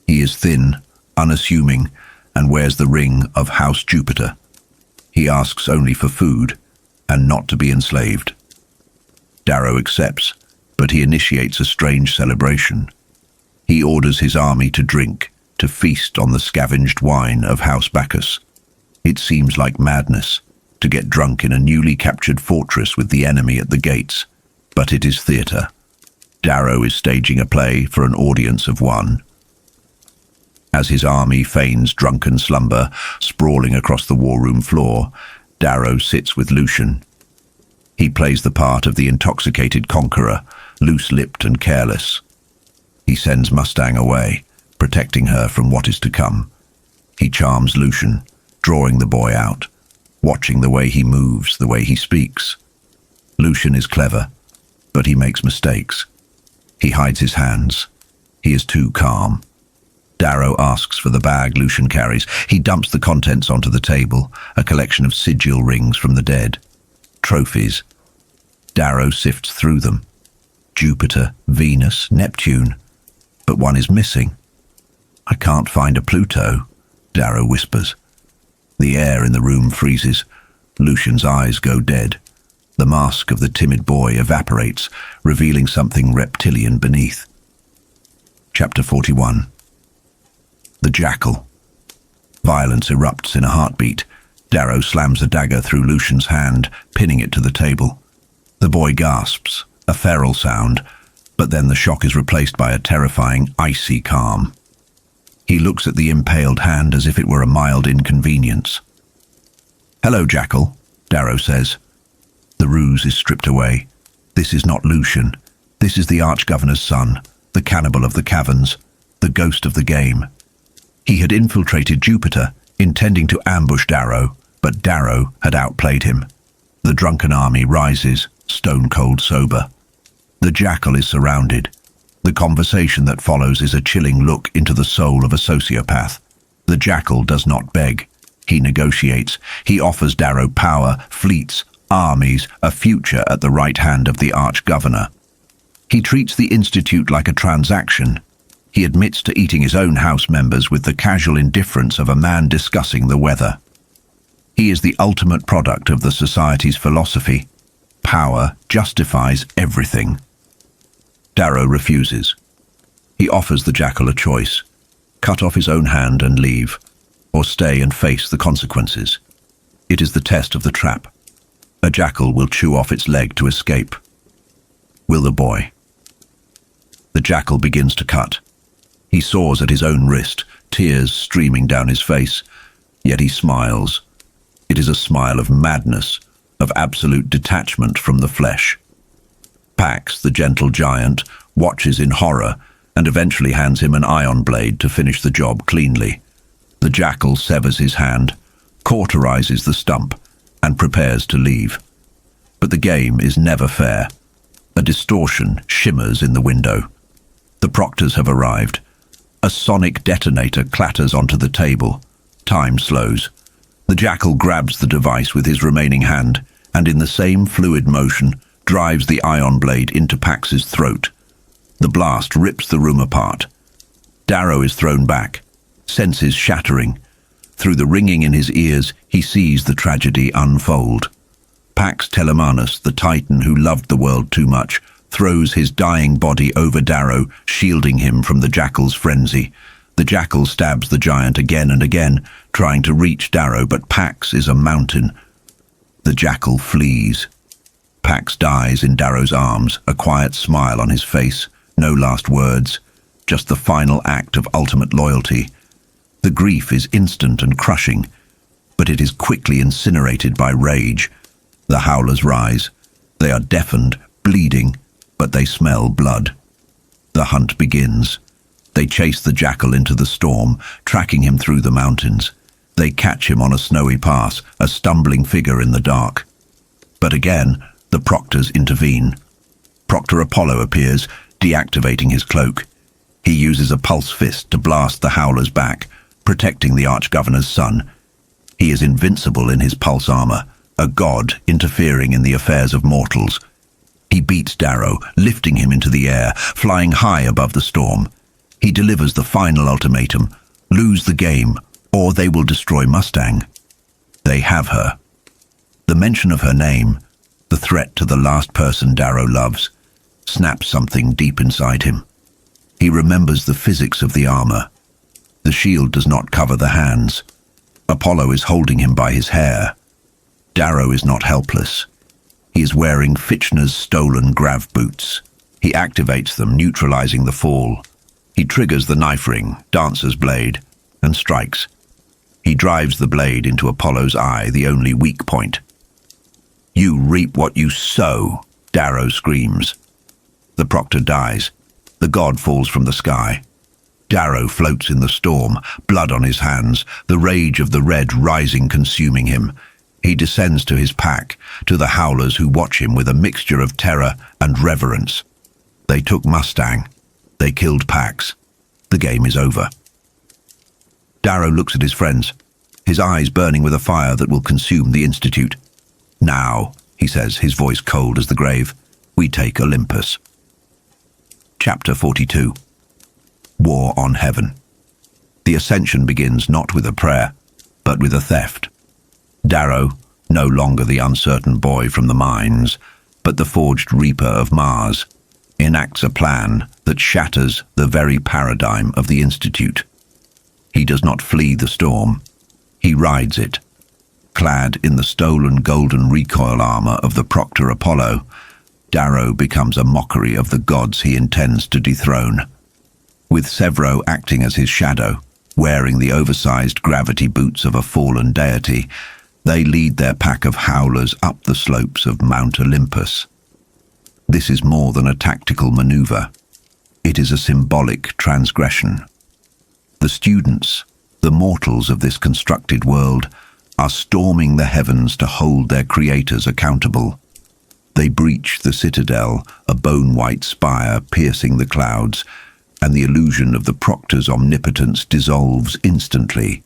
He is thin, unassuming, and wears the ring of House Jupiter. He asks only for food, and not to be enslaved. Darrow accepts, but he initiates a strange celebration. He orders his army to drink, to feast on the scavenged wine of House Bacchus. It seems like madness, to get drunk in a newly captured fortress with the enemy at the gates, but it is theatre. Darrow is staging a play for an audience of one. As his army feigns drunken slumber, sprawling across the war room floor, Darrow sits with Lucian. He plays the part of the intoxicated conqueror, loose-lipped and careless. He sends Mustang away, protecting her from what is to come. He charms Lucian, drawing the boy out, watching the way he moves, the way he speaks. Lucian is clever, but he makes mistakes. He hides his hands. He is too calm. Darrow asks for the bag Lucian carries. He dumps the contents onto the table, a collection of sigil rings from the dead. Trophies. Darrow sifts through them. Jupiter, Venus, Neptune. But one is missing. "I can't find a Pluto," Darrow whispers. The air in the room freezes. Lucian's eyes go dead. The mask of the timid boy evaporates, revealing something reptilian beneath. Chapter 41. The Jackal. Violence erupts in a heartbeat. Darrow slams a dagger through Lucian's hand, pinning it to the table. The boy gasps, a feral sound, but then the shock is replaced by a terrifying, icy calm. He looks at the impaled hand as if it were a mild inconvenience. "Hello, Jackal," Darrow says. The ruse is stripped away. This is not Lucian. This is the Archgovernor's son, the cannibal of the caverns, the ghost of the game. He had infiltrated Jupiter, intending to ambush Darrow, but Darrow had outplayed him. The drunken army rises, stone-cold sober. The Jackal is surrounded. The conversation that follows is a chilling look into the soul of a sociopath. The Jackal does not beg. He negotiates. He offers Darrow power, fleets, armies, a future at the right hand of the arch-governor. He treats the institute like a transaction. He admits to eating his own house members with the casual indifference of a man discussing the weather. He is the ultimate product of the society's philosophy. Power justifies everything. Darrow refuses. He offers the jackal a choice: cut off his own hand and leave, or stay and face the consequences. It is the test of the trap. A jackal will chew off its leg to escape. Will the boy? The jackal begins to cut. He saws at his own wrist, tears streaming down his face, yet he smiles. It is a smile of madness, of absolute detachment from the flesh. Pax, the gentle giant, watches in horror and eventually hands him an iron blade to finish the job cleanly. The jackal severs his hand, cauterizes the stump, and prepares to leave. But the game is never fair. A distortion shimmers in the window. The proctors have arrived. A sonic detonator clatters onto the table. Time slows. The jackal grabs the device with his remaining hand, and in the same fluid motion, drives the ion blade into Pax's throat. The blast rips the room apart. Darrow is thrown back, senses shattering. Through the ringing in his ears, he sees the tragedy unfold. Pax Telemanus, the titan who loved the world too much, throws his dying body over Darrow, shielding him from the jackal's frenzy. The jackal stabs the giant again and again, trying to reach Darrow, but Pax is a mountain. The jackal flees. Pax dies in Darrow's arms, a quiet smile on his face, no last words, just the final act of ultimate loyalty. The grief is instant and crushing, but it is quickly incinerated by rage. The howlers rise. They are deafened, bleeding, but they smell blood. The hunt begins. They chase the jackal into the storm, tracking him through the mountains. They catch him on a snowy pass, a stumbling figure in the dark. But again, the proctors intervene. Proctor Apollo appears, deactivating his cloak. He uses a pulse fist to blast the howlers back, protecting the arch-governor's son. He is invincible in his pulse armor, a god interfering in the affairs of mortals. He beats Darrow, lifting him into the air, flying high above the storm. He delivers the final ultimatum: lose the game, or they will destroy Mustang. They have her. The mention of her name, the threat to the last person Darrow loves, snaps something deep inside him. He remembers the physics of the armor. The shield does not cover the hands. Apollo is holding him by his hair. Darrow is not helpless. He is wearing Fitchner's stolen grav boots. He activates them, neutralizing the fall. He triggers the knife ring, dancer's blade, and strikes. He drives the blade into Apollo's eye, the only weak point. "You reap what you sow," Darrow screams. The proctor dies. The god falls from the sky. Darrow floats in the storm, blood on his hands, the rage of the red rising, consuming him. He descends to his pack, to the howlers who watch him with a mixture of terror and reverence. They took Mustang. They killed Pax. The game is over. Darrow looks at his friends, his eyes burning with a fire that will consume the Institute. "Now," he says, his voice cold as the grave, "we take Olympus." Chapter 42. War on Heaven. The ascension begins not with a prayer, but with a theft. Darrow, no longer the uncertain boy from the mines, but the forged reaper of Mars, enacts a plan that shatters the very paradigm of the Institute. He does not flee the storm. He rides it. Clad in the stolen golden recoil armor of the Proctor Apollo, Darrow becomes a mockery of the gods he intends to dethrone. With Severo acting as his shadow, wearing the oversized gravity boots of a fallen deity, they lead their pack of howlers up the slopes of Mount Olympus. This is more than a tactical maneuver. It is a symbolic transgression. The students, the mortals of this constructed world, are storming the heavens to hold their creators accountable. They breach the citadel, a bone-white spire piercing the clouds, and the illusion of the proctor's omnipotence dissolves instantly.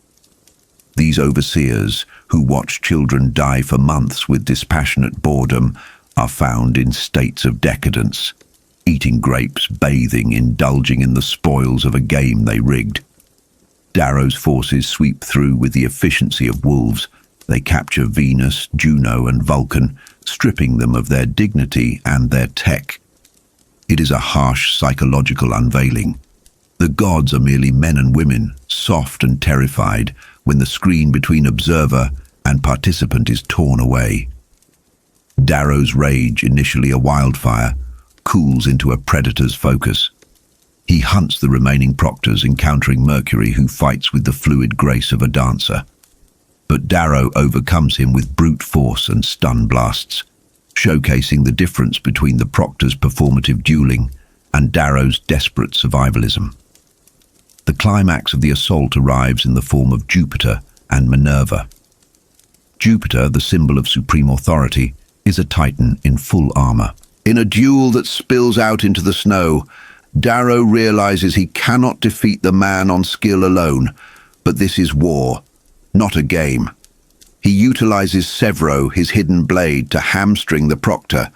These overseers, who watch children die for months with dispassionate boredom, are found in states of decadence, eating grapes, bathing, indulging in the spoils of a game they rigged. Darrow's forces sweep through with the efficiency of wolves. They capture Venus, Juno, and Vulcan, stripping them of their dignity and their tech. It is a harsh psychological unveiling. The gods are merely men and women, soft and terrified, when the screen between observer and participant is torn away. Darrow's rage, initially a wildfire, cools into a predator's focus. He hunts the remaining proctors, encountering Mercury, who fights with the fluid grace of a dancer. But Darrow overcomes him with brute force and stun blasts, showcasing the difference between the proctor's performative dueling and Darrow's desperate survivalism. The climax of the assault arrives in the form of Jupiter and Minerva. Jupiter, the symbol of supreme authority, is a titan in full armor. In a duel that spills out into the snow, Darrow realizes he cannot defeat the man on skill alone, but this is war, not a game. He utilizes Sevro, his hidden blade, to hamstring the proctor.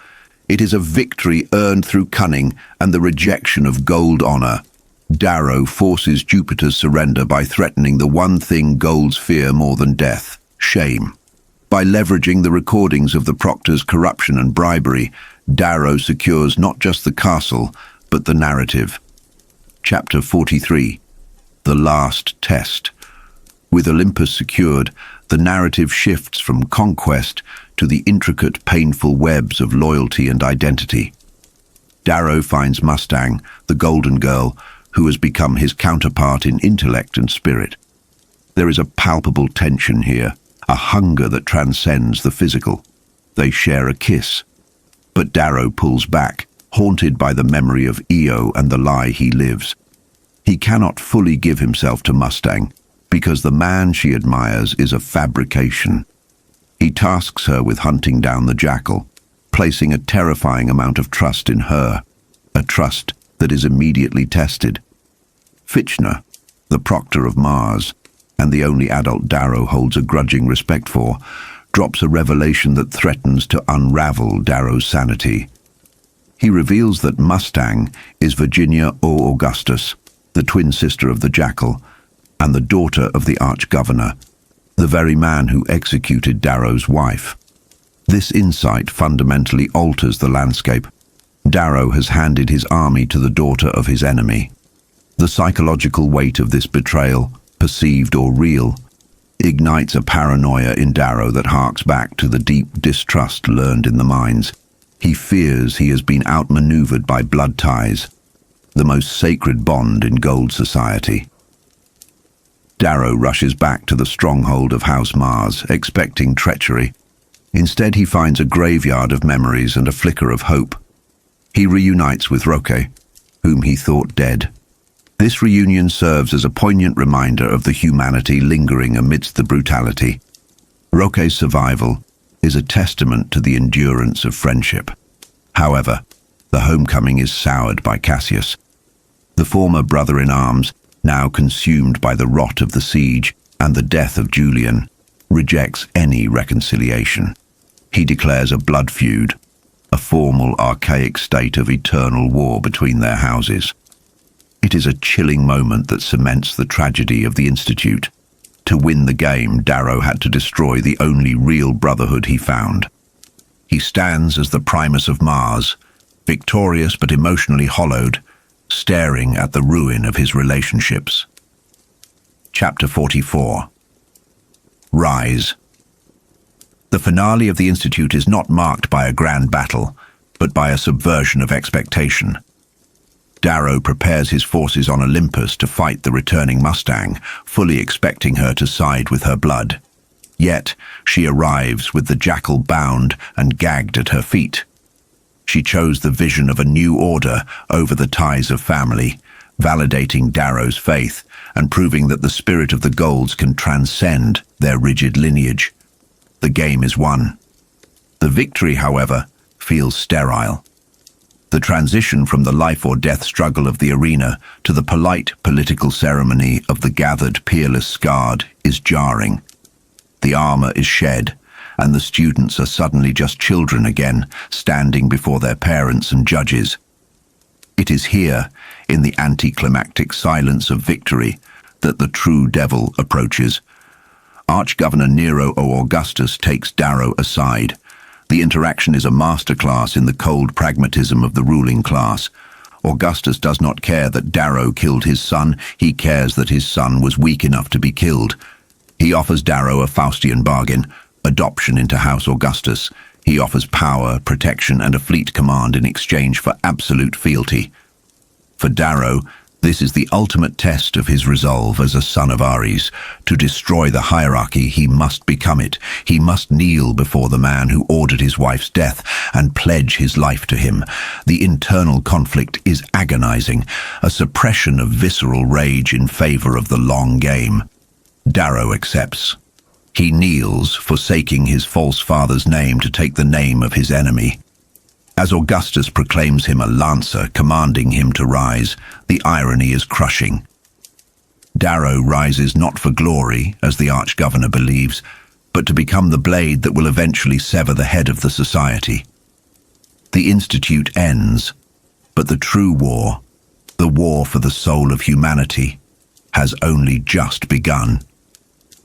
It is a victory earned through cunning and the rejection of gold honor. Darrow forces Jupiter's surrender by threatening the one thing golds fear more than death: shame. By leveraging the recordings of the proctor's corruption and bribery, Darrow secures not just the castle, but the narrative. Chapter 43. The Last Test. With Olympus secured, the narrative shifts from conquest to the intricate, painful webs of loyalty and identity. Darrow finds Mustang, the golden girl, who has become his counterpart in intellect and spirit. There is a palpable tension here, a hunger that transcends the physical. They share a kiss. But Darrow pulls back, haunted by the memory of Io and the lie he lives. He cannot fully give himself to Mustang, because the man she admires is a fabrication. He tasks her with hunting down the jackal, placing a terrifying amount of trust in her, a trust that is immediately tested. Fitchner, the proctor of Mars, and the only adult Darrow holds a grudging respect for, drops a revelation that threatens to unravel Darrow's sanity. He reveals that Mustang is Virginia O. Augustus, the twin sister of the jackal, and the daughter of the arch-governor, the very man who executed Darrow's wife. This insight fundamentally alters the landscape. Darrow has handed his army to the daughter of his enemy. The psychological weight of this betrayal, perceived or real, ignites a paranoia in Darrow that harks back to the deep distrust learned in the mines. He fears he has been outmaneuvered by blood ties, the most sacred bond in gold society. Darrow rushes back to the stronghold of House Mars, expecting treachery. Instead, he finds a graveyard of memories and a flicker of hope. He reunites with Roque, whom he thought dead. This reunion serves as a poignant reminder of the humanity lingering amidst the brutality. Roque's survival is a testament to the endurance of friendship. However, the homecoming is soured by Cassius. The former brother-in-arms, now consumed by the rot of the siege and the death of Julian, rejects any reconciliation. He declares a blood feud, a formal, archaic state of eternal war between their houses. It is a chilling moment that cements the tragedy of the Institute. To win the game, Darrow had to destroy the only real brotherhood he found. He stands as the Primus of Mars, victorious but emotionally hollowed, staring at the ruin of his relationships. Chapter 44. Rise. The finale of the Institute is not marked by a grand battle, but by a subversion of expectation. Darrow prepares his forces on Olympus to fight the returning Mustang, fully expecting her to side with her blood. Yet, she arrives with the jackal bound and gagged at her feet. She chose the vision of a new order over the ties of family, validating Darrow's faith and proving that the spirit of the Golds can transcend their rigid lineage. The game is won. The victory, however, feels sterile. The transition from the life-or-death struggle of the arena to the polite political ceremony of the gathered peerless scarred is jarring. The armor is shed, and the students are suddenly just children again, standing before their parents and judges. It is here, in the anticlimactic silence of victory, that the true devil approaches. Arch-Governor Nero o Augustus takes Darrow aside. The interaction is a masterclass in the cold pragmatism of the ruling class. Augustus does not care that Darrow killed his son, he cares that his son was weak enough to be killed. He offers Darrow a Faustian bargain, adoption into House Augustus. He offers power, protection, and a fleet command in exchange for absolute fealty. For Darrow, this is the ultimate test of his resolve as a son of Ares. To destroy the hierarchy, he must become it. He must kneel before the man who ordered his wife's death and pledge his life to him. The internal conflict is agonizing, a suppression of visceral rage in favor of the long game. Darrow accepts. He kneels, forsaking his false father's name to take the name of his enemy. As Augustus proclaims him a lancer, commanding him to rise, the irony is crushing. Darrow rises not for glory, as the Arch-Governor believes, but to become the blade that will eventually sever the head of the society. The Institute ends, but the true war, the war for the soul of humanity, has only just begun.